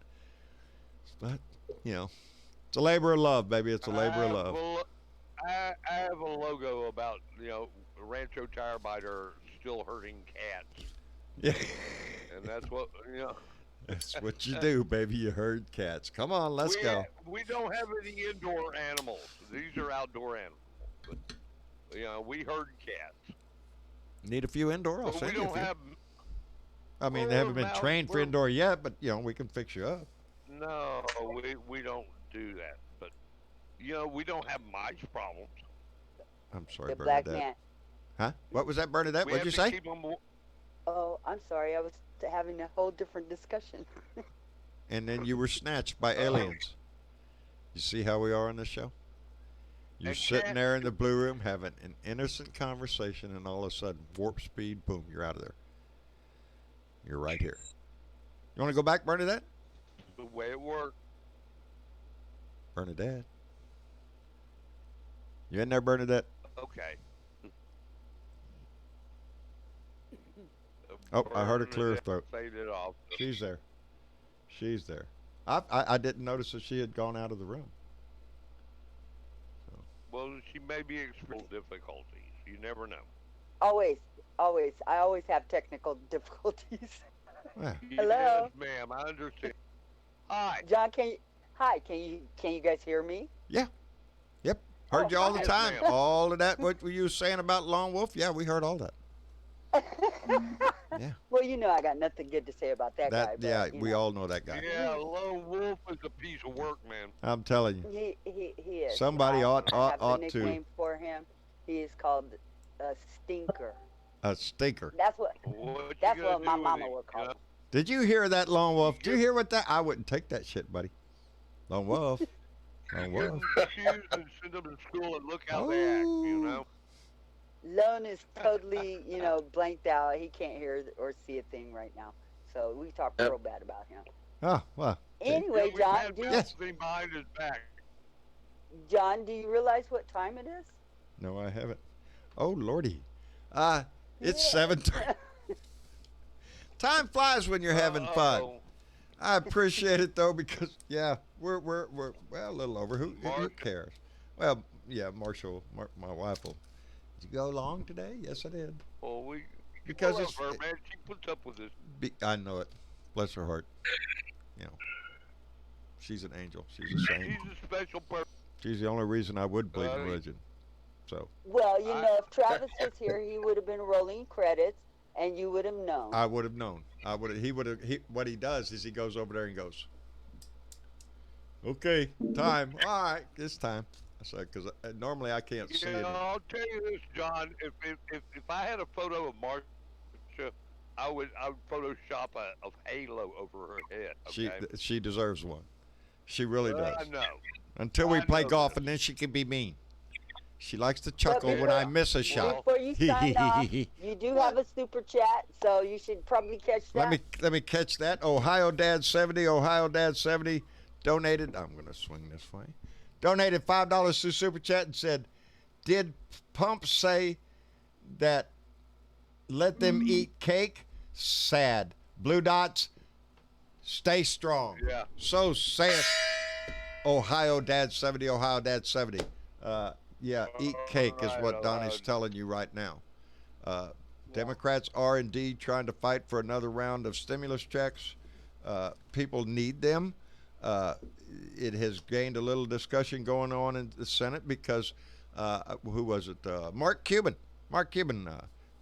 But it's a labor of love, baby. It's a labor of love. I have a logo about Rancho Tire Biter still herding cats, Yeah, and that's what that's what you do, baby. You herd cats. Come on, let's go. We don't have any indoor animals. These are outdoor animals. But, we herd cats. Need a few indoor? I'll But we send you a don't few. have. I mean, they Well, haven't been mouse- trained for we're- indoor yet, but we can fix you up. No, we don't do that. But we don't have mice problems. I'm sorry, The black Bernadette. man. Huh? What was that, Bernadette? We What'd have you to say? keep 'em Oh, I'm sorry. I was having a whole different discussion. And then you were snatched by aliens. You see how we are on this show? You're And sitting cats- there in the blue room having an innocent conversation, and all of a sudden, warp speed, boom, you're out of there. You're right here. You want to go back, Bernadette? the way it works. Bernadette. You in there, Bernadette? Okay. Oh, I heard her clear her Bernadette throat. Faded off. She's there. She's there. I didn't notice that she had gone out of the room. Well, she may be experiencing difficulties. You never know. Always, always. I always have technical difficulties. Yeah. Hello? Yes, ma'am. I understand. Hi. John, can you guys hear me? Yep. Heard Oh, you all the yes, time. ma'am. All of that, what were you saying about Lone Wolf? Yeah, we heard all that. Yeah. Well, I got nothing good to say about that guy. But, Yeah, we all know that guy. Yeah, Lone Wolf is a piece of work, man. I'm telling you. He is. Somebody I ought have a to. nickname for him. He is called a stinker. A stinker. That's what What that's you gonna what my do with mama him, would call him. Did you hear that, Lone Wolf? Did you hear what that? I wouldn't take that shit, buddy. Lone Wolf. Lone Get Wolf. them shoes and send them to school and look how they act, Oh. Lone is totally, blanked out. He can't hear or see a thing right now. So we talk Yep. real bad about him. Oh, well. Anyway, We've John, had something behind his back. John, do you realize what time it is? No, I haven't. Oh, Lordy. It's Yeah. 7:30. Time flies when you're having fun. Uh-oh. I appreciate it though because we're well a little over. Who Marshall. cares? Well, yeah, my wife will. Did you go long today? Yes, I did. Well, Because love it's- her, man. She puts up with this. I know it. Bless her heart. She's an angel. She's a saint. She's a special person. She's the only reason I would believe in Buddy. religion. So Well, if Travis was here, he would have been rolling credits, and you would have known. I would have known. I would. He would have. What he does is he goes over there and goes, "Okay, time. All right, it's time." I said because normally I can't see it. I'll tell you this, John. If I had a photo of Marsha, I would Photoshop a halo over her head. Okay? She deserves one. She really does. I know. Until we I play know golf, this. and then she can be mean. She likes to chuckle when I miss a shot. Before you sign off, you do have a super chat, so you should probably catch that. Let me catch that. Ohio Dad 70 donated. I'm gonna swing this way. Donated $5 through super chat and said, "Did Pump say that let them eat cake? Sad. Blue dots. Stay strong." Yeah. So saith Ohio Dad 70. Eat cake is what Donnie's telling you right now. Democrats are indeed trying to fight for another round of stimulus checks. People need them. It has gained a little discussion going on in the Senate because who was it? Mark Cuban.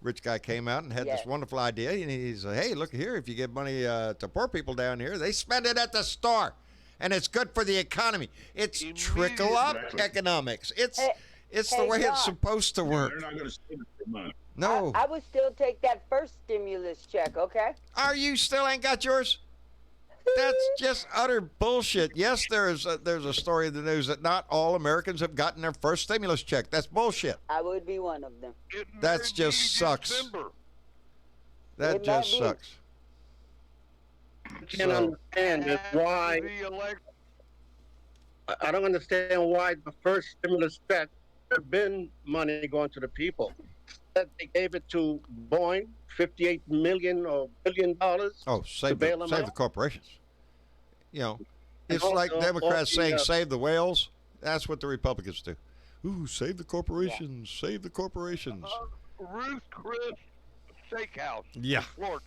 rich guy came out and had Yes. this wonderful idea, and he said, "Hey, look here! If you give money to poor people down here, they spend it at the store, and it's good for the economy. It's trickle up Exactly. economics. It's Hey, it's the hey, way it's John. supposed to Yeah, work. they're not going to save the money. No, I would still take that first stimulus check, okay? are you still ain't got yours? That's just utter bullshit. Yes, there's a story in the news that not all Americans have gotten their first stimulus check. That's bullshit. I would be one of them. It That's may just be sucks. December. That It just might be. sucks. I can't So- understand is After why. the election. I don't understand why the first stimulus check should have been money going to the people. That they gave it to Boeing, $58 million or $1 billion. Oh, save bail them save out? the corporations. You know, And it's like also, Democrats the, saying save the whales. That's what the Republicans do. Ooh, save the corporations. Save the corporations. Ruth Chris Steakhouse, Yeah. Florida.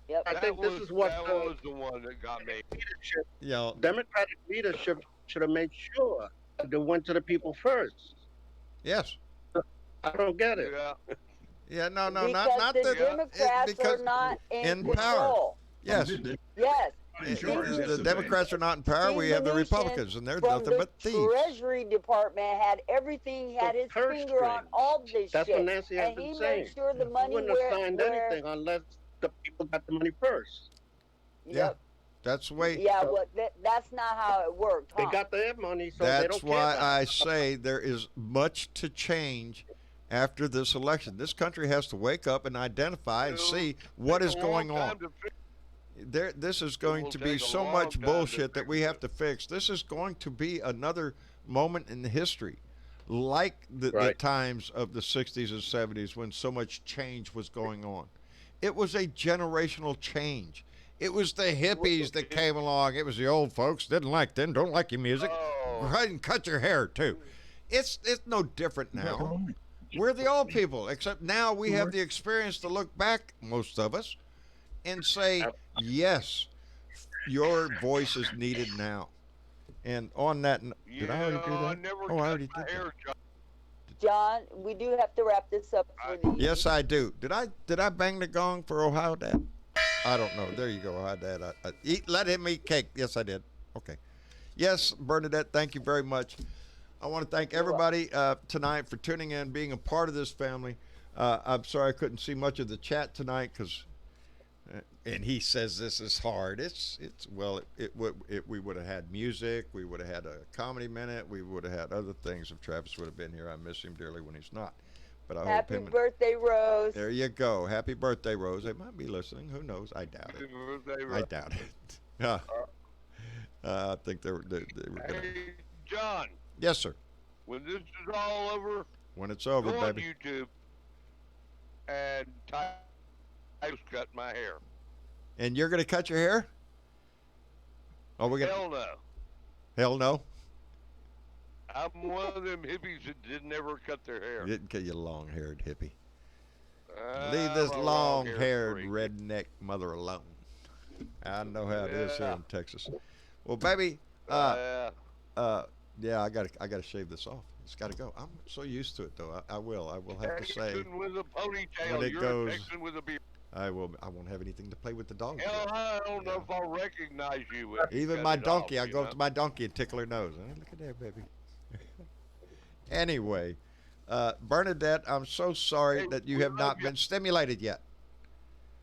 Yep. I think this is what that was the one that got me. leadership, You know, Democratic leadership should have made sure that they went to the people first. yes. I don't get it. Yeah. Yeah, no, Because not the the Democrats because are not in in power. control. yes. Yes. The Democrats are not in power. Steve We have the Mnuchin Republicans, and they're From nothing the but thieves. Treasury Department had everything, had The his purse finger on strings. all this That's shit. what Nancy has And been he saying. made sure the He money wouldn't have where, signed where anything unless the people got the money first. Yep. That's the way. Yeah, So- well, that's not how it worked. They Huh? got their money, so they That's don't care why about I it. say there is much to change after this election. This country has to wake up and identify and see what is going on. This is going will to be take a so long much time to bullshit that fix we have it. to fix. This is going to be another moment in history, like the Right. times of the 60s and 70s when so much change was going on. It was a generational change. It was the hippies that came along. It was the old folks didn't like them, don't like your music. Oh. Go ahead and cut your hair too. It's no different now. We're the old people, except now we have the experience to look back, most of us, and say, yes, your voice is needed now. And on that, did I already do that? Never Oh, I already cut did my that. hair, John. John, we do have to wrap this up for the Yes, I do. Did I bang the gong for Ohio Dad? I don't know. There you go, Ohio Dad. Let him eat cake. Yes, I did. Okay. Yes, Bernadette, thank you very much. I want to thank everybody tonight for tuning in, being a part of this family. I'm sorry I couldn't see much of the chat tonight because, and he says this is hard. We would have had music. We would have had a comedy minute. We would have had other things if Travis would have been here. I miss him dearly when he's not. But I Happy hope him. birthday, Rose. There you go. Happy birthday, Rose. They might be listening. Who knows? I doubt it. I doubt it. I think they were going to. Hey, John, Yes, sir. when this is all over, When it's over, go on baby. YouTube and type cut my hair. And you're going to cut your hair? Oh, we're going to. Hell no. Hell no. I'm one of them hippies that didn't ever cut their hair. You didn't get you long-haired hippie. I'm Leave this a long-haired freak. redneck mother alone. I know how it is here Yeah. in Texas. Well, baby, yeah, I gotta shave this off. It's got to go. I'm so used to it, though. I will have to say, Texan with a ponytail. when it You're goes- a Texan with a beard. I won't have anything to play with the dogs. Hell, with. I don't know if I'll recognize you. if you Even cut my it donkey, off, I you go know? up to my donkey and tickle her nose. Hey, look at there, baby. Anyway, Bernadette, I'm so sorry Hey, that you we have love not you. been stimulated yet.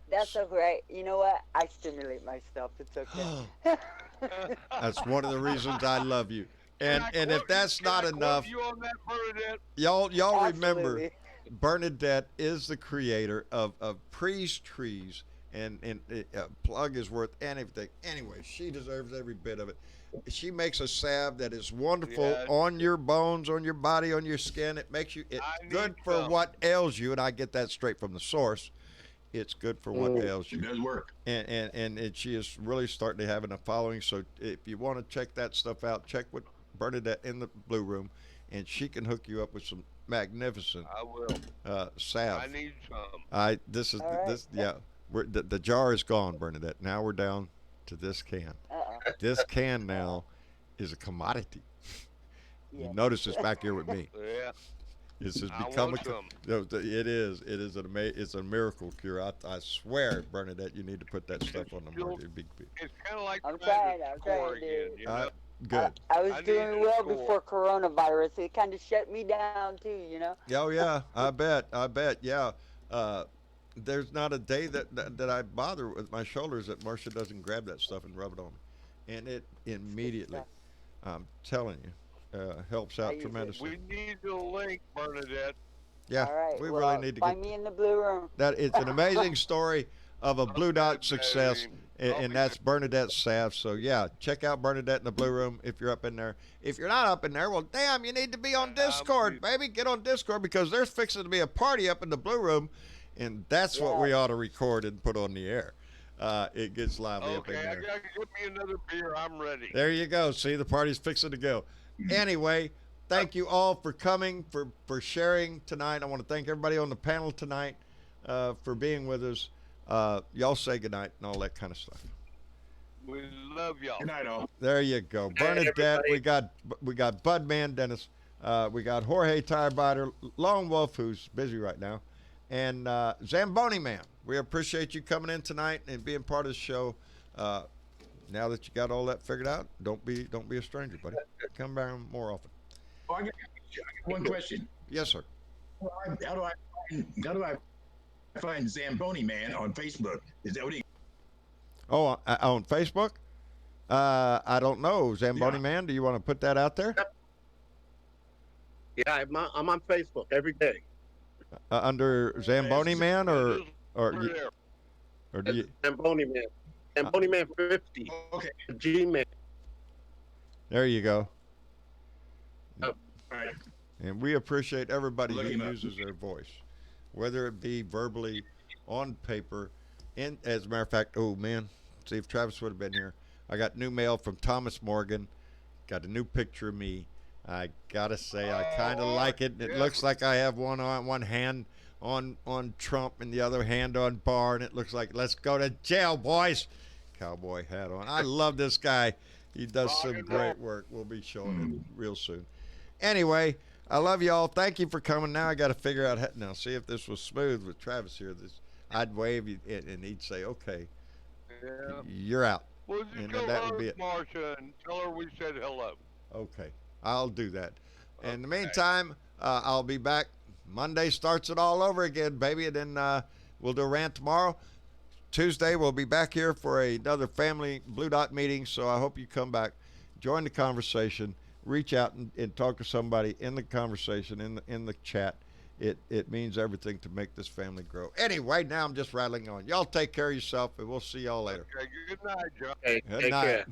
That's okay. You know what? I stimulate myself. It's okay. That's one of the reasons I love you. And if that's not enough, you on that, Bernadette? y'all remember Absolutely. Bernadette is the creator of Pre's Trees, and plug is worth anything. Anyway, she deserves every bit of it. She makes a salve that is wonderful Yeah. on your bones, on your body, on your skin. It makes you. It's I need good for some. what ails you, and I get that straight from the source. It's good for what ails It you. does work. And she is really starting to have a following. So if you want to check that stuff out, check with Bernadette in the Blue Room, and she can hook you up with some magnificent I will. salve. I need some. This is All right. this yeah. The jar is gone, Bernadette. Now we're down to this can. Uh-oh. This can now is a commodity. You Yeah. notice it's back here with me. Yeah. This has I become want some. it is. It is it's a miracle cure. I swear, Bernadette, you need to put that stuff It's on the still, market. it's kind of like I'm trying to trying. I'm score trying, again. dude. You know, Good. I was I need doing to well score. before coronavirus. It kind of shut me down too, you know. Oh yeah, I bet. I bet. Yeah. Uh, there's not a day that I bother with my shoulders that Marcia doesn't grab that stuff and rub it on me, and it It's good immediately, stuff. I'm telling you, helps I out use it. tremendously. We need the link, Bernadette. Yeah, All right. we really Well, need to get find me in the blue room. that. It's an amazing story of a Blue Okay, Dot success, baby. and, I'll and be that's Bernadette Saff. So yeah, check out Bernadette in the Blue Room if you're up in there. If you're not up in there, well, damn, you need to be on there. Discord, baby. Get on Discord because there's fixing to be a party up in the Blue Room, and that's what we Yes. ought to record and put on the air. It gets lively up in Okay, I there. gotta get me another beer. I'm ready. There you go. See, the party's fixing to go. Anyway, thank you all for coming, for sharing tonight. I want to thank everybody on the panel tonight for being with us. Y'all say goodnight and all that kind of stuff. We love y'all. Good night, all. There you go. Good night, Bernadette, everybody. we got Budman Dennis, we got Jorge Tierbiter, Lone Wolf, who's busy right now, and Zamboni Man. We appreciate you coming in tonight and being part of the show. Uh, now that you got all that figured out, don't be a stranger, buddy. Come back more often. Oh, I got one question. Yes, sir. How do I find Zamboni Man on Facebook? Is that what he? Oh, on Facebook? I don't know, Zamboni Yeah. Man. Do you want to put that out there Yeah, I'm on Facebook every day. under Zamboni Man, or We're you- there. or do you? Zamboni Man. Zamboni Man 50. Okay. Gmail. There you go. All right. And we appreciate everybody who Look him up. uses their voice, whether it be verbally, on paper, and as a matter of fact, oh man, see if Travis would have been here. I got new mail from Thomas Morgan. Got a new picture of me. I gotta say, I kind of Oh, like it. It yeah. looks like I have one hand on Trump and the other hand on Barr, and it looks like let's go to jail, boys. Cowboy hat on. I love this guy. He does Rock some and great work. We'll be showing it real soon. Anyway, I love y'all. Thank you for coming. Now I got to figure out now. See if this was smooth with Travis here. I'd wave you, and he'd say, "Okay, Yeah. you're out." Well, just And go that would hug be it. Marcia and tell her we said hello. Okay, I'll do that. In the Okay. meantime, I'll be back. Monday starts it all over again, baby, and then we'll do a rant tomorrow. Tuesday we'll be back here for another family Blue Dot meeting. So I hope you come back, join the conversation, reach out and talk to somebody in the conversation in the chat. It means everything to make this family grow. Anyway, now I'm just rattling on. Y'all take care of yourself, and we'll see y'all later. Okay, good night, John. Okay, Good take night. care.